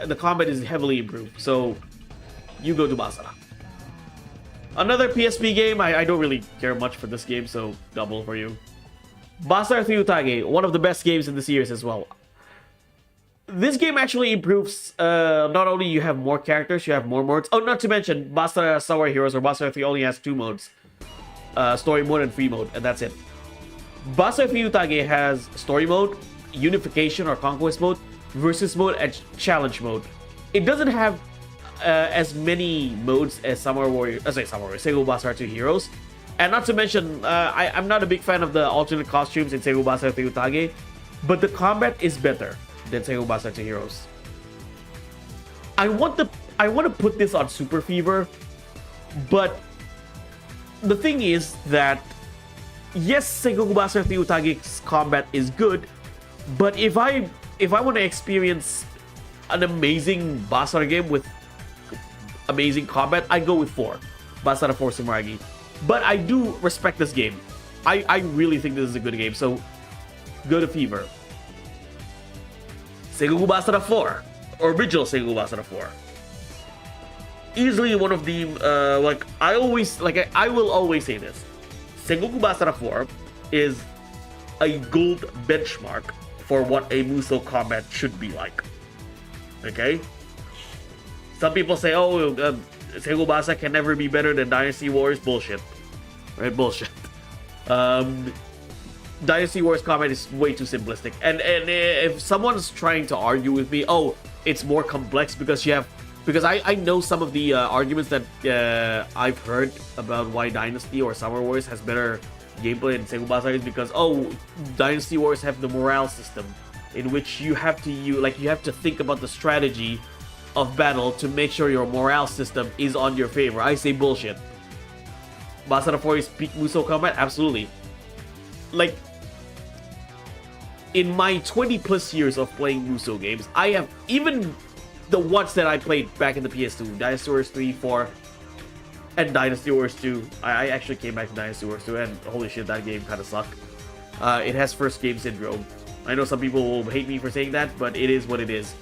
The combat is heavily improved, so you go to Basara. Another PSP game, I don't really care much for this game, so double for you. Basara Fuyutage, one of the best games in the series as well. This game actually improves, not only you have more characters, you have more modes. Oh, not to mention, Basara Samurai Heroes or Basara 3 only has 2 modes. Story mode and free mode, and that's it. Basara Fuyutage has story mode, unification or conquest mode, versus mode, and challenge mode. It doesn't have as many modes as Sengoku Basara 2 Heroes, And not to mention, I'm not a big fan of the alternate costumes in Seigo Basara to Utage, but the combat is better than Seigo Basara to Heroes. I want to put this on Super Fever, but the thing is that yes, Seigo Basara to Utage's combat is good, but if I want to experience an amazing Basara game with amazing combat, I go with 4. Basara 4 Sumeragi. But I do respect this game. I really think this is a good game, so go to Fever. Sengoku Basara 4. Original Sengoku Basara 4. Easily one of the, I will always say this. Sengoku Basara 4 is a gold benchmark for what a Musou combat should be like. Okay? Some people say, oh, Sengoku Basara can never be better than Dynasty Wars. Bullshit. Right? Bullshit. Dynasty Wars combat is way too simplistic. And if someone's trying to argue with me, oh, it's more complex because I know some of the arguments that I've heard about why Dynasty or Summer Wars has better gameplay than Sengoku Basara is because, oh, Dynasty Wars have the morale system in which you have to think about the strategy of battle to make sure your morale system is on your favor. I say bullshit. Basara 4 is peak Musou combat? Absolutely. Like, in my 20 plus years of playing Musou games, I have, even the ones that I played back in the PS2, Dynasty Wars 3, 4, and Dynasty Wars 2. I actually came back to Dynasty Wars 2, and holy shit, that game kind of sucked. It has first game syndrome. I know some people will hate me for saying that, but it is what it is.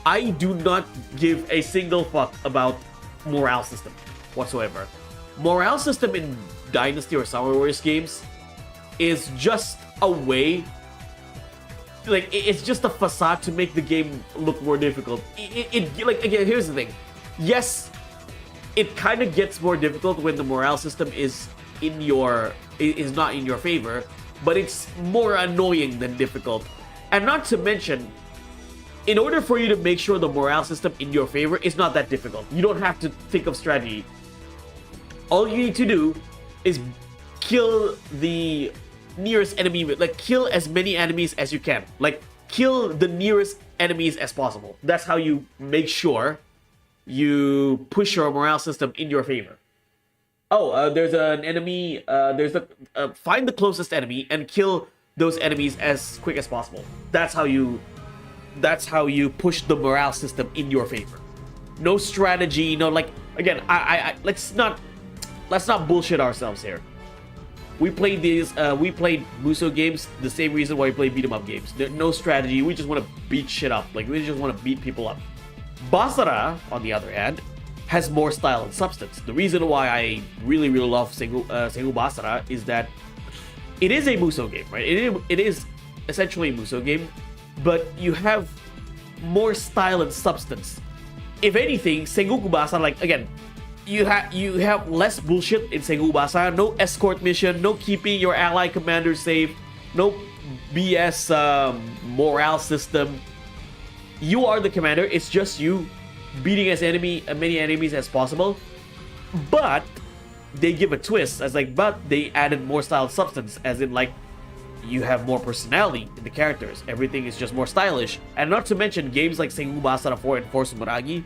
I do not give a single fuck about morale system whatsoever. Morale system in Dynasty or Summer Wars games is just a way, like, it's just a facade to make the game look more difficult. Like, again, here's the thing. Yes, it kind of gets more difficult when the morale system is not in your favor, but it's more annoying than difficult. And not to mention, in order for you to make sure the morale system in your favor is not that difficult, you don't have to think of strategy. All you need to do is kill the nearest enemy, like kill as many enemies as you can. Like, kill the nearest enemies as possible. That's how you make sure you push your morale system in your favor. Oh, there's an enemy, find the closest enemy and kill those enemies as quick as possible. That's how you push the morale system in your favor. No strategy, no, like, again, let's not bullshit ourselves here. We played Musou games the same reason why we play beat 'em up games. There's no strategy. We just want to beat shit up. Like, we just want to beat people up. Basara, on the other hand, has more style and substance. The reason why I really love Sengoku Basara is that it is a Musou game, right? It is essentially a Musou game, but you have more style and substance. If anything, Sengoku Basara, like, again, you have less bullshit in Sengoku Basara. No escort mission, no keeping your ally commander safe, no BS morale system. You are the commander. It's just you beating as many enemies as possible. But they give a twist as like, but they added more style and substance, as in like, you have more personality in the characters. Everything is just more stylish. And not to mention games like Sengoku Basara 4 and 4 Sumeragi,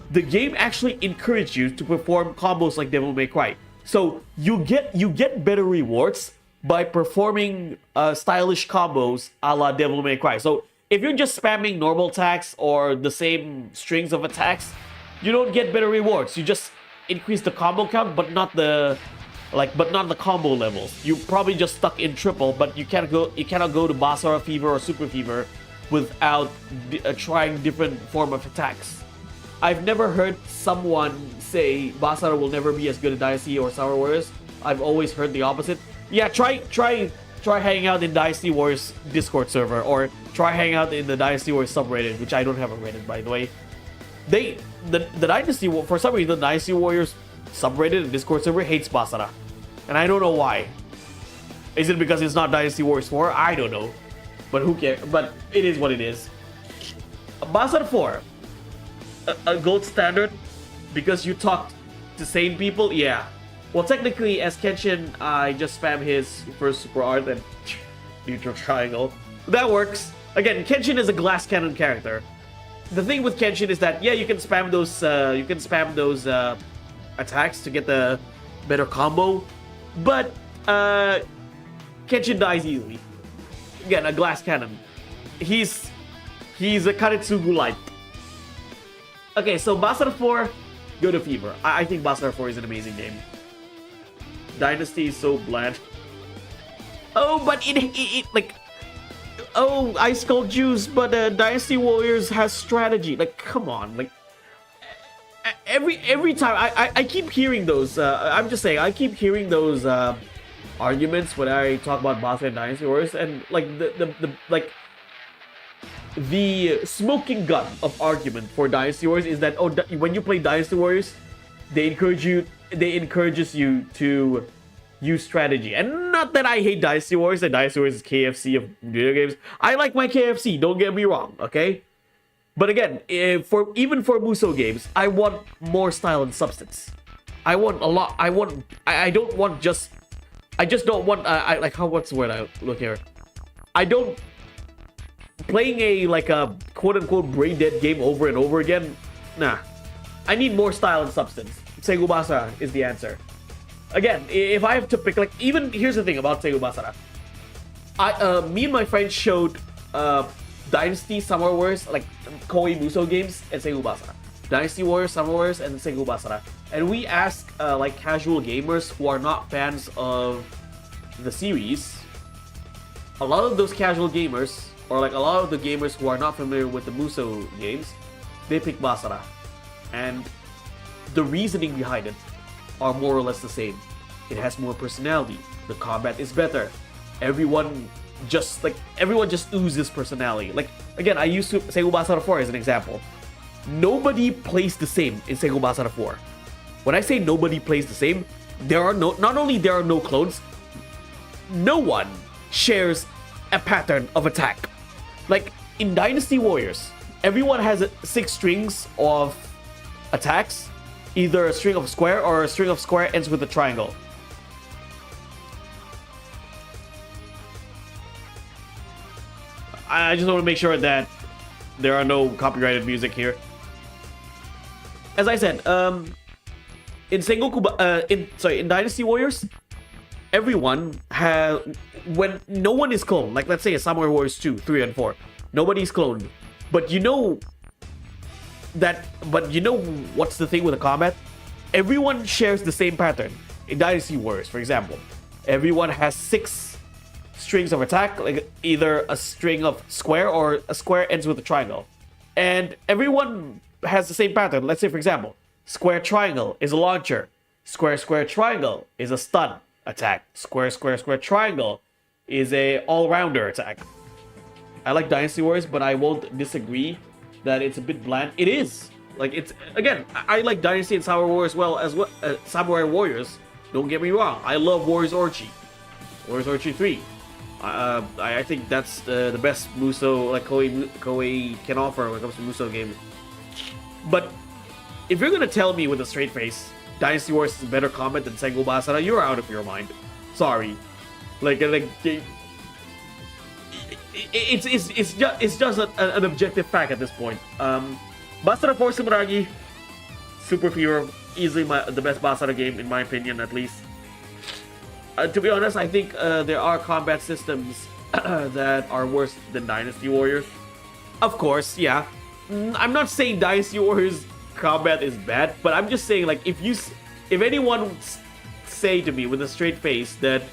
the game actually encourages you to perform combos like Devil May Cry. So you get better rewards by performing stylish combos a la Devil May Cry. So if you're just spamming normal attacks or the same strings of attacks, you don't get better rewards. You just increase the combo count, but not the combo levels. You probably just stuck in triple, but you cannot go to Basara Fever or Super Fever without trying different form of attacks. I've never heard someone say Basara will never be as good as Dynasty or Summer Wars. I've always heard the opposite. Yeah, try hanging out in Dynasty Wars Discord server, or try hanging out in the Dynasty Wars subreddit, which I don't have a Reddit, by the way. The Dynasty, for some reason, the Dynasty Warriors subreddit and Discord server hates Basara, and I don't know why. Is it because it's not Dynasty Warriors 4? I don't know, but who cares? But it is what it is. Basara 4. A gold standard because you talk to sane people, yeah. Well, technically, as Kenshin, I just spam his first super art and neutral triangle. That works. Again, Kenshin is a glass cannon character. The thing with Kenshin is that, yeah, you can spam those attacks to get the better combo, but Kenshin dies easily. Again, a glass cannon. He's a Karetsugu light. Okay, so Basara 4, go to Fever. I think Basara 4 is an amazing game. Dynasty is so bland. Oh, but it like, oh, Ice Cold Juice, but Dynasty Warriors has strategy. Like, come on, like every time I keep hearing those. I'm just saying, I keep hearing those arguments when I talk about Basara and Dynasty Warriors, and like the smoking gun of argument for Dynasty Warriors is that, oh, when you play Dynasty Warriors, they encourage you to use strategy. And not that I hate Dynasty Warriors, and Dynasty Warriors is KFC of video games. I like my KFC, don't get me wrong, okay? But again, even for Muso games, I want more style and substance. I want a lot. I don't want just. I just don't want. What's the word I look here? I don't. Playing a quote unquote brain dead game over and over again. Nah. I need more style and substance. Seigu Basara is the answer. Again, if I have to pick, like, even here's the thing about Seigu Basara. Me and my friends showed Dynasty Summer Wars, like Koei Muso games, and Seigu Basara. Dynasty Warriors, Summer Wars, and Seigu Basara. And we asked like casual gamers who are not fans of the series. A lot of those casual gamers, or like a lot of the gamers who are not familiar with the Muso games, they pick Basara. And the reasoning behind it are more or less the same. It has more personality. The combat is better. Everyone just oozes personality. Like, again, I used Seigu Basara 4 as an example. Nobody plays the same in Seigu Basara 4. When I say nobody plays the same, not only there are no clones, no one shares a pattern of attack. Like in Dynasty Warriors, everyone has 6 strings of attacks, either a string of square or a string of square ends with a triangle. I just want to make sure that there are no copyrighted music here. As I said, in Dynasty Warriors, everyone has, when no one is cloned, like let's say a Samurai Warriors 2, 3, and 4, nobody's cloned. But you know what's the thing with the combat? Everyone shares the same pattern. In Dynasty Warriors, for example, everyone has 6 strings of attack, like either a string of square or a square ends with a triangle. And everyone has the same pattern. Let's say, for example, square triangle is a launcher. Square square triangle is a stun attack. Square square square triangle is a all-rounder attack. I like Dynasty Warriors, but I won't disagree that it's a bit bland. It is. Like, it's, again, I like Dynasty and Samurai Warriors Samurai Warriors. Don't get me wrong. I love Warriors Orchi. Warriors Orchi 3. I think that's the best Muso, like Koei can offer when it comes to Muso games. But if you're gonna tell me with a straight face Dynasty Warriors is better combat than Seigu Basara, you're out of your mind. Sorry. It's just an objective fact at this point. Basara 4 Sumeragi, Super Fever, easily the best Basara game in my opinion, at least. To be honest, I think there are combat systems that are worse than Dynasty Warriors. Of course, yeah. I'm not saying Dynasty Warriors combat is bad, but I'm just saying, like, if anyone say to me with a straight face that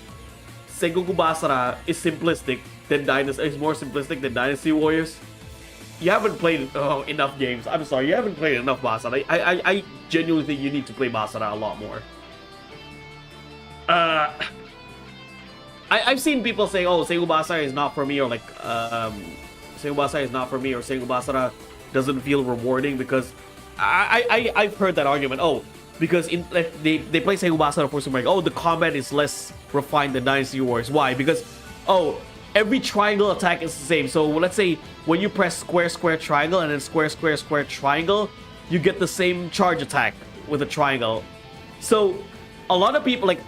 Sengoku Basara is simplistic, then is more simplistic than Dynasty Warriors, you haven't played enough games. I'm sorry, you haven't played enough Basara. I genuinely think you need to play Basara a lot more. I've seen people say, oh, Seigu Basara is not for me, or like, Seigu Basara is not for me, or Seigu Basara doesn't feel rewarding, because I've heard that argument. Oh, because they play Seigu Basara for some, like, oh, the combat is less refined than Dynasty Warriors. Why? Because, oh, every triangle attack is the same. So let's say when you press square square triangle and then square square square triangle, you get the same charge attack with a triangle. So a lot of people like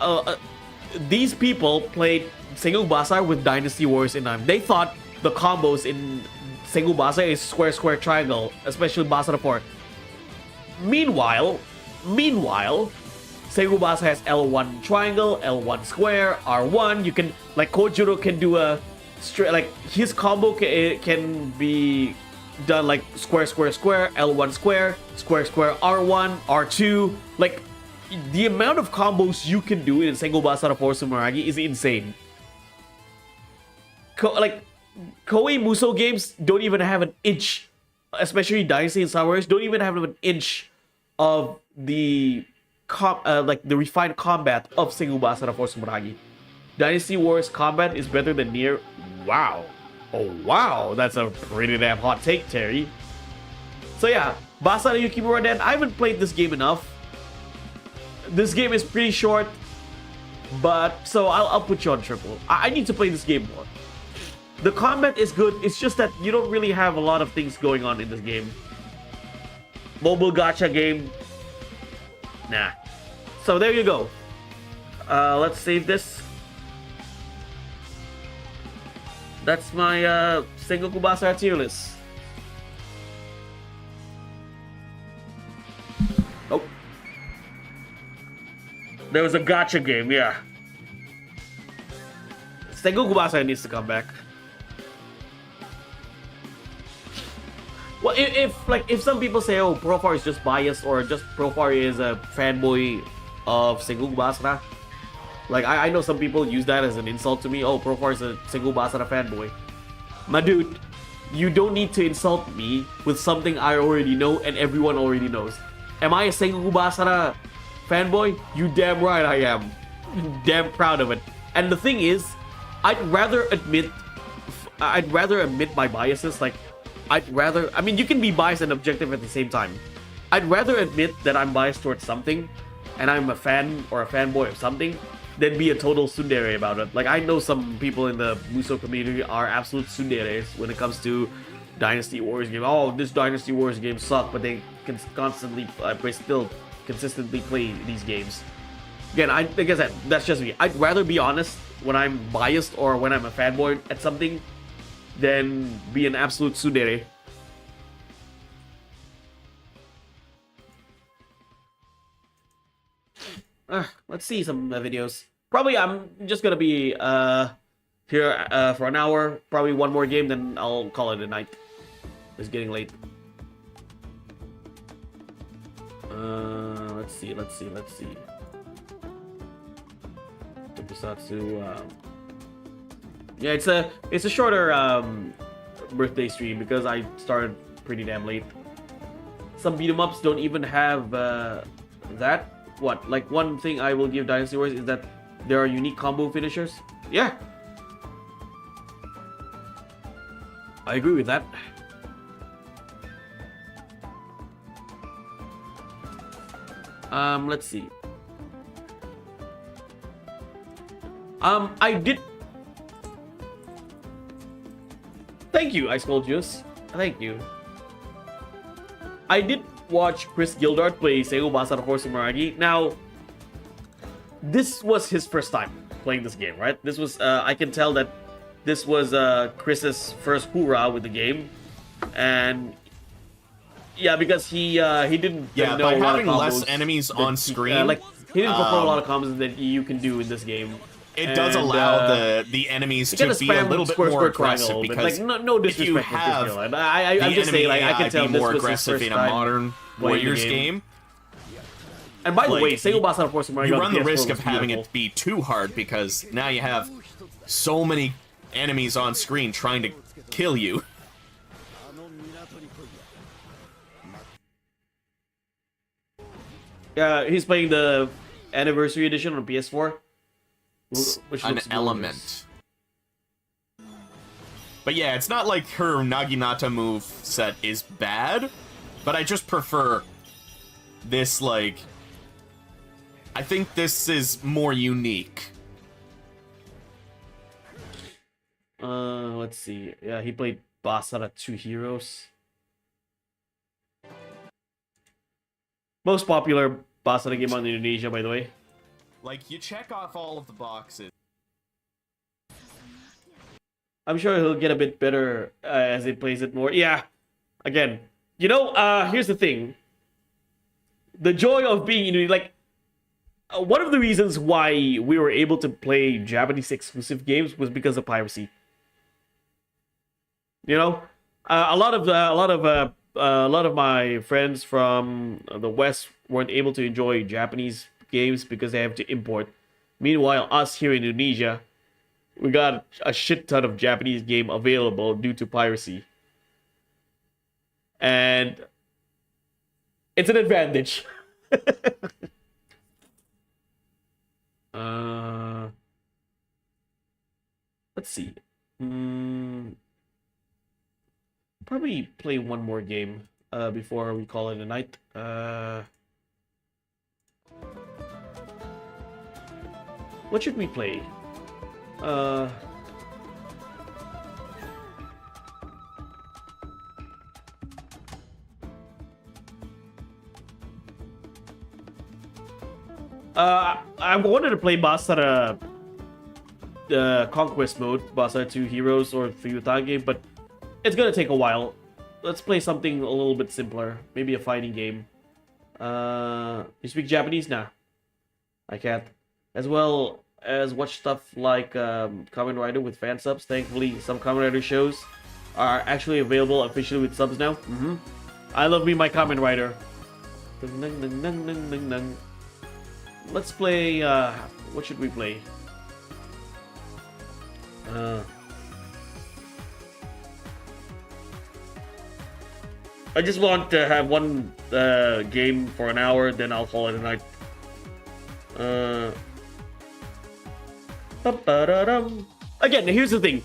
these people played Sengoku Basara with Dynasty Wars in time. They thought the combos in Sengoku Basara is square, square, triangle, especially Basara 4. Meanwhile, Sengoku Basara has L1 triangle, L1 square, R1. You can, like, Kojiro can do a straight, like, his combo can be done like square, square, square, L1 square, square, square, R1, R2. Like, the amount of combos you can do in Sengoku Basara 4 Sumeragi is insane. Like, Koei Muso games don't even have an inch, especially Dynasty and Star Wars, don't even have an inch of the like the refined combat of Sengoku Basara 4 Sumeragi. Dynasty Wars combat is better than Nier. Wow. Oh wow, that's a pretty damn hot take, Terry. So yeah, Basara Yukimura Den, I haven't played this game enough. This game is pretty short, but so I'll put you on triple. I need to play this game more. The combat is good, it's just that you don't really have a lot of things going on in this game. Mobile gacha game. Nah. So there you go. Let's save this. That's my Sengoku Basara tier list. Oh. There was a gacha game, yeah. Sengoku Basara needs to come back. Well, if some people say, oh, Profar is just biased, or just Profar is a fanboy of Sengoku Basara, like I know some people use that as an insult to me. Oh, Profar is a Sengoku Basara fanboy. My dude, you don't need to insult me with something I already know and everyone already knows. Am I a Sengoku Basara fanboy? You damn right I am. Damn proud of it. And the thing is, I'd rather admit my biases. Like, I mean, you can be biased and objective at the same time. I'd rather admit that I'm biased towards something and I'm a fan or a fanboy of something than be a total tsundere about it. Like, I know some people in the Muso community are absolute tsunderes when it comes to Dynasty Wars game. Oh, this Dynasty Wars game sucked, but they can constantly, still consistently play these games. Again, like I said, that's just me. I'd rather be honest when I'm biased or when I'm a fanboy at something than be an absolute tsundere. Let's see some videos. Probably I'm just gonna be here for an hour. Probably one more game, then I'll call it a night. It's getting late. Let's see. Tokusatsu. Yeah, it's a shorter birthday stream because I started pretty damn late. Some beat 'em ups don't even have that. What? Like, one thing I will give Dynasty Wars is that there are unique combo finishers. Yeah, I agree with that. Let's see. I did. Thank you, Ice Cold Juice. Thank you. I did watch Chris Gildart play Sengoku Basara 4 Sumeragi. Now, this was his first time playing this game, right? This was, I can tell that this was Chris's first hoorah with the game. And yeah, because he didn't know by a lot having of combos less enemies on screen, like, he didn't perform a lot of combos that you can do in this game. It does allow the enemies to be a little bit more aggressive, because like, no if you have I'm just saying, like, I can tell be this more was his aggressive first in a time modern Warriors game. And by the way, Sengoku Basara 4 Sumeragi, you run the risk of having it be too hard, because now you have so many enemies on screen trying to kill you. He's playing the Anniversary Edition on PS4. Which an element. But yeah, it's not like her Naginata move set is bad, but I just prefer this, like... I think this is more unique. Let's see. Yeah, he played Basara 2 Heroes. Most popular Basara game on Indonesia, by the way. Like, you check off all of the boxes. I'm sure he'll get a bit better as he plays it more. Yeah, again, you know, here's the thing. The joy of being in, like, one of the reasons why we were able to play Japanese exclusive games was because of piracy. You know, a lot of my friends from the West weren't able to enjoy Japanese games because they have to import. Meanwhile, us here in Indonesia, we got a shit ton of Japanese game available due to piracy. And it's an advantage. Let's see. Probably play one more game before we call it a night. What should we play? I wanted to play Basara Conquest mode, Basara 2 Heroes or Fuyutage, but it's gonna take a while. Let's play something a little bit simpler. Maybe a fighting game. You speak Japanese? Nah. I can't. As well as watch stuff like Kamen Rider with fan subs. Thankfully, some Kamen Rider shows are actually available officially with subs now. I love me my Kamen Rider. Let's play, what should we play? I just want to have one game for an hour, then I'll call it a night. Again, here's the thing.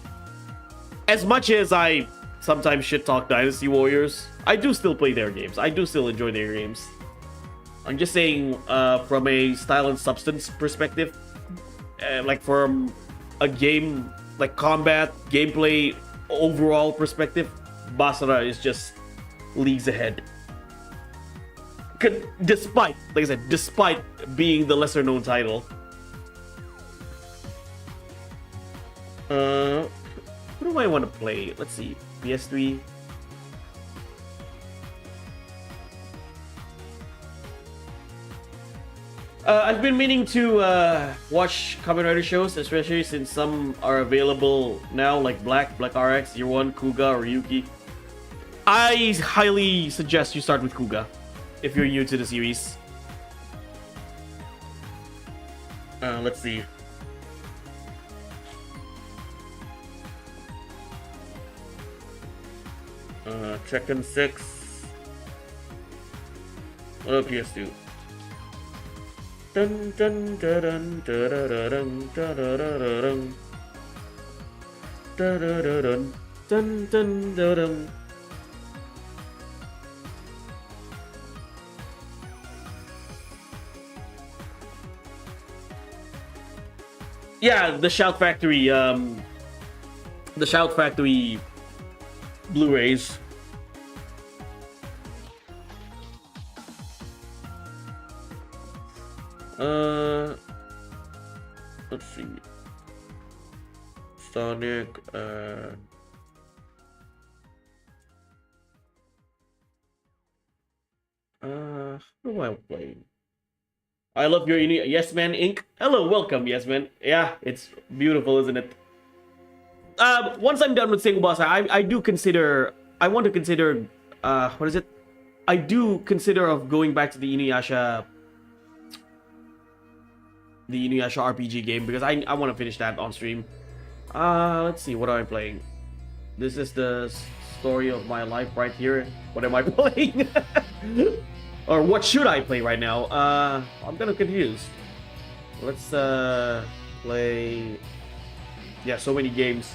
As much as I sometimes shit talk Dynasty Warriors, I do still play their games. I do still enjoy their games. I'm just saying, from a style and substance perspective, like from a game, like combat, gameplay, overall perspective, Basara is just leagues ahead. Despite, like I said, despite being the lesser known title. What do I want to play? Let's see. PS3. I've been meaning to watch Kamen Rider shows, especially since some are available now, like Black RX, Year One, Kuga, or Ryuki. I highly suggest you start with Kuga if you're new to the series. Let's see. Tekken 6. What up, PS2? Dun dun dun dun dun dun dun dun dun dun. Yeah, the Shout Factory Blu-rays. Let's see. Sonic, what am I playing? I love your Yes Man Inc. Hello, welcome, Yes Man. Yeah, it's beautiful, isn't it? Once I'm done with Single Boss, I do consider, I want to consider, what is it? I do consider of going back to the Inuyasha RPG game because I want to finish that on stream. Let's see, what am I playing? This is the story of my life right here. What am I playing? Or what should I play right now? I'm kind of confused. Let's play. Yeah, so many games.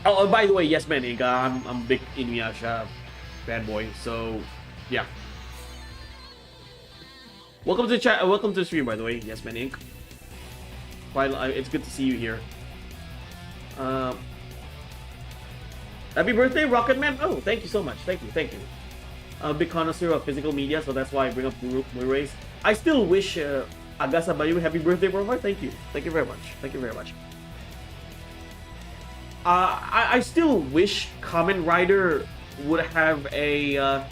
Oh, by the way, yes, man, I'm a big Inuyasha fanboy. So, yeah. Welcome to the chat. Welcome to the stream, by the way. Yes, man, Inc. Finally, it's good to see you here. Happy birthday, Rocket Man! Oh, thank you so much. Thank you. a big connoisseur of physical media, so that's why I bring up Blu-rays. I still wish Agasa Bayu happy birthday, Profar. Thank you. Thank you very much. Thank you very much. I still wish Kamen Rider would have a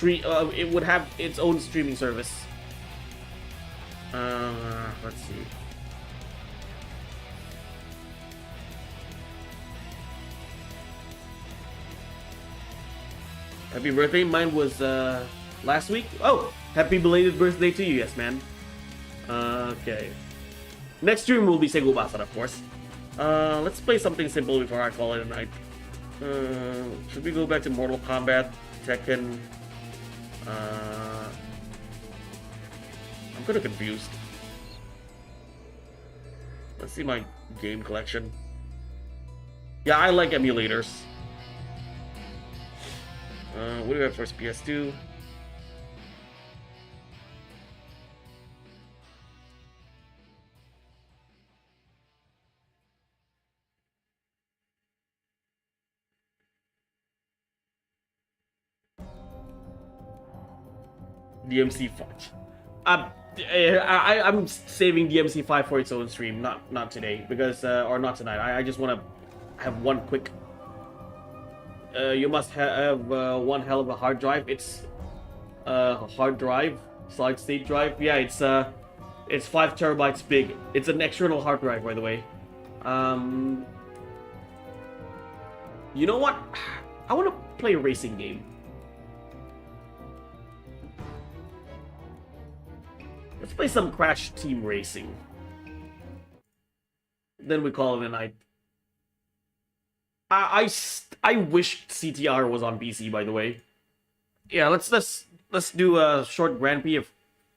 it would have its own streaming service. Let's see. Happy birthday. Mine was last week. Oh, happy belated birthday to you, yes, man. Okay. Next stream will be Segu Basara, of course. Let's play something simple before I call it a night. Should we go back to Mortal Kombat, Tekken? I'm kind of confused. Let's see my game collection. Yeah, I like emulators. What do we have for PS2? DMC5. I'm saving DMC5 for its own stream, not today, because or not tonight. I just want to have one quick. You must have one hell of a hard drive. It's hard drive, solid state drive. Yeah, it's 5 terabytes big. It's an external hard drive, by the way. You know what? I want to play a racing game. Let's play some Crash Team Racing. Then we call it a night. I wish CTR was on PC, by the way. Yeah, let's do a short Grand Prix of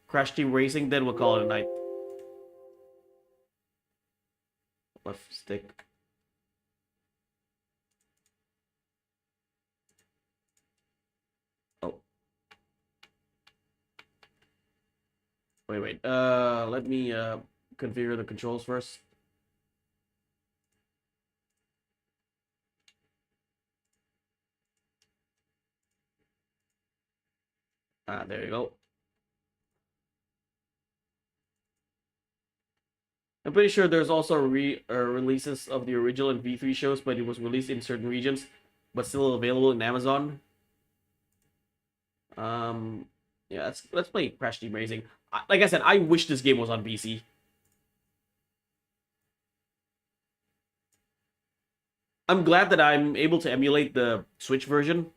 Crash Team Racing, then we'll call it a night. Left stick. Oh. Wait. Let me configure the controls first. There you go. I'm pretty sure there's also releases of the original and V3 shows, but it was released in certain regions, but still available in Amazon. Yeah, let's play Crash Team Racing. Like I said, I wish this game was on PC. I'm glad that I'm able to emulate the Switch version.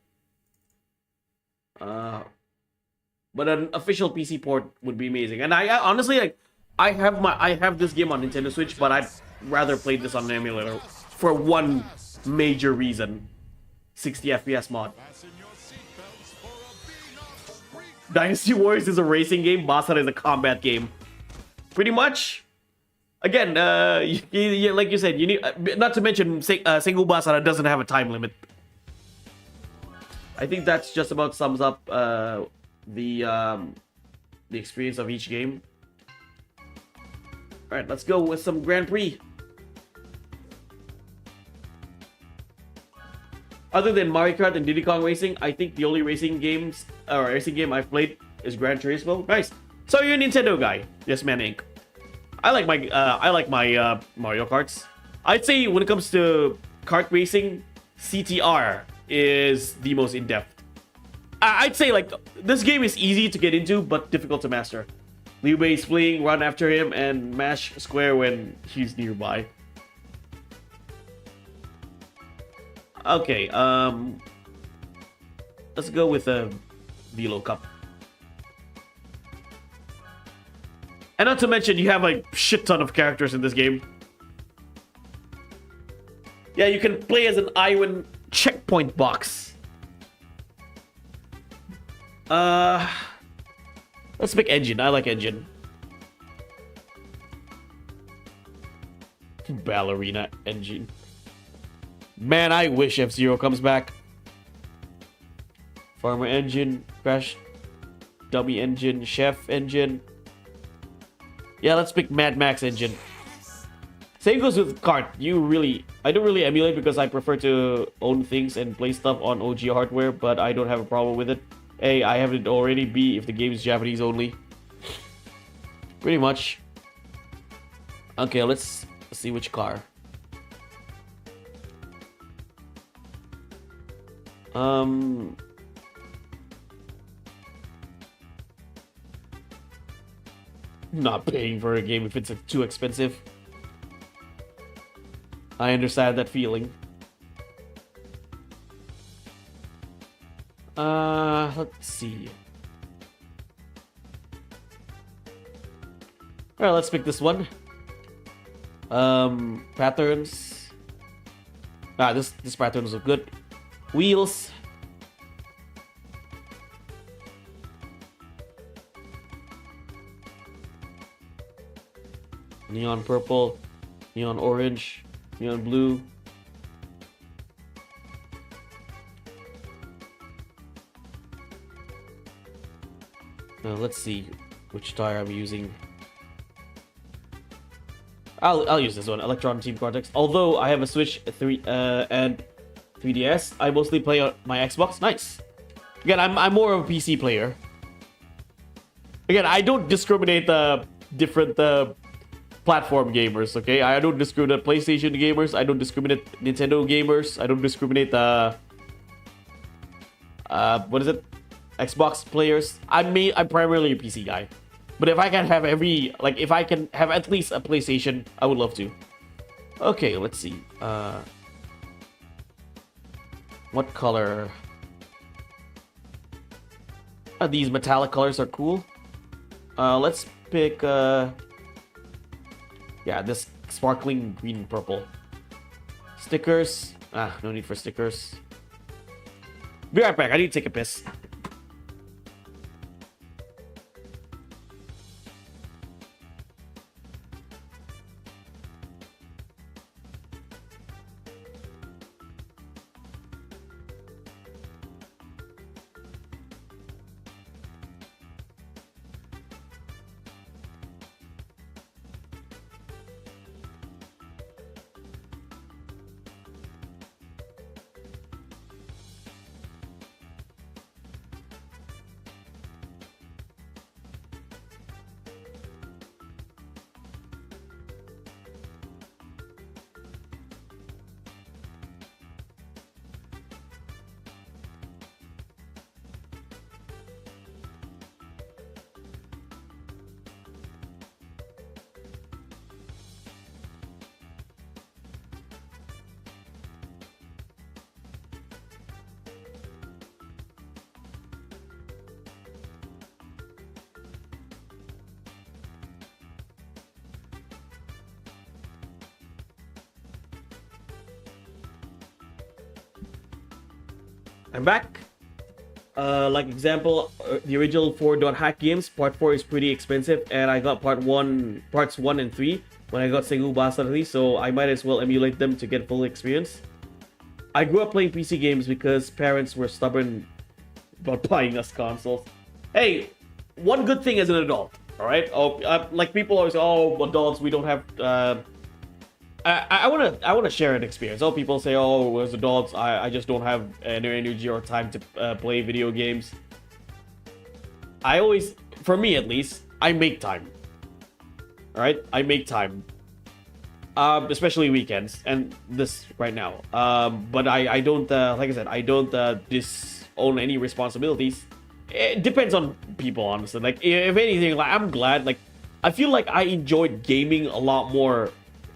But an official PC port would be amazing. And I honestly, like, I have this game on Nintendo Switch, but I'd rather play this on an emulator for one major reason: 60 FPS mod. Dynasty Warriors is a racing game. Basara is a combat game. Pretty much. Again, like you said, you need. Not to mention, single Basara doesn't have a time limit. I think that's just about sums up the experience of each game. All right, let's go with some Grand Prix. Other than Mario Kart and Diddy Kong Racing, I think the only racing game I've played is Gran Turismo. Nice. So you're a Nintendo guy, Yes Man Inc. I like my Mario Karts. I'd say when it comes to kart racing, CTR is the most in-depth. I'd say like this game is easy to get into but difficult to master. Liu Bei's fleeing, run after him, and mash square when he's nearby. Okay, let's go with a Velo Cup. And not to mention, you have a shit ton of characters in this game. Yeah, you can play as an Iwan checkpoint box. Let's pick engine. I like engine. Ballerina engine. Man, I wish F-Zero comes back. Farmer engine, Crash Dummy engine, Chef engine. Yeah, let's pick Mad Max engine. Same goes with kart. I don't really emulate because I prefer to own things and play stuff on OG hardware, but I don't have a problem with it. A, I have it already. B, if the game is Japanese only. Pretty much. Okay, let's see which car. Not paying for a game if it's too expensive. I understand that feeling. Let's see. Alright, let's pick this one. Patterns. This patterns look good. Wheels. Neon purple, neon orange, neon blue. Now let's see which tire I'm using. I'll use this one, Electron Team Cortex. Although I have a Switch 3 and 3DS, I mostly play on my Xbox. Nice. Again, I'm more of a PC player. Again, I don't discriminate different platform gamers, okay? I don't discriminate PlayStation gamers. I don't discriminate Nintendo gamers. I don't discriminate what is it? Xbox players. I'm primarily a PC guy. But if I can have if I can have at least a PlayStation, I would love to. Okay, let's see. What color? These metallic colors are cool. Let's pick yeah, this sparkling green and purple. Stickers. No need for stickers. Be right back. I need to take a piss. I'm back. Like example, the original 4.hack games, part 4 is pretty expensive, and I got parts 1 and 3 when I got Sengu Basarali, so I might as well emulate them to get full experience. I grew up playing PC games because parents were stubborn about buying us consoles. Hey, one good thing as an adult, all right? Like people always say, oh, adults, we don't have. I wanna share an experience. Oh, people say, oh, as adults, I just don't have any energy or time to play video games. I always, for me at least, I make time. All right, I make time, especially weekends and this right now. But I don't, like I said, I don't disown any responsibilities. It depends on people, honestly. Like if anything, like I'm glad. Like I feel like I enjoyed gaming a lot more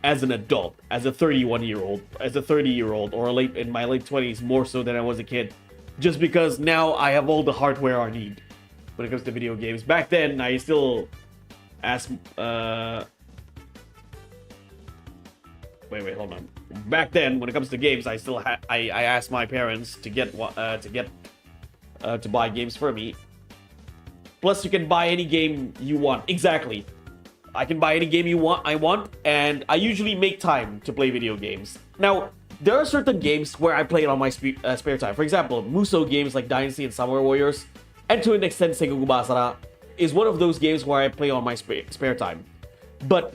as an adult, as a 30-year-old, or in my late 20s, more so than I was a kid, just because now I have all the hardware I need when it comes to video games. Back then, I still ask. Wait, hold on. Back then, when it comes to games, I still I asked my parents to buy games for me. Plus, you can buy any game you want. Exactly. I can buy any game I want, and I usually make time to play video games. Now, there are certain games where I play it on my spare time. For example, Muso games like Dynasty and Samurai Warriors, and to an extent Sengoku Basara, is one of those games where I play on my spare time. But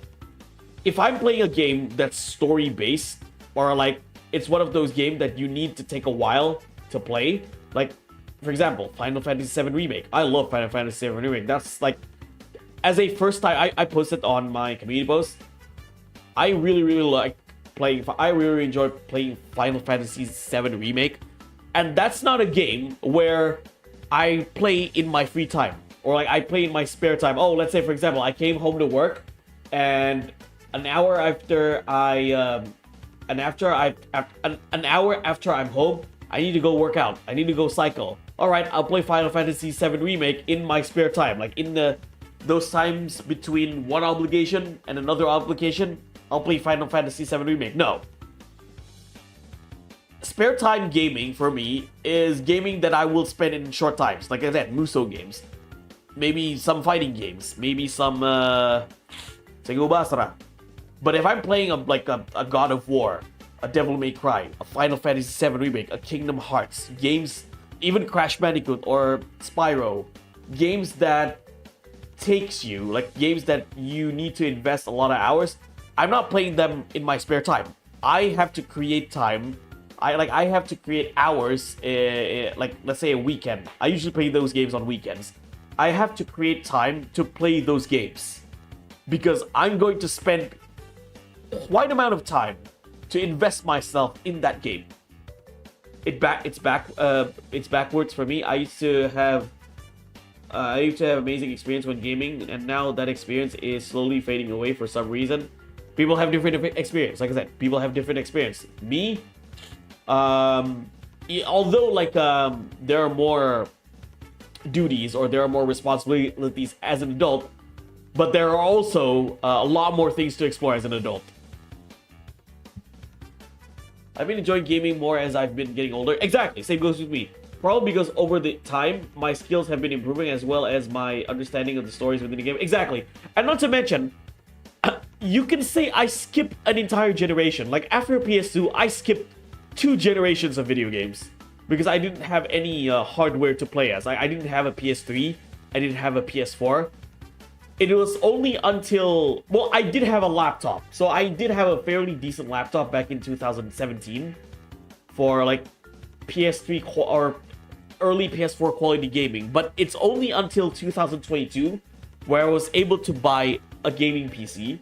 if I'm playing a game that's story-based, or like it's one of those games that you need to take a while to play, like for example, Final Fantasy VII Remake. I love Final Fantasy VII Remake. That's like, as a first time, I posted on my community post. I really like playing. I really enjoy playing Final Fantasy VII Remake, and that's not a game where I play in my free time or like I play in my spare time. Oh, let's say for example, I came home to work, and an hour after an hour after I'm home, I need to go work out. I need to go cycle. All right, I'll play Final Fantasy VII Remake in my spare time, like in those times between one obligation and another obligation. I'll play Final Fantasy VII Remake. No. Spare time gaming for me is gaming that I will spend in short times. Like I said, Muso games. Maybe some fighting games. Maybe some Sengoku Basara. But if I'm playing a God of War, a Devil May Cry, a Final Fantasy VII Remake, a Kingdom Hearts, games, even Crash Bandicoot or Spyro, games that takes you, like games that you need to invest a lot of hours, I'm not playing them in my spare time. I have to create time. I have to create hours, like let's say a weekend. I usually play those games on weekends. I have to create time to play those games because I'm going to spend quite amount of time to invest myself in that game. It's backwards for me. I used to have amazing experience when gaming, and now that experience is slowly fading away for some reason. People have different experience. Like I said, people have different experience. Me, although like there are more duties or there are more responsibilities as an adult, but there are also a lot more things to explore as an adult. I've been enjoying gaming more as I've been getting older. Exactly, same goes with me. Probably because over the time, my skills have been improving as well as my understanding of the stories within the game. Exactly. And not to mention, you can say I skipped an entire generation. Like after PS2, I skipped 2 generations of video games because I didn't have any hardware to play as. I didn't have a PS3. I didn't have a PS4. It was only until, well, I did have a laptop. So I did have a fairly decent laptop back in 2017 for like PS3 or early PS4 quality gaming. But it's only until 2022 where I was able to buy a gaming PC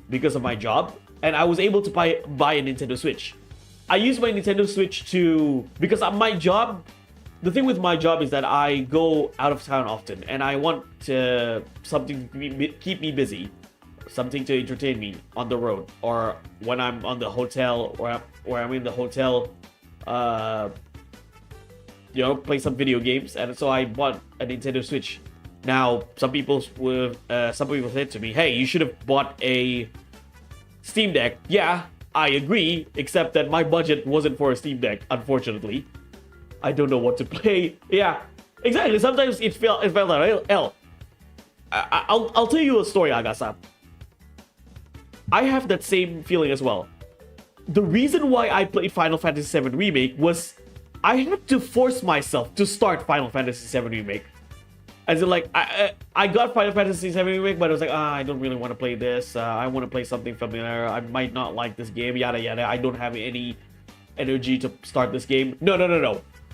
because of my job. And I was able to buy a Nintendo Switch. I use my Nintendo Switch because my job, the thing with my job is that I go out of town often, and I want something to keep me busy, something to entertain me on the road, or when I'm on the hotel, or I'm in the hotel, play some video games. And so I bought a Nintendo Switch. Now, some people said to me, "Hey, you should have bought a Steam Deck." Yeah, I agree, except that my budget wasn't for a Steam Deck, unfortunately. I don't know what to play. Yeah, exactly. Sometimes it felt like hell. I'll tell you a story, Agasa. I have that same feeling as well. The reason why I played Final Fantasy VII Remake was I had to force myself to start Final Fantasy VII Remake. As in, like, I got Final Fantasy VII Remake, but I was like, I don't really want to play this. I want to play something familiar. I might not like this game, yada yada. I don't have any energy to start this game. No.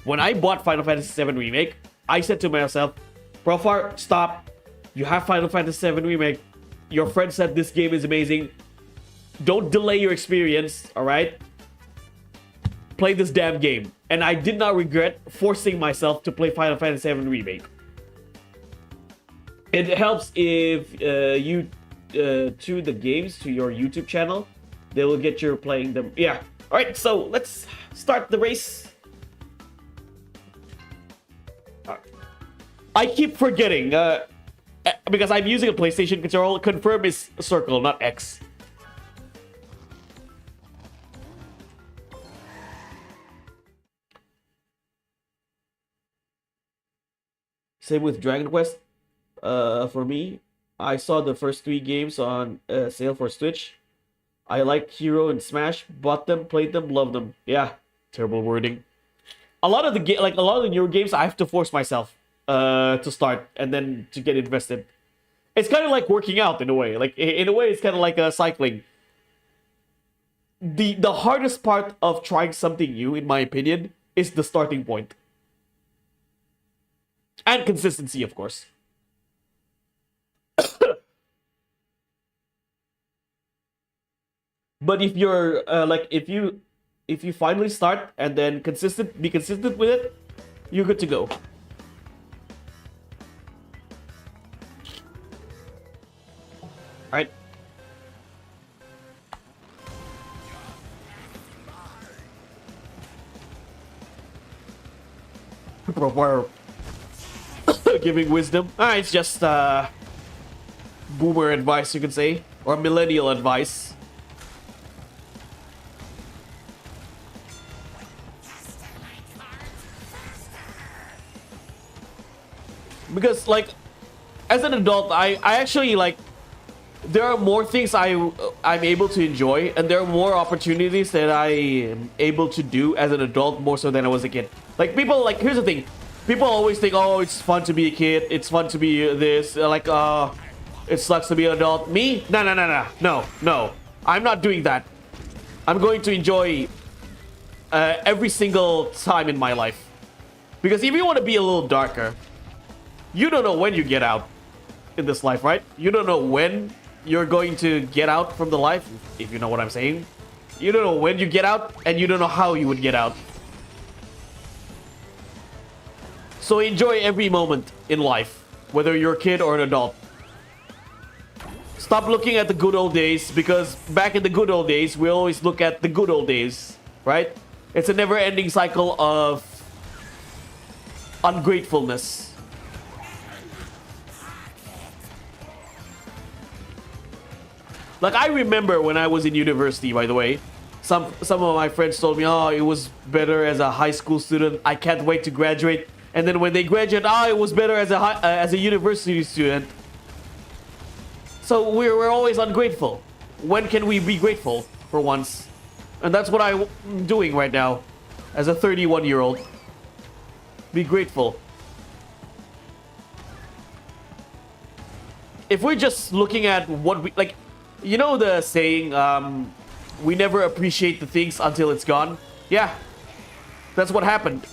When I bought Final Fantasy VII Remake, I said to myself, Profar, stop. You have Final Fantasy VII Remake. Your friend said this game is amazing. Don't delay your experience, alright? Play this damn game. And I did not regret forcing myself to play Final Fantasy VII Remake. It helps if you tune the games to your YouTube channel. They will get you playing them. Yeah. Alright, so let's start the race. I keep forgetting, because I'm using a PlayStation controller. Confirm is circle, not X. Same with Dragon Quest. For me, I saw the first 3 games on sale for Switch. I like Hero and Smash. Bought them, played them, loved them. Yeah, terrible wording. A lot of the newer games, I have to force myself to start and then to get invested. It's kind of like working out in a way. Like in a way, it's kind of like cycling. The hardest part of trying something new, in my opinion, is the starting point. And consistency, of course. But if you're like if you finally start and then be consistent with it, you're good to go. All right. Profar giving wisdom. Alright, it's just boomer advice, you could say, or millennial advice. Because like as an adult, I actually like there are more things I'm able to enjoy, and there are more opportunities that I am able to do as an adult more so than I was a kid. Like people, like here's the thing, people always think, oh, it's fun to be a kid, it's fun to be this, like it sucks to be an adult. Me? No. I'm not doing that. I'm going to enjoy every single time in my life. Because if you want to be a little darker, you don't know when you get out in this life, right? You don't know when you're going to get out from the life, if you know what I'm saying. You don't know when you get out, and you don't know how you would get out. So enjoy every moment in life, whether you're a kid or an adult. Stop looking at the good old days, because back in the good old days, we always look at the good old days, right? It's a never-ending cycle of ungratefulness. Like, I remember when I was in university, by the way, some of my friends told me, oh, it was better as a high school student. I can't wait to graduate. And then when they graduate, oh, it was better as a university student. So we're always ungrateful. When can we be grateful for once? And that's what I'm doing right now as a 31-year-old. Be grateful. If we're just looking at what we like, you know the saying, we never appreciate the things until it's gone? Yeah, that's what happened.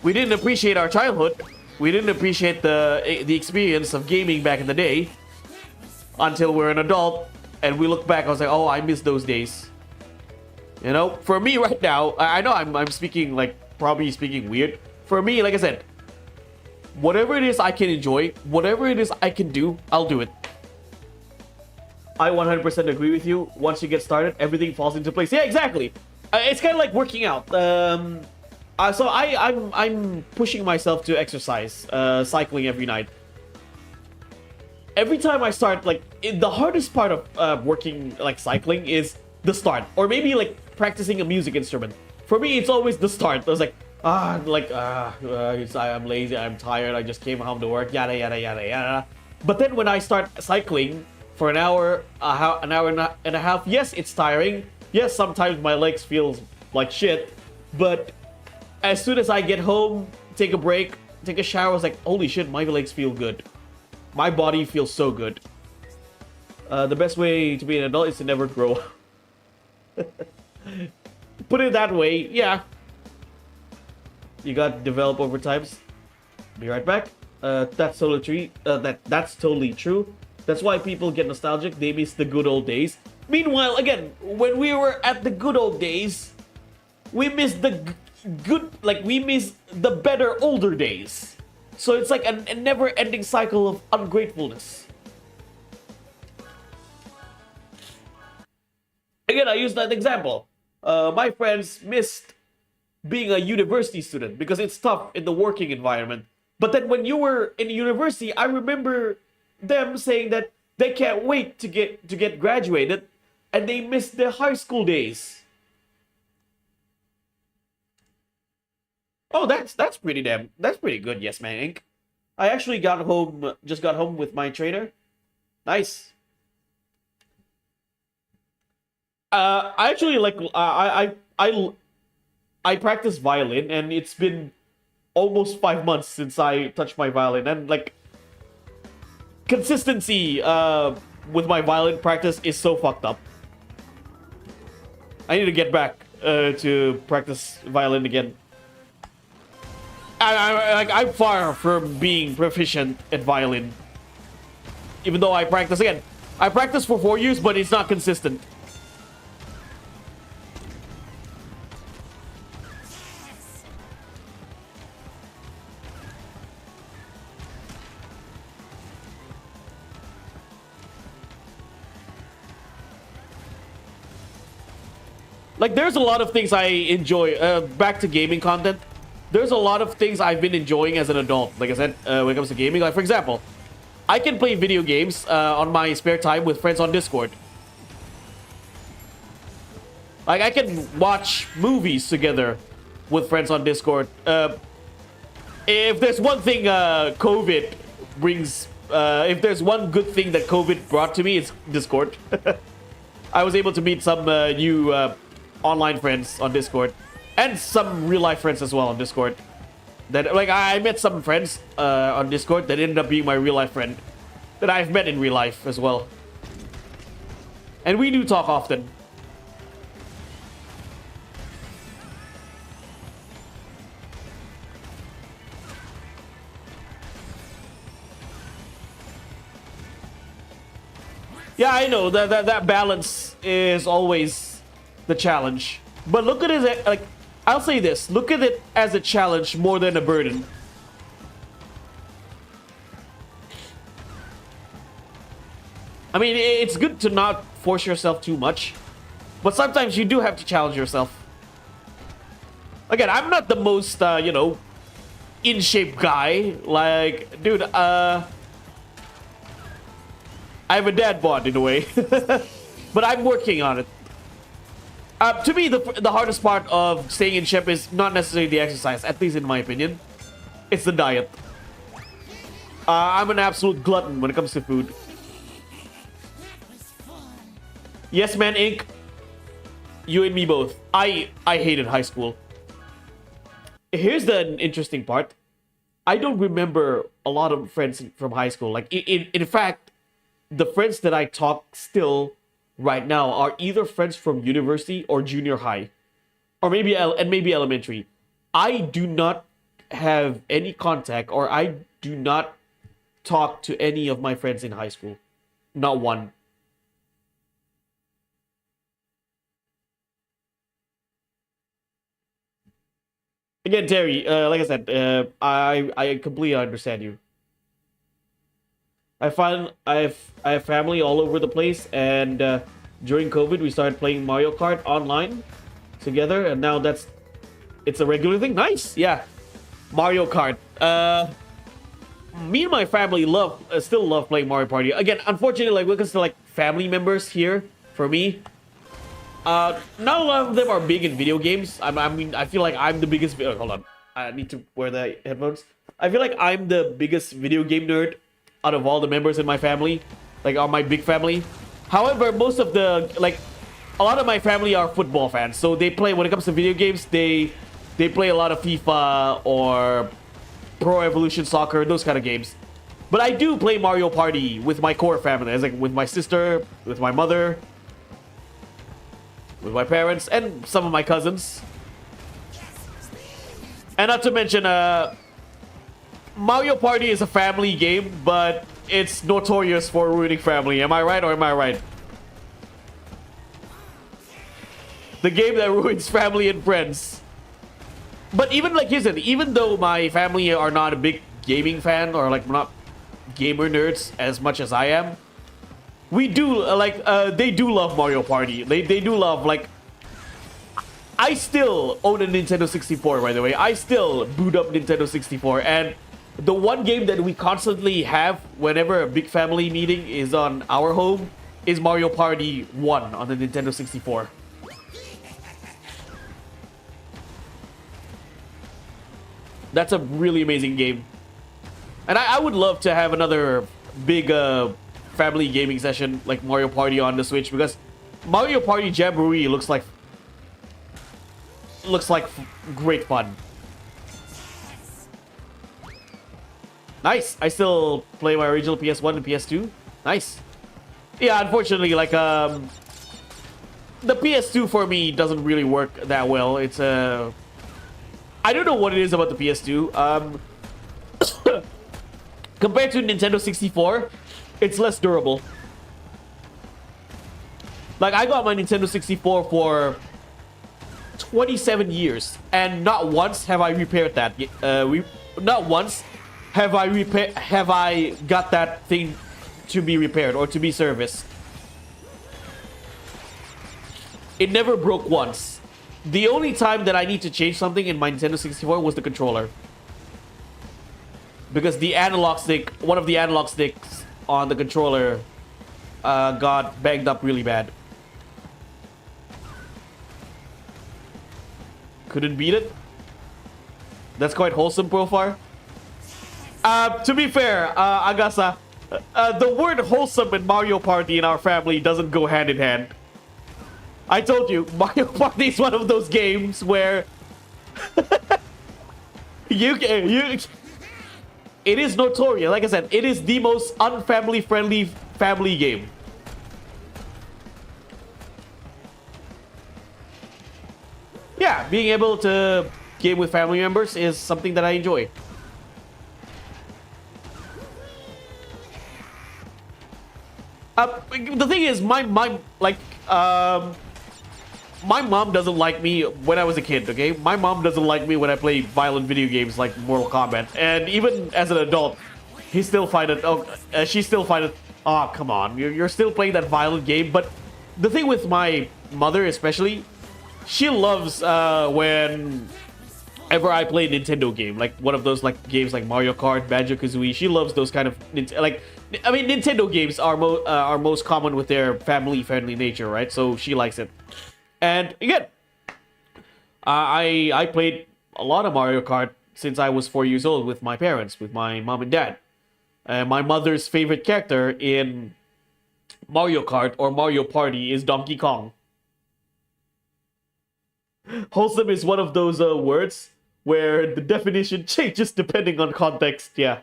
We didn't appreciate our childhood. We didn't appreciate the experience of gaming back in the day until we're an adult and we look back. I was like, oh, I miss those days. You know, for me right now, I know I'm speaking like probably speaking weird. For me, like I said, whatever it is I can enjoy, whatever it is I can do, I'll do it. I 100% agree with you. Once you get started, everything falls into place. Yeah, exactly. It's kind of like working out. So I'm pushing myself to exercise, cycling every night. Every time I start, like the hardest part of working like cycling is the start, or maybe like practicing a music instrument. For me, it's always the start. I was like, I'm lazy, I'm tired, I just came home to work, yada yada yada yada. But then when I start cycling for an hour and a half, yes, it's tiring. Yes, sometimes my legs feel like shit. But as soon as I get home, take a break, take a shower, I was like, holy shit, my legs feel good. My body feels so good. The best way to be an adult is to never grow. Put it that way, yeah. You got to develop over time. Be right back. That's totally that's totally true. That's why people get nostalgic. They miss the good old days. Meanwhile, again, when we were at the good old days, we miss the we miss the better older days. So it's like a never-ending cycle of ungratefulness. Again, I use that example. My friends missed being a university student because it's tough in the working environment. But then when you were in university, I remember them saying that they can't wait to get graduated, and they miss their high school days. Oh, that's pretty good, yes man Inc. I actually just got home with my trainer. Nice. I actually like I practice violin, and it's been almost 5 months since I touched my violin, and like consistency with my violin practice is so fucked up. I need to get back to practice violin again. I'm far from being proficient at violin. Even though I practice again. I practiced for 4 years, but it's not consistent. Like, there's a lot of things I enjoy. Back to gaming content. There's a lot of things I've been enjoying as an adult. Like I said, when it comes to gaming. Like, for example, I can play video games on my spare time with friends on Discord. Like, I can watch movies together with friends on Discord. If there's one thing COVID brings... if there's one good thing that COVID brought to me, it's Discord. I was able to meet some new online friends on Discord. And some real-life friends as well on Discord. That, like, I met some friends on Discord that ended up being my real-life friend. That I've met in real life as well. And we do talk often. Yeah, I know that balance is always the challenge. But look at it like, I'll say this, look at it as a challenge more than a burden. I mean, it's good to not force yourself too much, but sometimes you do have to challenge yourself. Again, I'm not the most, you know, in shape guy. Like, dude, I have a dad bod in a way, but I'm working on it. To me, the hardest part of staying in shape is not necessarily the exercise, at least in my opinion. It's the diet. I'm an absolute glutton when it comes to food. Yes, man, Inc. You and me both. I hated high school. Here's the interesting part. I don't remember a lot of friends from high school. Like, in fact, the friends that I talk still right now are either friends from university or junior high, or maybe elementary. I do not have any contact, or I do not talk to any of my friends in high school. Not one. Again, Terry, like I said, I completely understand you. I have family all over the place, and during COVID we started playing Mario Kart online together, and now it's a regular thing. Nice, yeah. Mario Kart. Me and my family still love playing Mario Party. Again, unfortunately, like when it comes to like family members here, for me, not a lot of them are big in video games. I mean, I feel like I'm the biggest. Hold on, I need to wear the headphones. I feel like I'm the biggest video game nerd out of all the members in my family, like on my big family. However, most of the, like, a lot of my family are football fans, so they play, when it comes to video games, they play a lot of FIFA or Pro Evolution Soccer, those kind of games. But I do play Mario Party with my core family, as like with my sister, with my mother, with my parents, and some of my cousins. And not to mention, Mario Party is a family game, but it's notorious for ruining family. Am I right or am I right? The game that ruins family and friends. But even like, here's the thing, even though my family are not a big gaming fan, or like not gamer nerds as much as I am, we do they do love Mario Party. They do love, like, I still own a Nintendo 64, by the way. I still boot up Nintendo 64, and the one game that we constantly have whenever a big family meeting is on our home is Mario Party 1 on the Nintendo 64. That's a really amazing game. And I would love to have another big family gaming session like Mario Party on the Switch, because Mario Party Jamboree looks like great fun. Nice. I still play my original PS1 and PS2. Nice. Yeah, unfortunately, like, the PS2 for me doesn't really work that well. It's I I don't know what it is about the PS2. Compared to Nintendo 64, it's less durable. Like, I got my Nintendo 64 for 27 years, and not once have I repaired that. Not once have I got that thing to be repaired or to be serviced. It never broke once. The only time that I need to change something in my Nintendo 64 was the controller. Because the analog stick, one of the analog sticks on the controller got banged up really bad. Couldn't beat it. That's quite wholesome, Profar. To be fair, Agasa, the word wholesome and Mario Party in our family doesn't go hand in hand. I told you, Mario Party is one of those games where it is notorious. Like I said, it is the most unfamily friendly family game. Yeah, being able to game with family members is something that I enjoy. The thing is, my mom doesn't like me when I was a kid, okay? My mom doesn't like me when I play violent video games like Mortal Kombat. And even as an adult, she still find it, oh, come on, you're still playing that violent game. But the thing with my mother especially, she loves whenever I play a Nintendo game, like one of those like games like Mario Kart, Banjo-Kazooie. She loves those kind of, like, I mean, Nintendo games are most common with their family-friendly nature, right? So she likes it. And again, I played a lot of Mario Kart since I was 4 years old with my parents, with my mom and dad. My mother's favorite character in Mario Kart or Mario Party is Donkey Kong. Wholesome is one of those words where the definition changes depending on context. Yeah.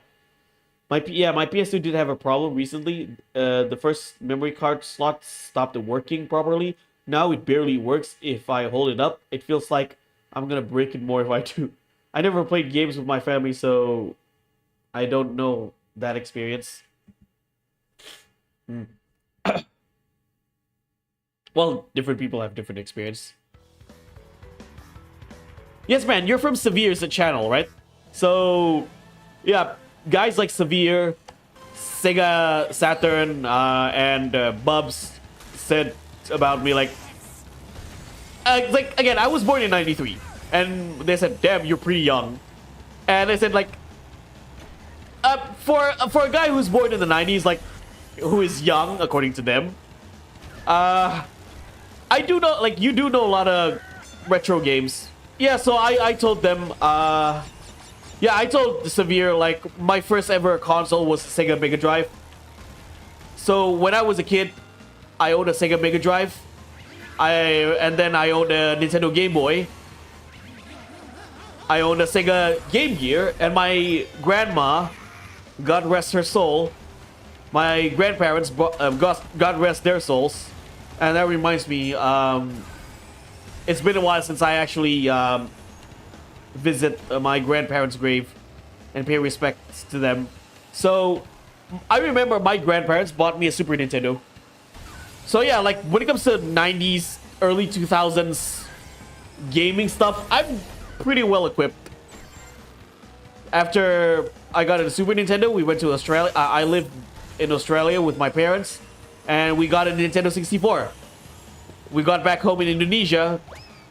My PS2 did have a problem recently. The first memory card slot stopped working properly. Now it barely works if I hold it up. It feels like I'm gonna break it more if I do. I never played games with my family, so I don't know that experience. Well, different people have different experience. Yes, man, you're from Severe's channel, right? So, yeah, guys like Severe, Sega Saturn, and Bubs said about me, like, again, I was born in 93, and they said, damn, you're pretty young. And I said, like, for a guy who's born in the 90s, like, who is young, according to them, I do know, like, you do know a lot of retro games. Yeah, so I told them, yeah, I told Severe, like, my first ever console was Sega Mega Drive. So when I was a kid, I owned a Sega Mega Drive. And then I owned a Nintendo Game Boy. I owned a Sega Game Gear. And my grandma, God rest her soul, my grandparents, God rest their souls. And that reminds me, it's been a while since I actually visit my grandparents' grave and pay respects to them. So I remember my grandparents bought me a Super Nintendo. So yeah, like when it comes to 90s, early 2000s gaming stuff, I'm pretty well equipped. After I got a Super Nintendo, we went to Australia. I lived in Australia with my parents, and we got a Nintendo 64. We got back home in Indonesia.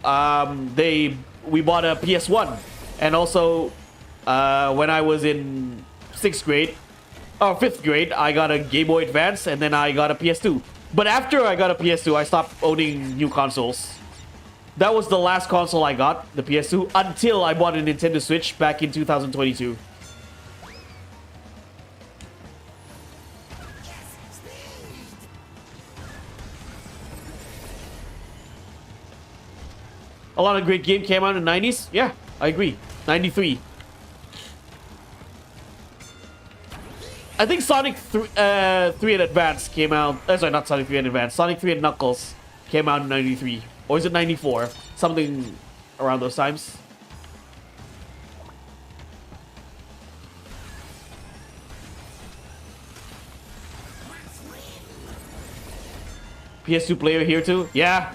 We bought a PS1, and also when I was in 5th grade, I got a Game Boy Advance, and then I got a PS2. But after I got a PS2, I stopped owning new consoles. That was the last console I got, the PS2, until I bought a Nintendo Switch back in 2022. A lot of great games came out in the 90s. Yeah, I agree. 93. I think Sonic 3 and Advance came out. Sorry, not Sonic 3 and Advance. Sonic 3 and Knuckles came out in 93. Or is it 94? Something around those times. PS2 player here too. Yeah.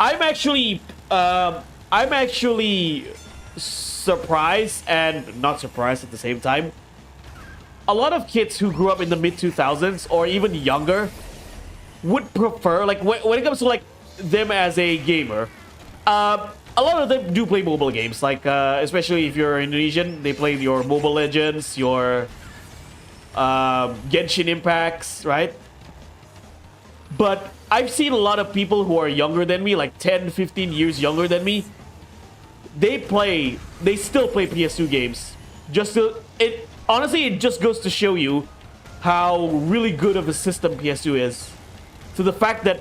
I'm actually surprised and not surprised at the same time. A lot of kids who grew up in the mid 2000s or even younger would prefer, like when it comes to like them as a gamer, a lot of them do play mobile games. Like especially if you're Indonesian, they play your Mobile Legends, your Genshin Impacts, right? But I've seen a lot of people who are younger than me, like 10, 15 years younger than me. They still play PS2 games. Honestly, it just goes to show you how really good of a system PS2 is. To the fact that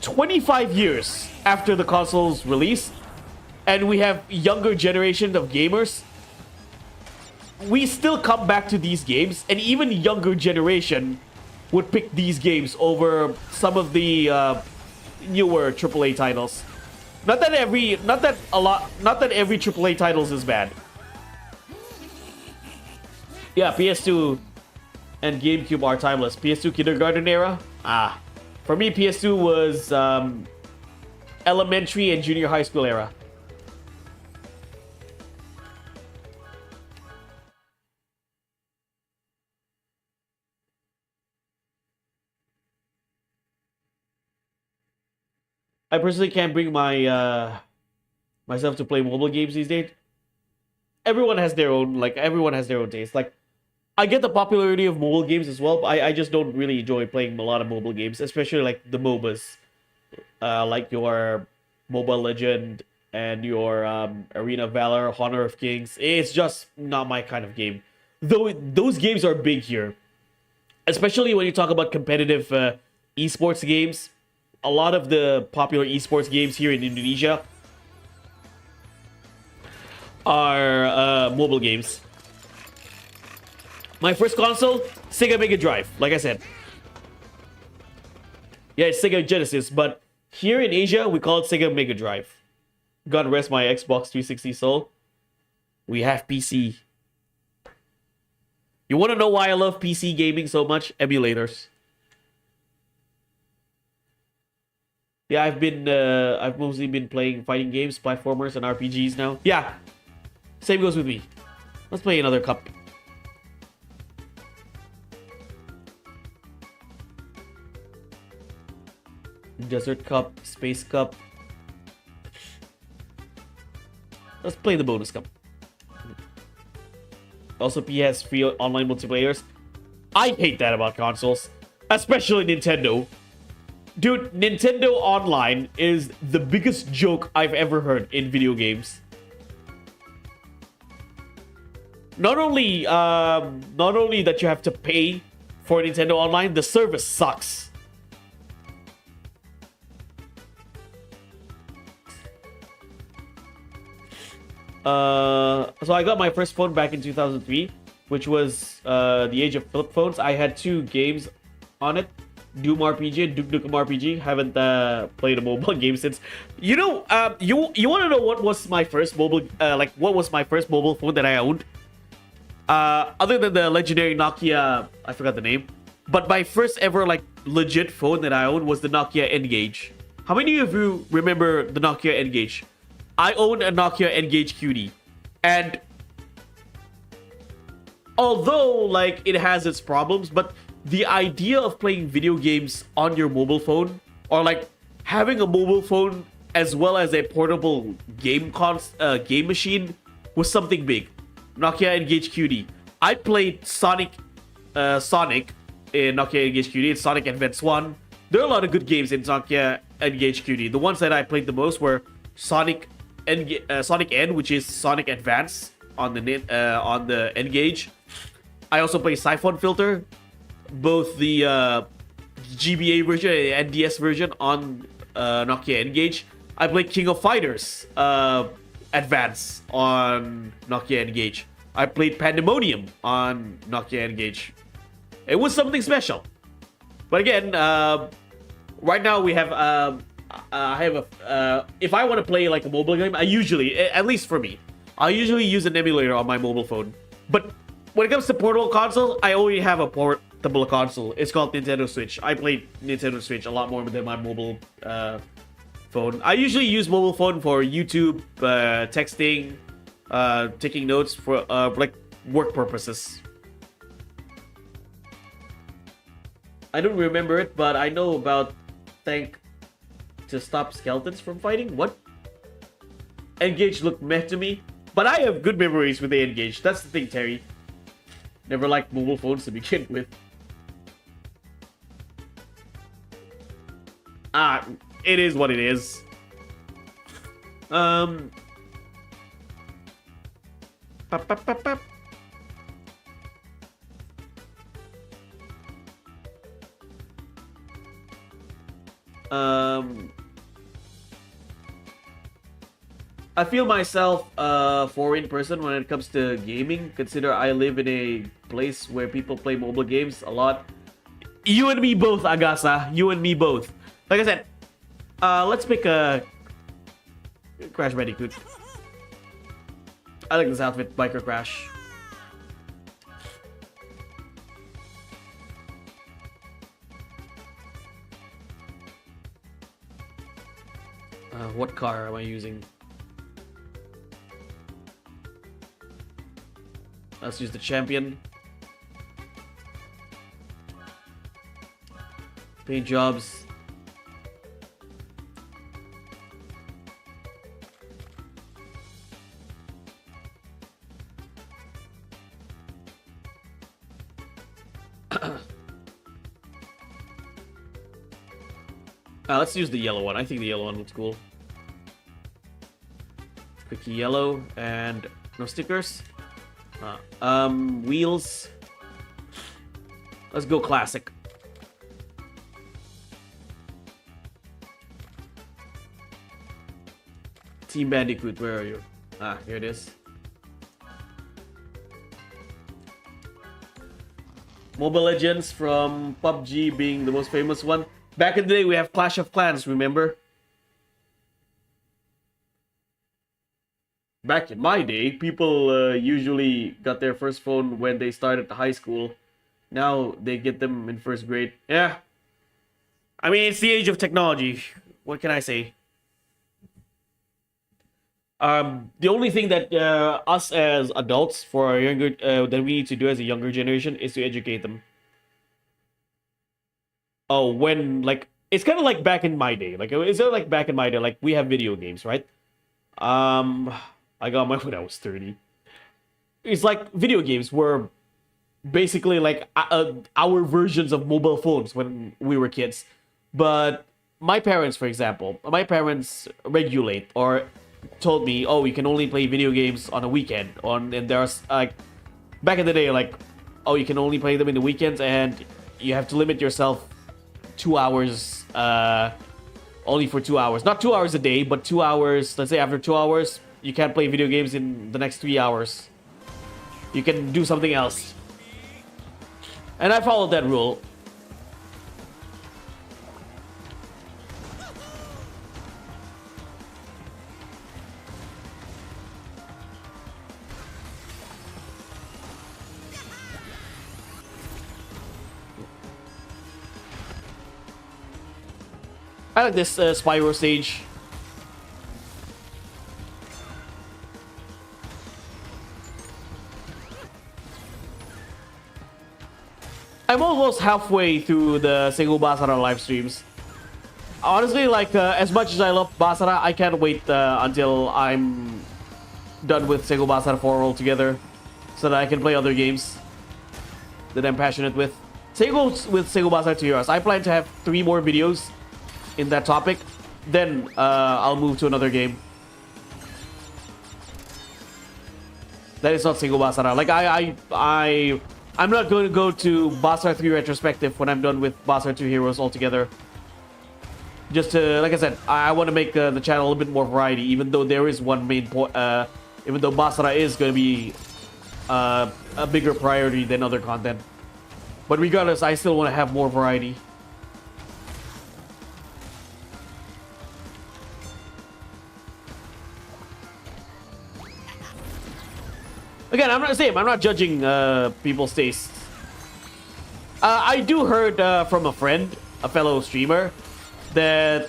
25 years after the console's release, and we have younger generation of gamers, we still come back to these games, and even younger generation would pick these games over some of the newer AAA titles. Not that every AAA titles is bad. Yeah, PS2 and GameCube are timeless. PS2 kindergarten era? For me, PS2 was elementary and junior high school era. I personally can't bring myself to play mobile games these days. Everyone has their own taste. Like, I get the popularity of mobile games as well, but I just don't really enjoy playing a lot of mobile games, especially like the MOBAs, like your Mobile Legend and your Arena of Valor, Honor of Kings. It's just not my kind of game. Though those games are big here, especially when you talk about competitive esports games. A lot of the popular esports games here in Indonesia are mobile games. My first console, Sega Mega Drive, like I said. Yeah, it's Sega Genesis, but here in Asia, we call it Sega Mega Drive. God rest my Xbox 360 soul. We have PC. You want to know why I love PC gaming so much? Emulators. Yeah, I've mostly been playing fighting games, platformers, and RPGs now. Yeah, same goes with me. Let's play another cup. Desert Cup, Space Cup. Let's play the bonus cup. Also, PS free online multiplayers. I hate that about consoles, especially Nintendo. Dude, Nintendo Online is the biggest joke I've ever heard in video games. Not only that you have to pay for Nintendo Online, the service sucks. So I got my first phone back in 2003, which was the age of flip phones. I had 2 games on it. Doom RPG and Duke Nukem RPG. Haven't played a mobile game since. You know, you want to know what was my first mobile what was my first mobile phone that I owned? Other than the legendary Nokia, I forgot the name. But my first ever legit phone that I owned was the Nokia N-Gage. How many of you remember the Nokia N-Gage? I owned a Nokia N-Gage Cutie, and although it has its problems, but the idea of playing video games on your mobile phone, or having a mobile phone as well as a portable game machine, was something big. Nokia N-Gage Cutie. I played Sonic in Nokia N-Gage Cutie. It's Sonic Advance 1. There are a lot of good games in Nokia N-Gage Cutie. The ones that I played the most were Sonic N, which is Sonic Advance on the N-Gage. I also play Siphon Filter, both the GBA version and NDS version on Nokia N-Gage. I played King of Fighters Advance on Nokia N-Gage. I played Pandemonium on Nokia N-Gage. It was something special. But again, right now we have if I want to play a mobile game, I usually, at least for me, I usually use an emulator on my mobile phone. But when it comes to portable console, I only have a portable console. It's called Nintendo Switch. I play Nintendo Switch a lot more than my mobile phone. I usually use mobile phone for YouTube, texting, taking notes for like work purposes. I don't remember it, but I know about tank to stop skeletons from fighting. What? Engage looked meh to me, but I have good memories with the Engage. That's the thing, Terry. Never liked mobile phones to begin with. It is what it is. Pop, pop, pop, pop. I feel myself a foreign person when it comes to gaming. Consider I live in a place where people play mobile games a lot. You and me both, Agasa. You and me both. Like I said, let's make a Crash Bandicoot. I like this outfit, Biker Crash. What car am I using? Let's use the champion. Paint jobs. Let's use the yellow one. I think the yellow one looks cool. Quickie yellow and no stickers. Wheels. Let's go classic. Team Bandicoot, where are you? Here it is. Mobile Legends from PUBG being the most famous one. Back in the day, we have Clash of Clans, remember? Back in my day, people usually got their first phone when they started high school. Now they get them in first grade. Yeah. I mean, it's the age of technology. What can I say? The only thing that us as adults for our younger that we need to do as a younger generation is to educate them. Oh, when like it's kind of like back in my day. Like it's like back in my day. Like we have video games, right? I got mine when I was 30. It's like video games were basically like our versions of mobile phones when we were kids. But my parents, for example, my parents regulate or told me, oh, you can only play video games on a weekend. And there's like back in the day, like, oh, you can only play them in the weekends, and you have to limit yourself 2 hours, only for 2 hours. Not 2 hours a day, but 2 hours. Let's say after 2 hours, you can't play video games in the next 3 hours. You can do something else. And I followed that rule. I like this Spyro stage. I'm almost halfway through the Seigo Basara live streams. Honestly, like, as much as I love Basara, I can't wait until I'm done with Seigo Basara 4 altogether, so that I can play other games that I'm passionate with. Seigo with Seigo Basara 2 Heroes. I plan to have 3 more videos in that topic, then I'll move to another game. That is not Seigo Basara. Like I'm not going to go to Basara 3 retrospective when I'm done with Basara 2 Heroes altogether. Just to, like I said, I want to make the channel a little bit more variety, even though there is one main point. Even though Basara is going to be a bigger priority than other content, but regardless, I still want to have more variety. Again, I'm not judging people's tastes. I do heard from a friend, a fellow streamer, that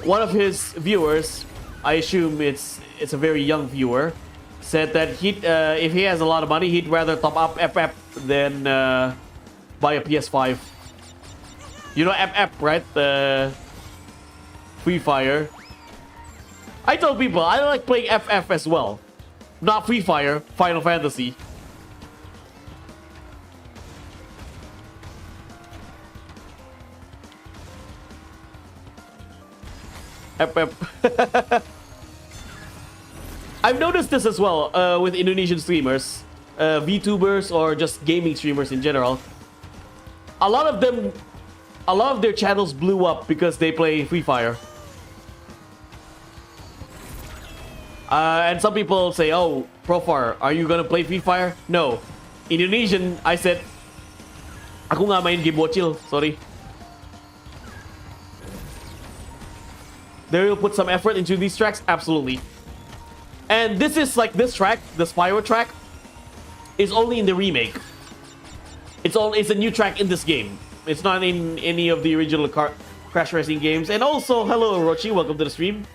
one of his viewers, I assume it's a very young viewer, said that if he has a lot of money, he'd rather top up FF than buy a PS5. You know FF, right? The Free Fire. I tell people I like playing FF as well, not Free Fire, Final Fantasy. FF. I've noticed this as well with Indonesian streamers, VTubers, or just gaming streamers in general. A lot of their channels blew up because they play Free Fire. And some people say, oh, Profar, are you gonna play Free Fire? No. Indonesian, I said, aku nggak main game bocil, sorry. They will put some effort into these tracks, absolutely. And this is like this track, the Spyro track, is only in the remake. It's a new track in this game. It's not in any of the original Crash Racing games. And also, hello Orochi, welcome to the stream.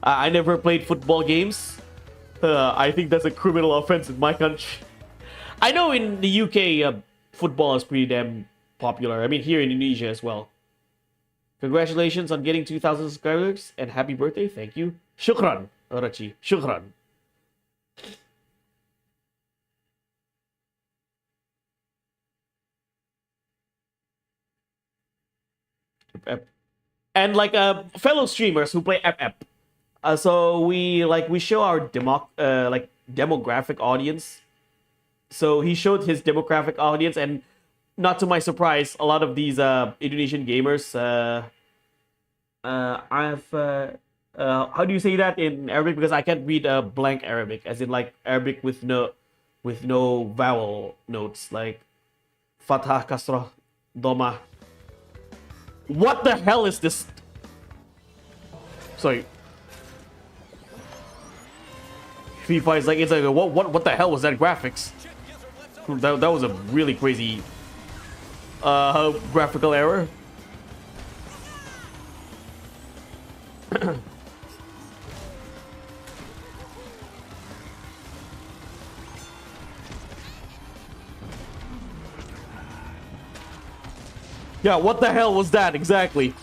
I never played football games. I think that's a criminal offense in my country. I know in the UK, football is pretty damn popular. I mean, here in Indonesia as well. Congratulations on getting 2,000 subscribers and happy birthday. Thank you. Shukran, Orochi. Shukran. And like fellow streamers who play FF. So we show our demographic audience. So he showed his demographic audience, and not to my surprise, a lot of these Indonesian gamers. How do you say that in Arabic? Because I can't read blank Arabic, as in like Arabic with no vowel notes, like fathah, kasrah, doma. What the hell is this? Sorry. FIFA is like, it's like, what the hell was that graphics? That was a really crazy graphical error. Yeah, what the hell was that exactly?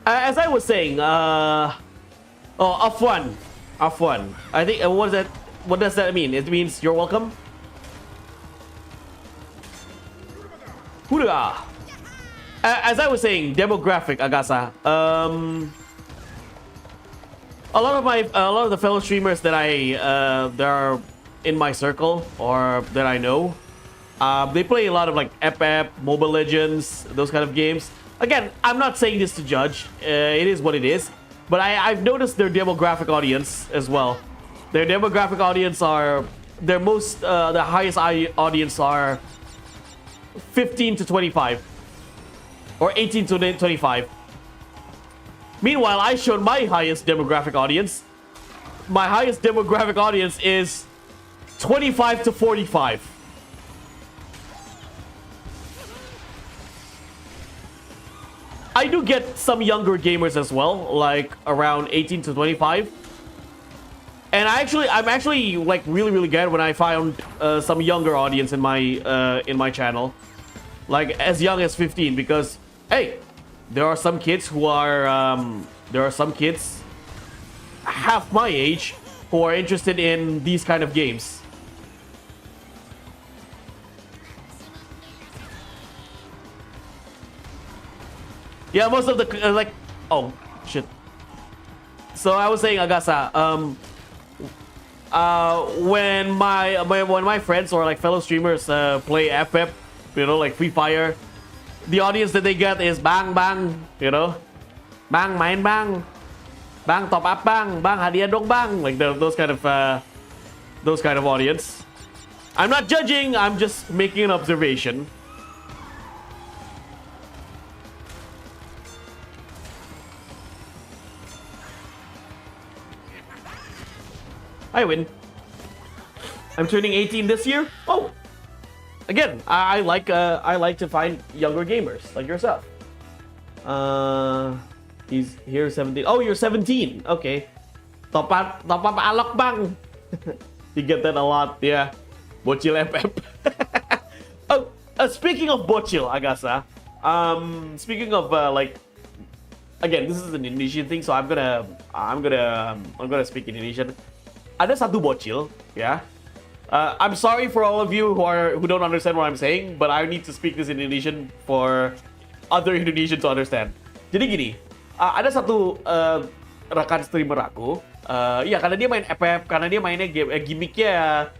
As I was saying, Afwan. I think, what does that mean? It means you're welcome? Hurrah! As I was saying, demographic, Agasa. A lot of the fellow streamers that that are in my circle or that I know, they play a lot of like FF, Mobile Legends, those kind of games. Again, I'm not saying this to judge. It is what it is. But I've noticed their demographic audience as well. Their demographic audience are the highest audience are 15 to 25 or 18 to 25. Meanwhile, I showed my highest demographic audience. My highest demographic audience is 25 to 45. I do get some younger gamers as well, like around 18 to 25. And I'm actually like really glad when I found some younger audience in my channel, like as young as 15, because hey, there are some kids half my age who are interested in these kind of games. Yeah, most of the oh shit. So I was saying, Agasa, when my friends or like fellow streamers play FF, you know, like Free Fire, the audience that they get is bang bang, you know, Bang, main bang. Bang, top up bang. Bang, hadiah dong bang. Like those kind of audience. I'm not judging, I'm just making an observation. I win. I'm turning 18 this year. Oh, again, I like to find younger gamers like yourself. He's here 17. Oh, you're 17. Okay. Top up alok bang. You get that a lot, yeah. Bocil FF. Oh, speaking of bocil, Agasa. Speaking of like, again, this is an Indonesian thing, so I'm gonna speak in Indonesian. Ada satu bocil, ya. I'm sorry for all of you who don't understand what I'm saying, but I need to speak this in Indonesian for other Indonesians to understand. Jadi gini, ada satu rekan streamer aku, ya karena dia main FF, karena dia mainnya gimmicknya.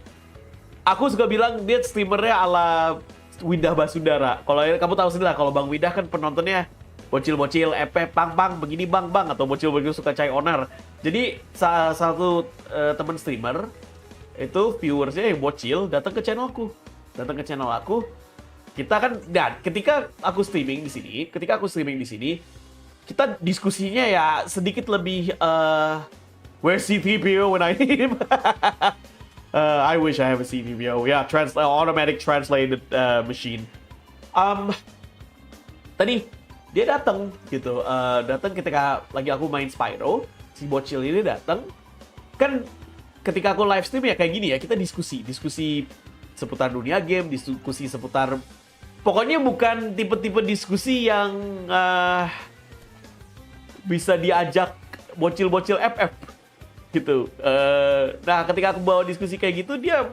Aku suka bilang dia streamernya ala Widah Basudara. Kalau kamu tahu sendiri lah, kalau Bang Widah kan penontonnya bocil-bocil, FF, bang, begini bang, atau bocil-bocil suka cai onar. Jadi salah satu teman streamer itu viewersnya yang bocil datang ke channel aku. Kita kan, dan ketika aku streaming di sini, kita diskusinya ya sedikit lebih where's C3PO when I need him? I wish I have a C3PO. Yeah, automatic translated machine. Tadi dia datang gitu, datang ketika lagi aku main Spyro, si bocil ini datang. Kan ketika aku live stream ya kayak gini ya, kita diskusi seputar dunia game, diskusi seputar, pokoknya bukan tipe-tipe diskusi yang bisa diajak bocil-bocil FF gitu. Nah, ketika aku bawa diskusi kayak gitu, dia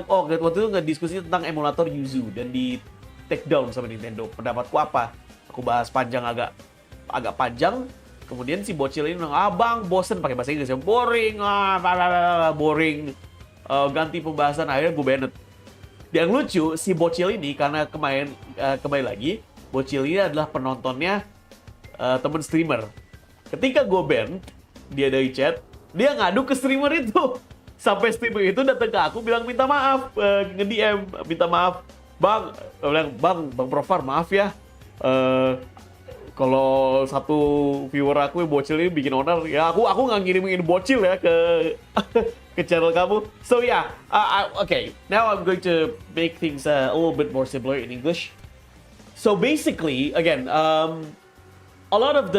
waktu itu ngediskusi tentang emulator Yuzu dan di take down sama Nintendo. Pendapatku apa? Aku bahas panjang, agak panjang. Kemudian si bocil ini bilang, bang, bosen, pakai bahasa Inggris ya, boring, boring. Ganti pembahasan, akhirnya gue banned. Yang lucu, si bocil ini, karena kembali lagi, bocil ini adalah penontonnya temen streamer. Ketika gue ban dia dari chat, dia ngadu ke streamer itu. Sampai streamer itu datang ke aku bilang minta maaf, nge-DM, minta maaf. Bang Profar, maaf ya. Kalau satu viewer aku bocil ini bikin onar, ya aku nggak ngirimin bocil ya ke ke channel kamu. So yeah, okay. Now I'm going to make things a little bit more simpler in English. So basically, again, a lot of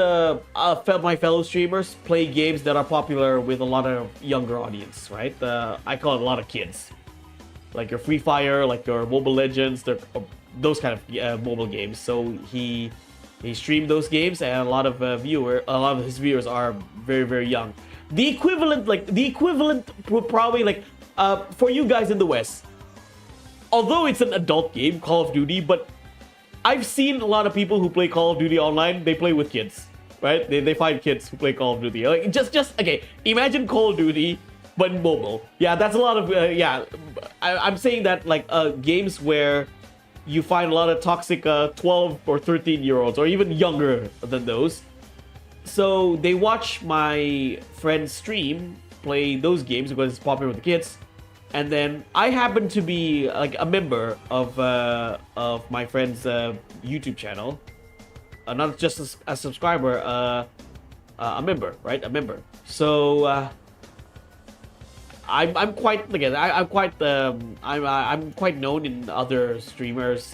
my fellow streamers play games that are popular with a lot of younger audience, right? I call it a lot of kids, like your Free Fire, like your Mobile Legends, those kind of mobile games. So he streamed those games, and a lot of his viewers are very, very young. The equivalent would probably for you guys in the West, although it's an adult game, Call of Duty, but I've seen a lot of people who play Call of Duty online, they play with kids, right? They find kids who play Call of Duty. Like, just okay, imagine Call of Duty, but mobile. Yeah, that's a lot of, I'm saying that like games where you find a lot of toxic 12 or 13-year-olds, or even younger than those. So they watch my friends stream, play those games because it's popular with the kids. And then I happen to be like a member of my friend's YouTube channel, not just a subscriber, a member, right? A member. So I'm quite known in other streamers'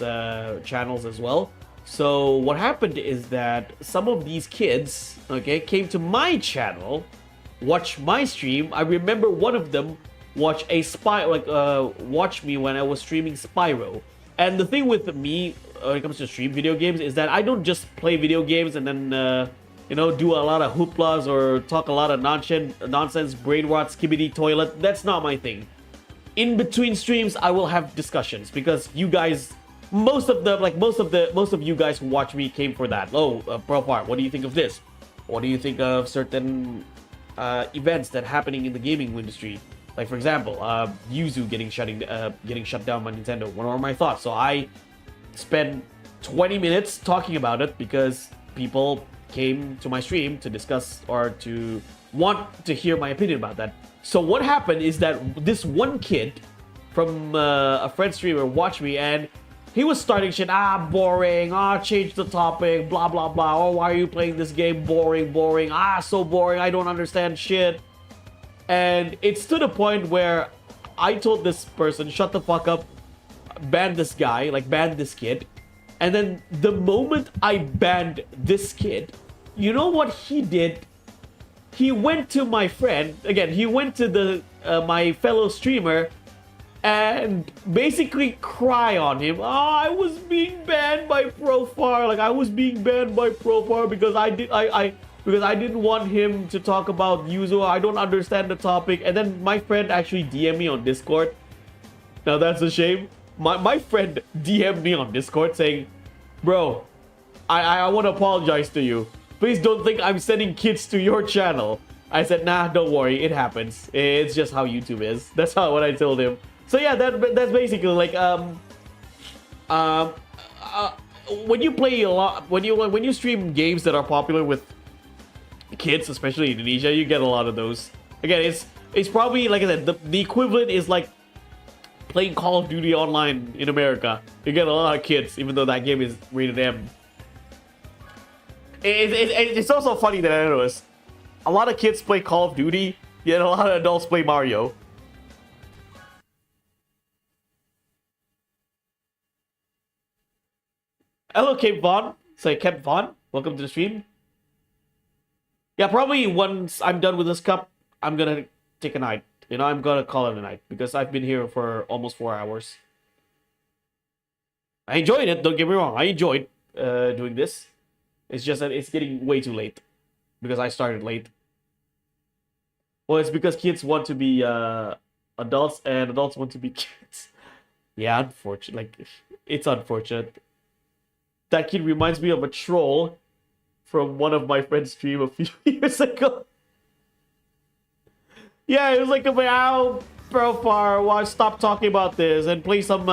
channels as well. So what happened is that some of these kids, okay, came to my channel, watched my stream. I remember one of them watch me when I was streaming Spyro. And the thing with me when it comes to stream video games is that I don't just play video games and then do a lot of hooplas or talk a lot of nonsense, brain rot, skibbity toilet. That's not my thing. In between streams, I will have discussions because you guys, most of you guys who watch me came for that. Profar, what do you think of this? What do you think of certain events that happening in the gaming industry? Like, for example, Yuzu getting shut down by Nintendo. What are my thoughts? So I spent 20 minutes talking about it because people came to my stream to discuss or to want to hear my opinion about that. So what happened is that this one kid from a friend streamer watched me, and he was starting shit. Boring. Change the topic. Blah blah blah. Oh, why are you playing this game? Boring, boring. So boring. I don't understand shit. And it's to the point where I told this person, shut the fuck up, ban this guy, like ban this kid. And then the moment I banned this kid, you know what he did? He went to my friend, again, he went to the my fellow streamer and basically cry on him. I was being banned by Profar. Like, I was being banned by Profar because because I didn't want him to talk about Yuzo. I don't understand the topic. And then my friend actually DM'd me on Discord. Now that's a shame. My friend DM'd me on Discord saying, bro, I want to apologize to you. Please don't think I'm sending kids to your channel. I said, nah, don't worry. It happens. It's just how YouTube is. That's what I told him. So yeah, that's basically like when you play a lot, when you stream games that are popular with kids, especially in Indonesia, you get a lot of those. Again, it's probably, like I said, the equivalent is like playing Call of Duty online in America. You get a lot of kids, even though that game is rated M. It's also funny that I noticed a lot of kids play Call of Duty, yet a lot of adults play Mario. Hello, Cape Vaughn. Sorry, Cape Vaughn. Welcome to the stream. Yeah, probably once I'm done with this cup, I'm gonna take a night. You know, I'm gonna call it a night because I've been here for almost 4 hours. I enjoyed it, don't get me wrong. I enjoyed doing this. It's just that it's getting way too late because I started late. Well, it's because kids want to be adults and adults want to be kids. Yeah, unfortunate. Like, it's unfortunate. That kid reminds me of a troll from one of my friends' stream a few years ago. Yeah, it was like, "Ow, Profar, why stop talking about this and play some."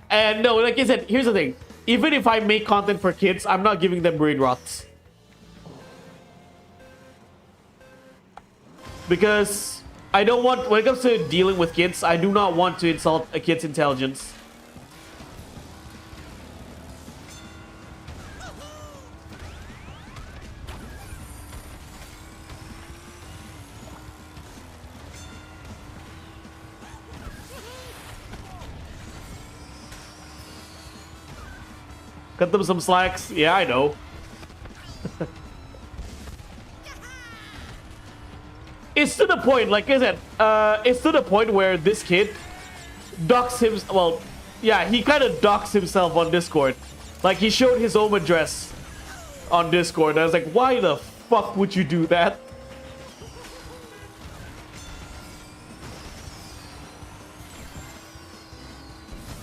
And no, like I said, here's the thing: even if I make content for kids, I'm not giving them brain rots because I don't want. When it comes to dealing with kids, I do not want to insult a kid's intelligence. Cut them some slacks. Yeah, I know. It's to the point, like I said, it's to the point where this kid docks him. Well, yeah, he kind of docks himself on Discord. Like, he showed his home address on Discord. I was like, why the fuck would you do that?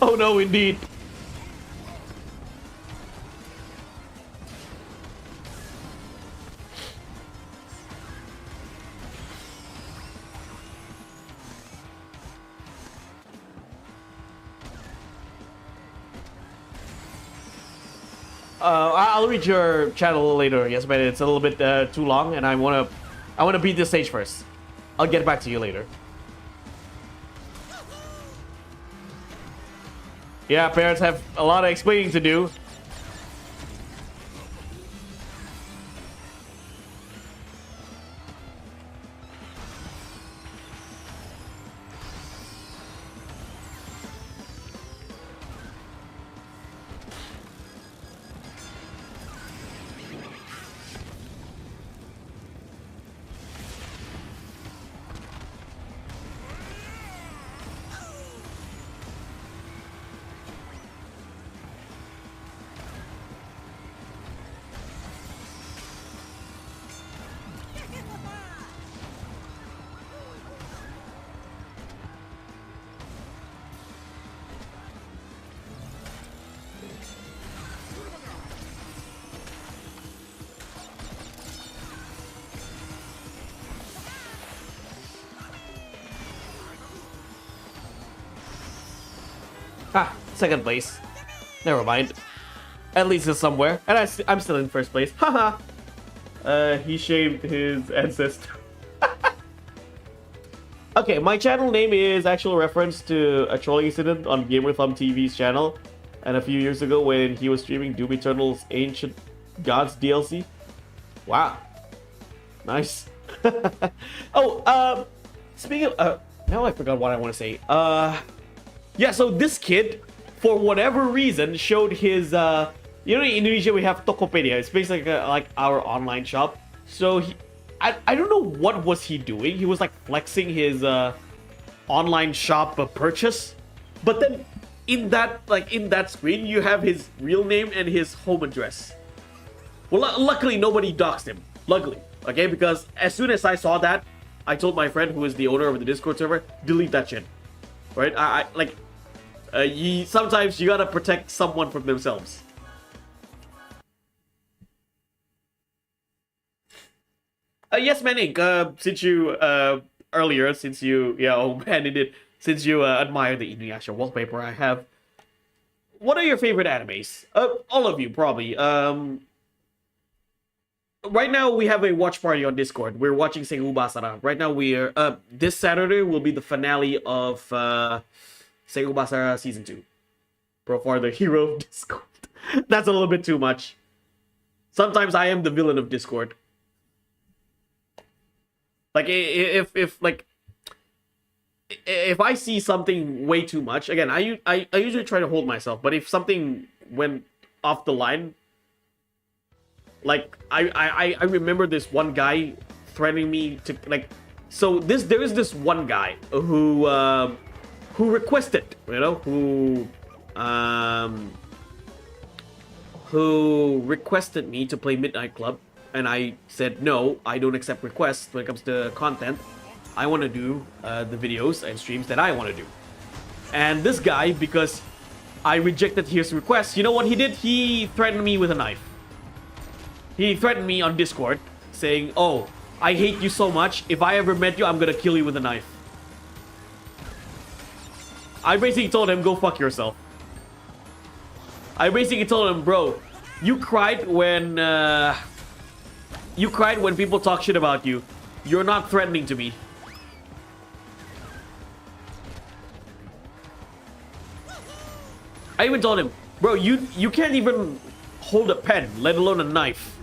Oh no, indeed. I'll read your channel later. Yes, but it's a little bit too long, and I wanna beat this stage first. I'll get back to you later. Yeah, parents have a lot of explaining to do. Ah, second place. Never mind. At least it's somewhere. And I'm still in first place. Haha. He shamed his ancestor. Okay, my channel name is actual reference to a trolling incident on Gamer Thumb TV's channel. And a few years ago when he was streaming Doom Eternal's Ancient Gods DLC. Wow. Nice. Oh, speaking of... now I forgot what I want to say. Yeah, so this kid, for whatever reason, showed his... you know, in Indonesia we have Tokopedia. It's basically like our online shop. So I don't know what was he doing. He was like flexing his online shop purchase. But then in that screen you have his real name and his home address. Well, luckily nobody doxed him. Luckily, okay, because as soon as I saw that, I told my friend who is the owner of the Discord server, delete that shit. Right? Sometimes you gotta protect someone from themselves. Yes, Manning. Since you earlier, since you handed it, since you admire the Inuyasha wallpaper I have, what are your favorite animes? All of you probably. Right now we have a watch party on Discord. We're watching Sengoku Basara. Right now we are this Saturday will be the finale of Sengoku Basara season 2. Profar, the hero of Discord. That's a little bit too much. Sometimes I am the villain of Discord. Like if I see something way too much, again, I usually try to hold myself, but if something went off the line, like I remember this one guy threatening me to there is this one guy who requested, who requested me to play Midnight Club. And I said, no, I don't accept requests when it comes to content. I want to do the videos and streams that I want to do. And this guy, because I rejected his request, you know what he did? He threatened me with a knife. He threatened me on Discord, saying, oh, I hate you so much. If I ever met you, I'm going to kill you with a knife. I basically told him, go fuck yourself. I basically told him, bro, you cried when... you cried when people talk shit about you. You're not threatening to me. I even told him, bro, you can't even hold a pen, let alone a knife.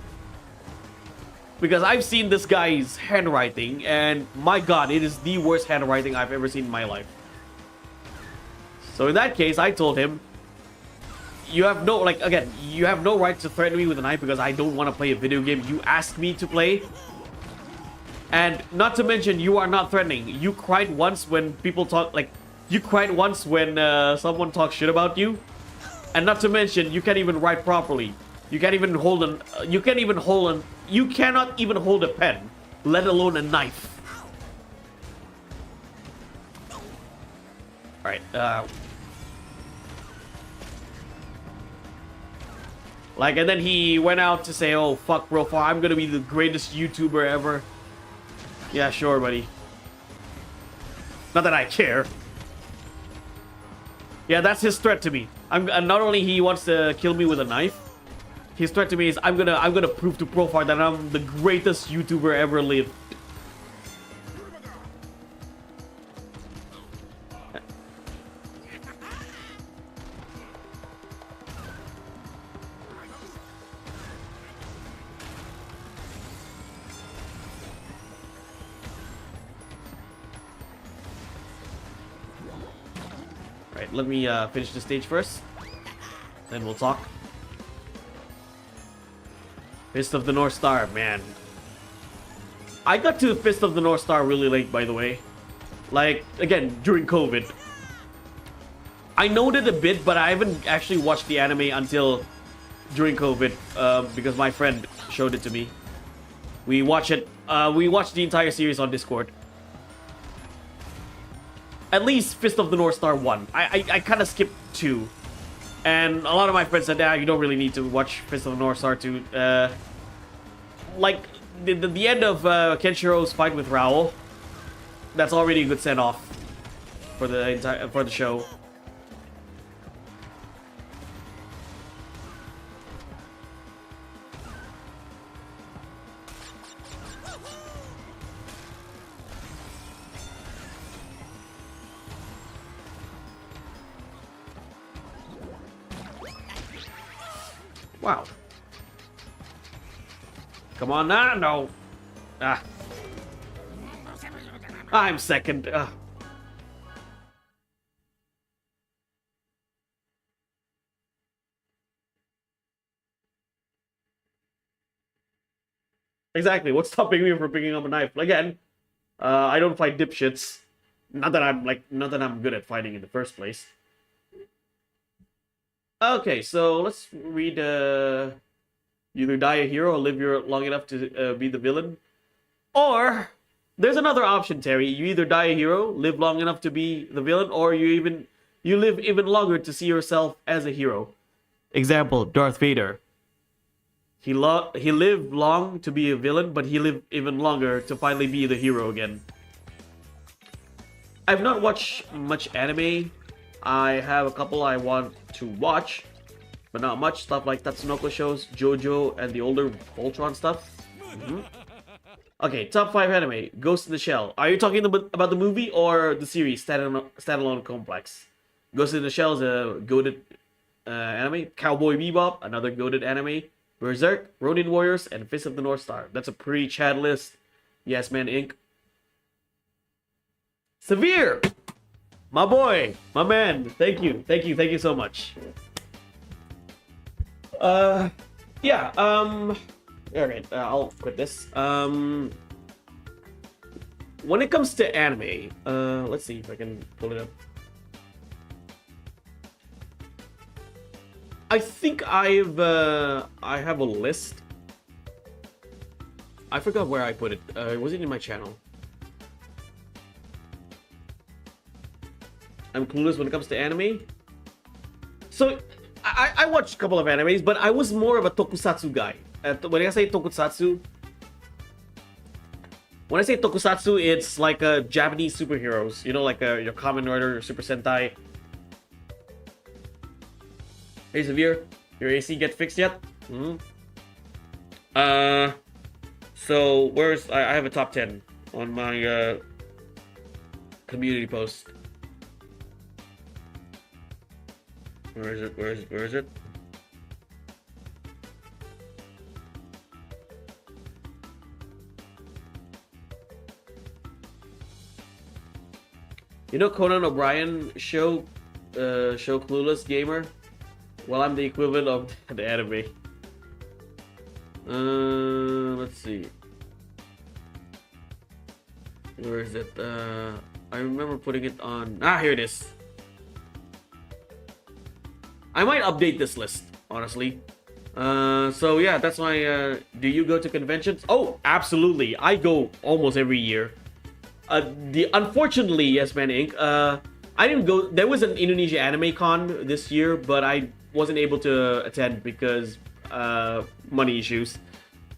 Because I've seen this guy's handwriting, and my god, it is the worst handwriting I've ever seen in my life. So in that case, I told him, you have no, you have no right to threaten me with a knife because I don't want to play a video game you asked me to play. And not to mention, you are not threatening. You cried once when people talk, you cried once when someone talks shit about you. And not to mention, you can't even write properly. You can't even hold you cannot even hold a pen, let alone a knife. Alright, and then he went out to say, oh, fuck, bro, I'm gonna be the greatest YouTuber ever. Yeah, sure, buddy. Not that I care. Yeah, that's his threat to me. Not only he wants to kill me with a knife, his threat to me is I'm gonna prove to Profar that I'm the greatest YouTuber ever lived. Right, let me finish the stage first. Then we'll talk. Fist of the North Star, man. I got to Fist of the North Star really late, by the way. Again, during COVID. I know it a bit, but I haven't actually watched the anime until during COVID, because my friend showed it to me. We watched the entire series on Discord. At least Fist of the North Star 1. I kind of skipped 2. And a lot of my friends said, you don't really need to watch Fist of the North Star 2. The end of Kenshiro's fight with Raoul, that's already a good send-off for the show. Wow. Come on now. No. Ah. I'm second. Exactly. What's stopping me from picking up a knife? Again, I don't fight dipshits. Not that I'm good at fighting in the first place. Okay, so let's read. You either die a hero or live long enough to be the villain, or there's another option, Terry. You either die a hero, live long enough to be the villain, or you live even longer to see yourself as a hero. Example: Darth Vader. He lived long to be a villain, but he lived even longer to finally be the hero again. I've not watched much anime. I have a couple I want to watch, but not much. Stuff like Tatsunoko shows, JoJo, and the older Voltron stuff. Okay, top 5 anime. Ghost in the Shell. Are you talking about the movie or the series, standalone complex? Ghost in the Shell is a goated anime. Cowboy Bebop, another goated anime. Berserk, Ronin Warriors, and Fist of the North Star. That's a pre-chat list. Yes Man Inc. Severe! My boy, my man. Thank you so much. Yeah, alright, I'll quit this. When it comes to anime, let's see if I can pull it up. I think I have a list. I forgot where I put it. It wasn't in my channel. I'm clueless when it comes to anime. So, I watched a couple of animes, but I was more of a tokusatsu guy. When I say tokusatsu, it's like Japanese superheroes. You know, like your Kamen Rider, your Super Sentai. Hey Xavier, your AC get fixed yet? So I have a top 10 on my community post. Where is it? You know Conan O'Brien show Clueless Gamer? Well, I'm the equivalent of the anime. Let's see. Where is it? I remember putting it on. Here it is. I might update this list, honestly. So yeah, that's my. Do you go to conventions? Oh, absolutely. I go almost every year. Unfortunately, Yes Man Inc. I didn't go. There was an Indonesia Anime Con this year, but I wasn't able to attend because money issues.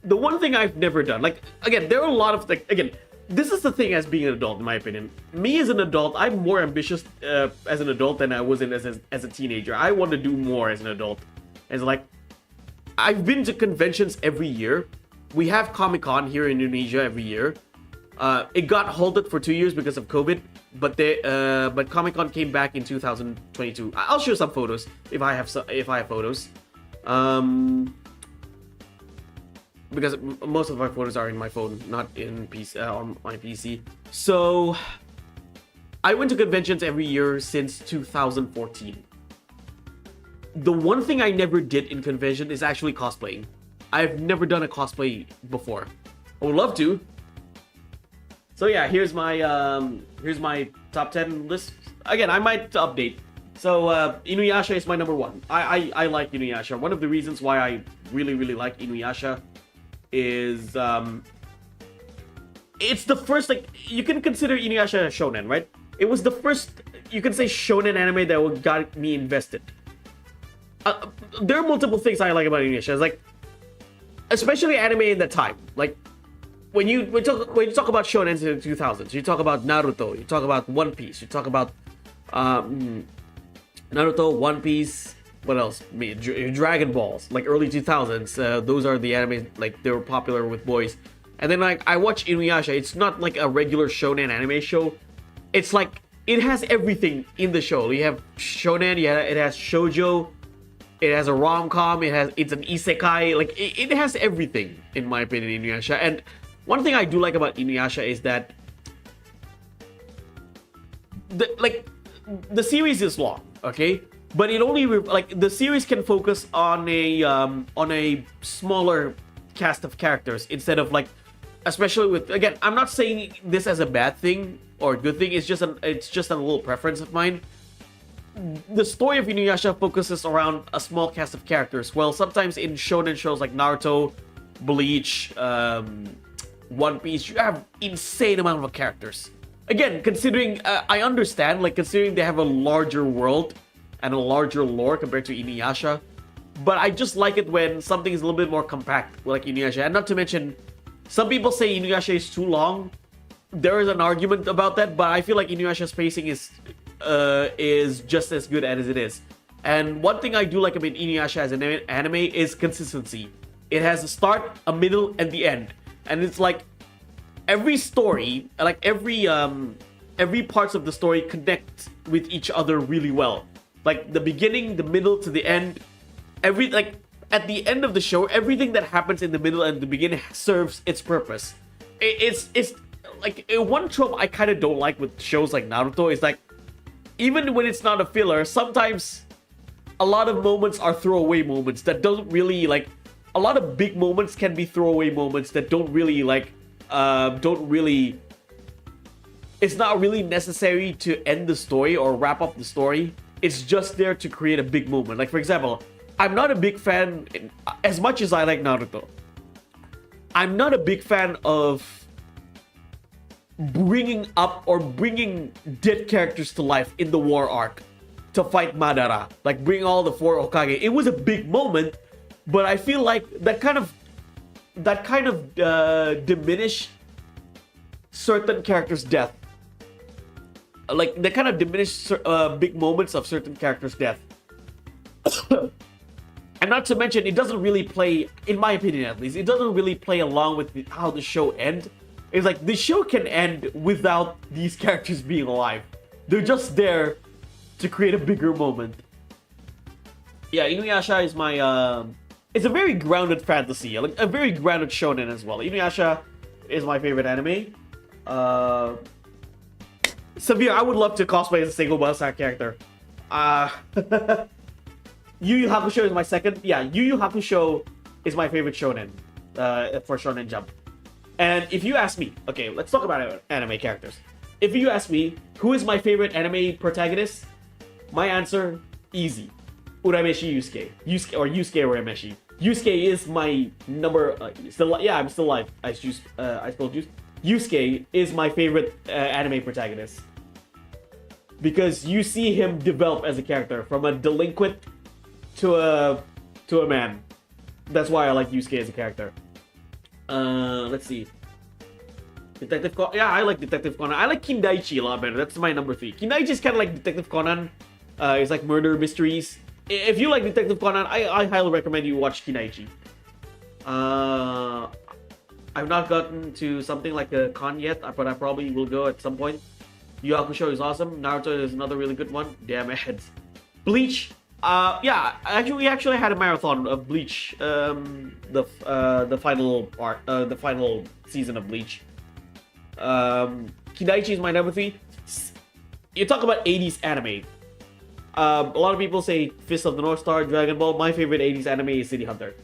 The one thing I've never done, like, again, there are a lot of, like, again, this is the thing as being an adult, in my opinion. Me as an adult, I'm more ambitious as an adult than I was as a teenager. I want to do more as an adult. As like, I've been to conventions every year. We have Comic-Con here in Indonesia every year. It got halted for 2 years because of COVID, but Comic-Con came back in 2022. I'll show some photos if I have photos. Because most of my photos are in my phone, not in on my PC. So I went to conventions every year since 2014. The one thing I never did in convention is actually cosplaying. I've never done a cosplay before. I would love to. So yeah, here's my top 10 list. Again, I might update. So Inuyasha is my number 1. I like Inuyasha. One of the reasons why I really like Inuyasha is it's the first, like, you can consider Inuyasha a shonen, right? It was the first, you can say, shonen anime that got me invested. There are multiple things I like about Inuyasha. It's like, especially anime in that time. Like, when you talk about shonen in the 2000s, you talk about Naruto, you talk about One Piece, you talk about Naruto, One Piece, what else? Dragon Balls, like early 2000s. Those are the anime, like, they were popular with boys. And then, like, I watch Inuyasha. It's not like a regular shonen anime show. It's like, it has everything in the show. You have shonen, it has shoujo, It has a rom-com. It's an isekai. Like it has everything, in my opinion, Inuyasha. And one thing I do like about Inuyasha is that the series is long, okay? But it only the series can focus on a smaller cast of characters instead of like, especially with, again, I'm not saying this as a bad thing or a good thing. It's just a little preference of mine. The story of Inuyasha focuses around a small cast of characters. Well, sometimes in shonen shows like Naruto, Bleach, One Piece, you have insane amount of characters. Again, considering I understand, like considering they have a larger world and a larger lore compared to Inuyasha, but I just like it when something is a little bit more compact, like Inuyasha. And not to mention, some people say Inuyasha is too long. There is an argument about that, but I feel like Inuyasha's pacing is just as good as it is. And one thing I do like about Inuyasha as an anime is consistency. It has a start, a middle, and the end. And it's like every story, like every parts of the story connect with each other really well. Like the beginning, the middle to the end, at the end of the show, everything that happens in the middle and the beginning serves its purpose. It's like one trope I kind of don't like with shows like Naruto is like, even when it's not a filler, sometimes a lot of moments are throwaway moments that don't really like. A lot of big moments can be throwaway moments that don't really like, it's not really necessary to end the story or wrap up the story. It's just there to create a big moment. Like, for example, I'm not a big fan, as much as I like Naruto, I'm not a big fan of bringing up or bringing dead characters to life in the war arc to fight Madara. Like, bring all the 4 Hokage. It was a big moment, but I feel like that kind of diminish certain characters' death. Like, they kind of diminish big moments of certain characters' death. And not to mention, it doesn't really play, in my opinion at least, it doesn't really play along with how the show ends. It's like, the show can end without these characters being alive. They're just there to create a bigger moment. Yeah, Inuyasha is my, it's a very grounded fantasy, like a very grounded shonen as well. Inuyasha is my favorite anime. Severe, I would love to cosplay as a Seigo Basar character. Yu Yu Hakusho is my second. Yeah, Yu Yu Hakusho is my favorite shonen for Shonen Jump. And if you ask me, okay, let's talk about anime characters. If you ask me, who is my favorite anime protagonist? My answer, easy. Urameshi Yusuke. Yusuke Urameshi. Yusuke is my number... I'm still alive. I spilled juice. Yusuke is my favorite anime protagonist. Because you see him develop as a character from a delinquent to a man. That's why I like Yusuke as a character. Let's see. Detective Conan. Yeah, I like Detective Conan. I like Kindaichi a lot better. That's my number 3. Kindaichi is kind of like Detective Conan. It's like murder mysteries. If you like Detective Conan, I highly recommend you watch Kindaichi. I've not gotten to something like a con yet, but I probably will go at some point. Yu Yu Hakusho is awesome. Naruto is another really good one. Damn it. Bleach. Yeah, we actually had a marathon of Bleach. The final season of Bleach. Kindaichi is my number 3. You talk about 80s anime. A lot of people say Fist of the North Star, Dragon Ball. My favorite 80s anime is City Hunter.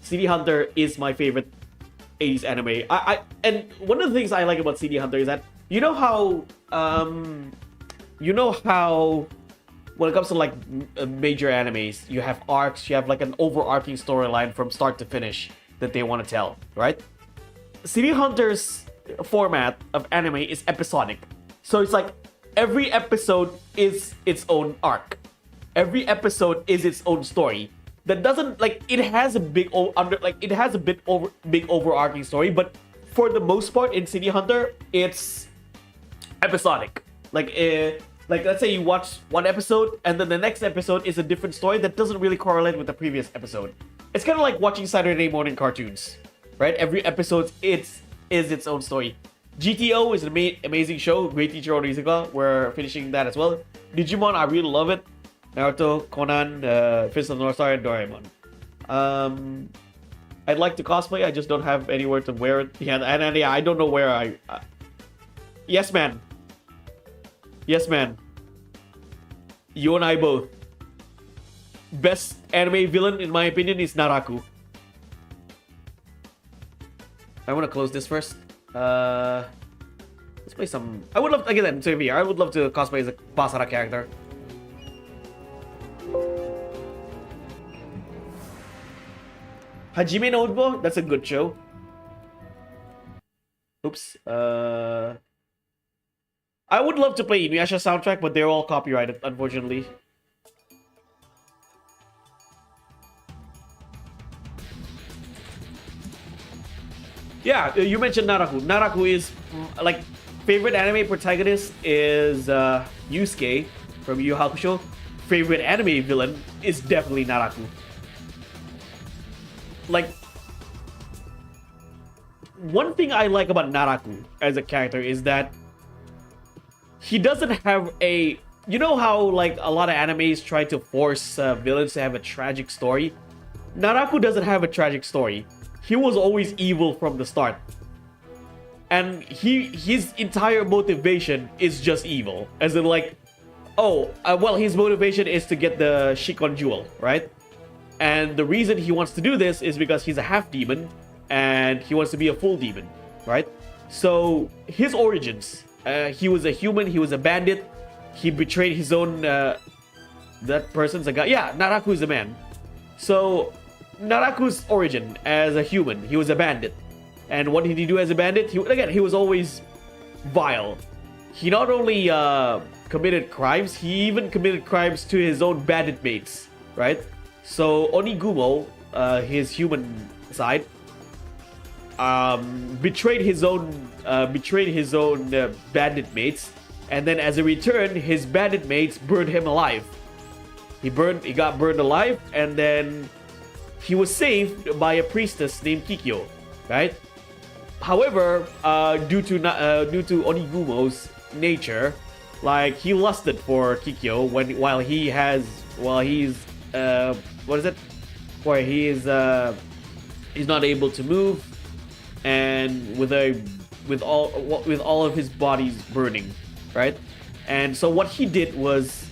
City Hunter is my favorite 80s anime. And one of the things I like about City Hunter is that you know how when it comes to like major animes, you have arcs, you have like an overarching storyline from start to finish that they want to tell, right? City Hunter's format of anime is episodic. So it's like every episode is its own arc. Every episode is its own story. That doesn't like it has a big overarching story, but for the most part in City Hunter, it's episodic. Like let's say you watch one episode and then the next episode is a different story that doesn't really correlate with the previous episode. It's kind of like watching Saturday morning cartoons, right? Every episode is its own story. GTO is an amazing show. Great teacher Onizuka. We're finishing that as well. Digimon, I really love it. Naruto, Conan, Fist of the North Star, and Doraemon. I'd like to cosplay. I just don't have anywhere to wear it. Yeah, and yeah, I don't know where I. Yes, man. Yes, man. You and I both. Best anime villain, in my opinion, is Naraku. I want to close this first. Let's play some. I would love, again, same here. I would love to cosplay as a Basara character. Hajime no Ippo? That's a good show. Oops. I would love to play Inuyasha soundtrack, but they're all copyrighted, unfortunately. Yeah, you mentioned Naraku. Naraku is, like, favorite anime protagonist is Yusuke from Yu Yu Hakusho. Favorite anime villain is definitely Naraku. Like, one thing I like about Naraku as a character is that he doesn't have a... You know how, like, a lot of animes try to force villains to have a tragic story? Naraku doesn't have a tragic story. He was always evil from the start. And his entire motivation is just evil. As in, like, well, his motivation is to get the Shikon Jewel, right? And the reason he wants to do this is because he's a half demon and he wants to be a full demon, right? So his origins, he was a human, he was a bandit, he betrayed his own, that person's a guy. Yeah, Naraku is a man. So Naraku's origin as a human, he was a bandit. And what did he do as a bandit? He was always vile. He not only committed crimes, he even committed crimes to his own bandit mates, right? So Onigumo, his human side, betrayed his own bandit mates, and then as a return, his bandit mates burned him alive. He got burned alive, and then he was saved by a priestess named Kikyo, right? However, due to Onigumo's nature, like, he lusted for Kikyo while he's not able to move, and with all of his body's burning, right? And so what he did was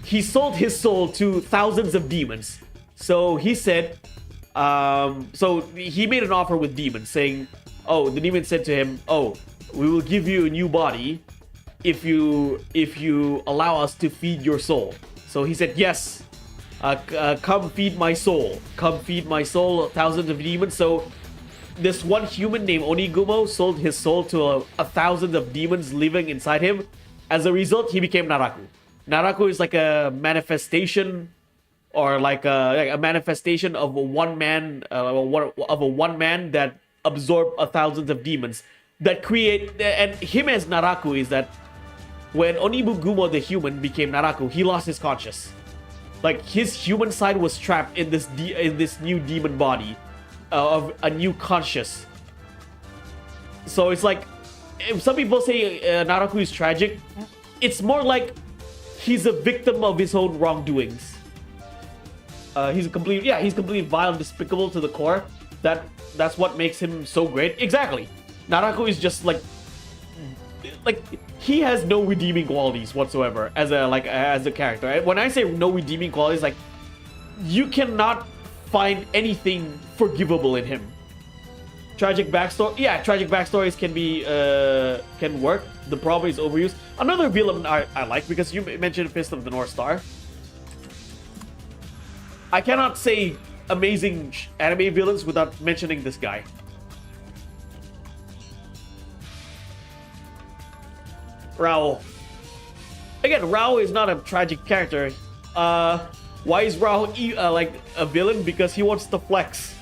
he sold his soul to thousands of demons. So he said, so he made an offer with demons, saying, the demon said to him, we will give you a new body if you allow us to feed your soul. So he said, yes, come feed my soul. Come feed my soul, thousands of demons. So this one human named Onigumo sold his soul to a thousand of demons living inside him. As a result, he became Naraku. Naraku is like a manifestation, or like a manifestation of a one man that absorbed thousands of demons that create. And him as Naraku is that when Onigumo the human became Naraku, he lost his conscience. Like, his human side was trapped in this new demon body of a new conscious. So it's like, if some people say Naraku is tragic, it's more like he's a victim of his own wrongdoings. He's completely vile and despicable to the core. That's what makes him so great. Exactly. Naraku is just like he has no redeeming qualities whatsoever as a character. When I say no redeeming qualities, like, you cannot find anything forgivable in him. Tragic backstories can work. The problem is overuse. Another villain I like, because you mentioned Fist of the North Star. I cannot say amazing anime villains without mentioning this guy. Rao. Again, Rao is not a tragic character. Why is Rao like a villain? Because he wants to flex.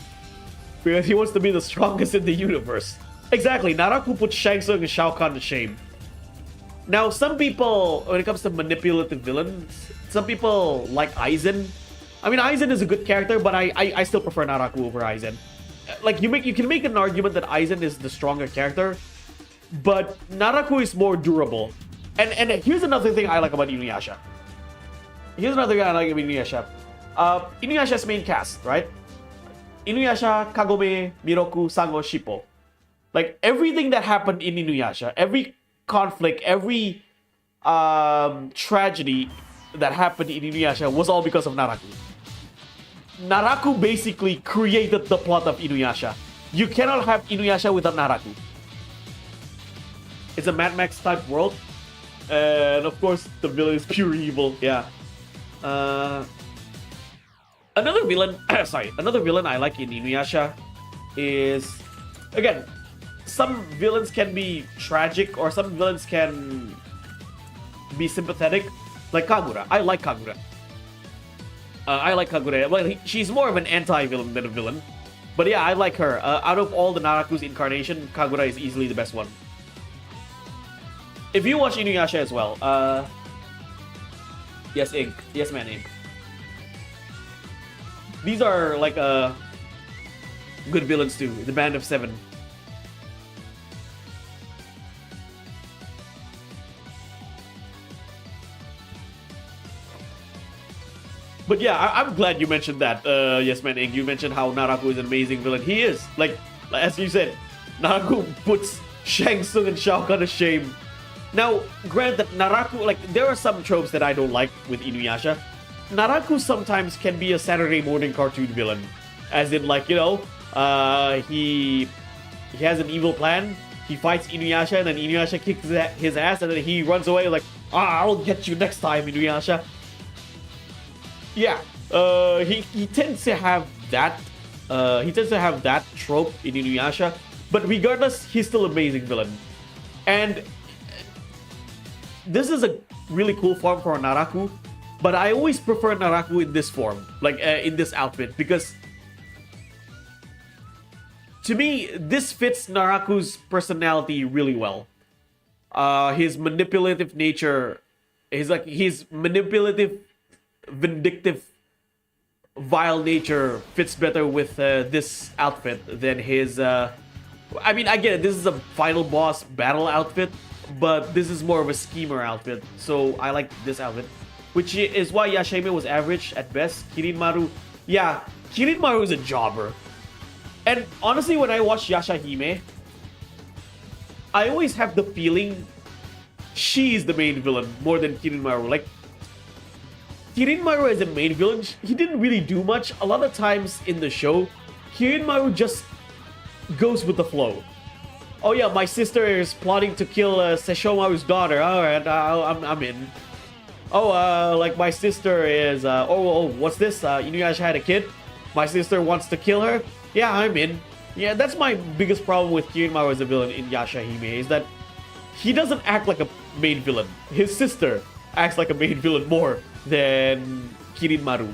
Because he wants to be the strongest in the universe. Exactly. Naraku put Shang Tsung and Shao Kahn to shame. Now, some people, when it comes to manipulative villains, some people like Aizen. I mean, Aizen is a good character, but I still prefer Naraku over Aizen. Like, you can make an argument that Aizen is the stronger character, but Naraku is more durable. And here's another thing I like about Inuyasha. here's another guy I like about Inuyasha. Inuyasha's main cast, right? Inuyasha, Kagome, Miroku, Sango, Shippo. Like everything that happened in Inuyasha, every conflict, every tragedy that happened in Inuyasha was all because of Naraku. Naraku basically created the plot of Inuyasha. You cannot have Inuyasha without Naraku. It's a Mad Max type world. And of course, the villain is pure evil. Yeah. Another villain I like in Inuyasha is, again, some villains can be tragic or some villains can be sympathetic. Like Kagura. I like Kagura. Well, she's more of an anti-villain than a villain. But yeah, I like her. Out of all the Naraku's incarnation, Kagura is easily the best one. If you watch Inuyasha as well, yes, Ink. Yes, man, Ink. These are like good villains too. The Band of Seven. But yeah, I'm glad you mentioned that. Yes, man, Ink. You mentioned how Naraku is an amazing villain. He is. Like as you said, Naraku puts Shang Tsung and Shao Kahn to shame. Now, granted, Naraku, like, there are some tropes that I don't like with Inuyasha. Naraku sometimes can be a Saturday morning cartoon villain. As in, like, you know, he has an evil plan, he fights Inuyasha, and then Inuyasha kicks his ass, and then he runs away like, I'll get you next time, Inuyasha. Yeah, he tends to have that, trope in Inuyasha, but regardless, he's still an amazing villain. And this is a really cool form for Naraku, but I always prefer Naraku in this form, like in this outfit, because to me, this fits Naraku's personality really well. His manipulative nature, his manipulative, vindictive, vile nature fits better with this outfit than his. I mean, I get it. This is a final boss battle outfit, but this is more of a schemer outfit, so I like this outfit, which is why Yashahime was average at best. Kirinmaru, yeah, Kirinmaru is a jobber. And honestly, when I watch Yashahime, I always have the feeling she is the main villain more than Kirinmaru. Like, Kirinmaru as a main villain, he didn't really do much. A lot of times in the show, Kirinmaru just goes with the flow. Oh yeah, my sister is plotting to kill Sesshomaru's daughter. Alright, I'm in. Oh, like my sister is... what's this? Inuyasha had a kid? My sister wants to kill her? Yeah, I'm in. Yeah, that's my biggest problem with Kirinmaru as a villain in Yashahime, is that he doesn't act like a main villain. His sister acts like a main villain more than Kirinmaru.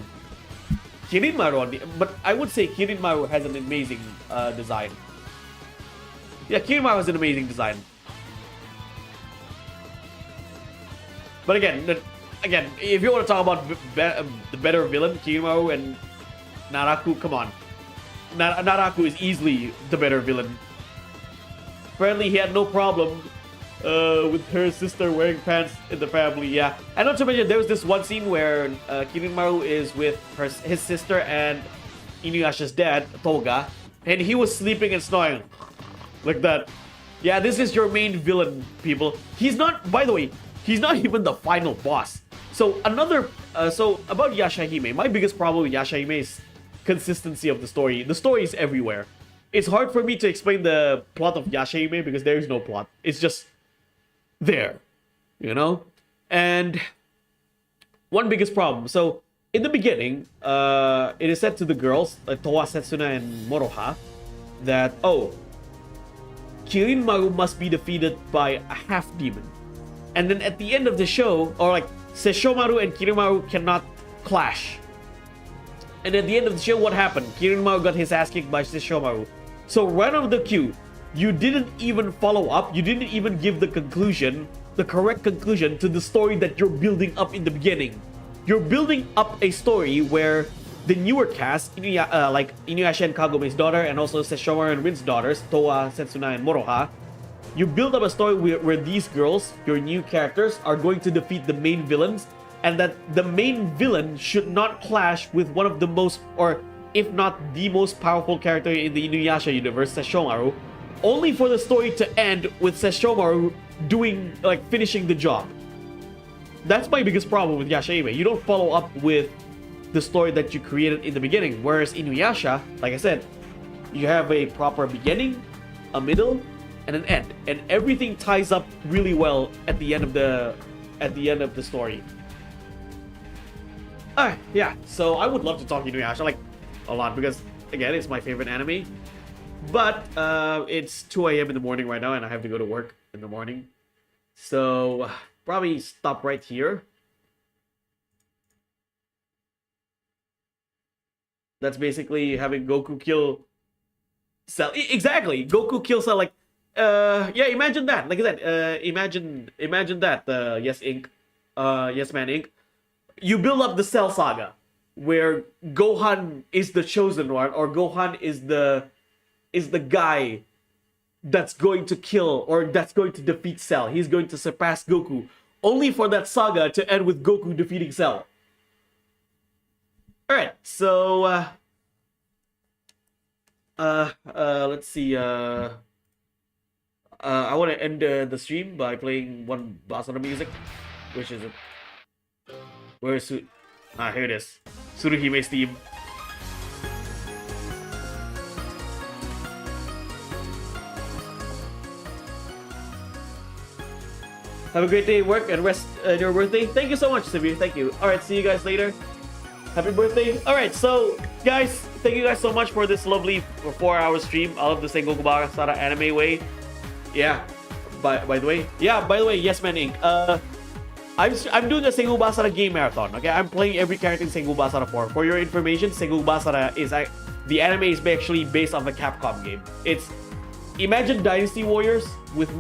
But I would say Kirinmaru has an amazing design. Yeah, Kirinmaru has an amazing design. But again, if you want to talk about the better villain, Kirinmaru and Naraku, come on. Naraku is easily the better villain. Apparently, he had no problem with her sister wearing pants in the family. Yeah, and not to mention, there was this one scene where Kirinmaru is with his sister and Inuyasha's dad, Toga, and he was sleeping and snoring like that. Yeah, this is your main villain, people. He's not, by the way, he's not even the final boss. So so about Yashahime, my biggest problem with Yashahime is consistency of the story. The story is everywhere. It's hard for me to explain the plot of Yashahime because there is no plot. It's just there, you know? And one biggest problem. So in the beginning, it is said to the girls, Towa, Setsuna, and Moroha, that, oh, Kirinmaru must be defeated by a half-demon. And then at the end of the show, or like, Sesshomaru and Kirinmaru cannot clash. And at the end of the show, what happened? Kirinmaru got his ass kicked by Sesshomaru. So right out of the queue, you didn't even follow up, you didn't even give the conclusion, the correct conclusion to the story that you're building up in the beginning. You're building up a story where the newer cast, like Inuyasha and Kagome's daughter, and also Sesshomaru and Rin's daughters, Towa, Setsuna, and Moroha, you build up a story where these girls, your new characters, are going to defeat the main villains, and that the main villain should not clash with one of the most, or if not the most powerful character in the Inuyasha universe, Sesshomaru, only for the story to end with Sesshomaru doing, like, finishing the job. That's my biggest problem with Yashahime. You don't follow up with the story that you created in the beginning, whereas Inuyasha, like I said, you have a proper beginning, a middle, and an end, and everything ties up really well at the end of the story. Alright, yeah, so I would love to talk Inuyasha, like, a lot, because, again, it's my favorite anime. But, it's 2 a.m. in the morning right now, and I have to go to work in the morning. So, probably stop right here. That's basically having Goku kill Cell. Exactly! Goku kill Cell, like, yeah, imagine that. Like I said, imagine that, Yes Inc. Yes Man Inc. You build up the Cell Saga, where Gohan is the chosen one, or Gohan is the guy that's going to kill, or that's going to defeat Cell. He's going to surpass Goku, only for that saga to end with Goku defeating Cell. Alright, so let's see, I want to end the stream by playing one Basara music. Which is it? Where is it? Ah, here it is. Tsuruhime's theme. Have a great day at work and rest your birthday. Thank you so much, Sabir. Thank you. Alright, see you guys later. Happy birthday. Alright, so guys, thank you guys so much for this lovely 4-hour stream. I love the Sengoku Basara anime way. Yeah. By the way, Yes Man Inc. I'm doing a Sengoku Basara game marathon. Okay, I'm playing every character in Sengoku Basara 4. For your information, Sengoku Basara is the anime is actually based on the Capcom game. It's imagine Dynasty Warriors with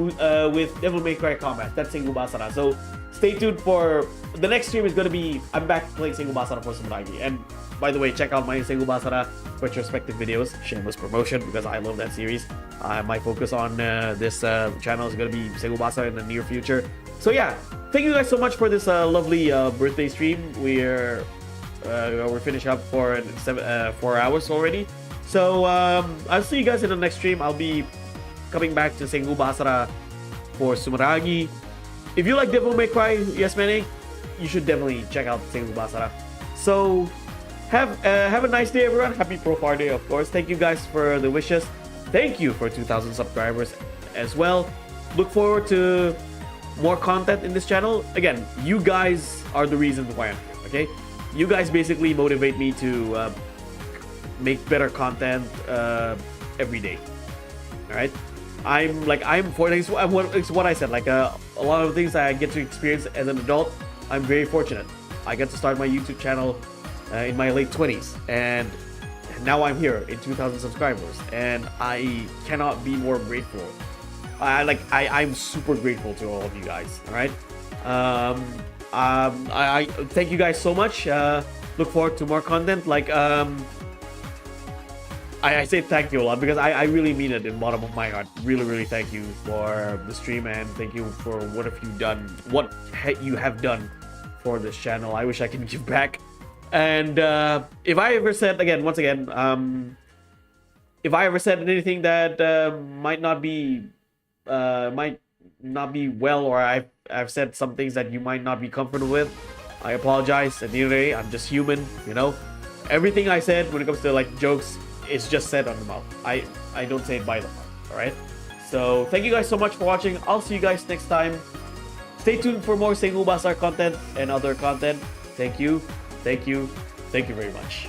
Devil May Cry combat. That's Sengoku Basara. So stay tuned for the next stream. Is gonna be I'm back playing Sengoku Basara for Sumeragi. And by the way, check out my Sengoku Basara retrospective videos. Shameless promotion because I love that series. My focus on this channel is gonna be Sengoku Basara in the near future. So yeah, thank you guys so much for this lovely birthday stream. We're finishing up for 4 hours already. So I'll see you guys in the next stream. I'll be coming back to Sengoku Basara for Sumeragi. If you like Devil May Cry, Yes Man Inc., you should definitely check out Sengoku Basara. So have a nice day, everyone. Happy Profar Day, of course. Thank you guys for the wishes. Thank you for 2,000 subscribers as well. Look forward to more content in this channel. Again, you guys are the reason why I'm here, okay? You guys basically motivate me to make better content every day. Alright? It's what I said, like a lot of things I get to experience as an adult. I'm very fortunate. I get to start my YouTube channel in my late 20s, and now I'm here in 2,000 subscribers, and I cannot be more grateful. I'm super grateful to all of you guys. All right. I thank you guys so much. Look forward to more content. Like I say thank you a lot because I really mean it in the bottom of my heart. Really thank you for the stream, and thank you for what you have done for this channel. I wish I could give back. And if I ever said once again, if I ever said anything that might not be well, or I've said some things that you might not be comfortable with, I apologize. At the end of the day, I'm just human, you know. Everything I said when it comes to like jokes, it's just said on the mouth. I don't say it by the heart. All right. So thank you guys so much for watching. I'll see you guys next time. Stay tuned for more Sengoku Basara content and other content. Thank you very much.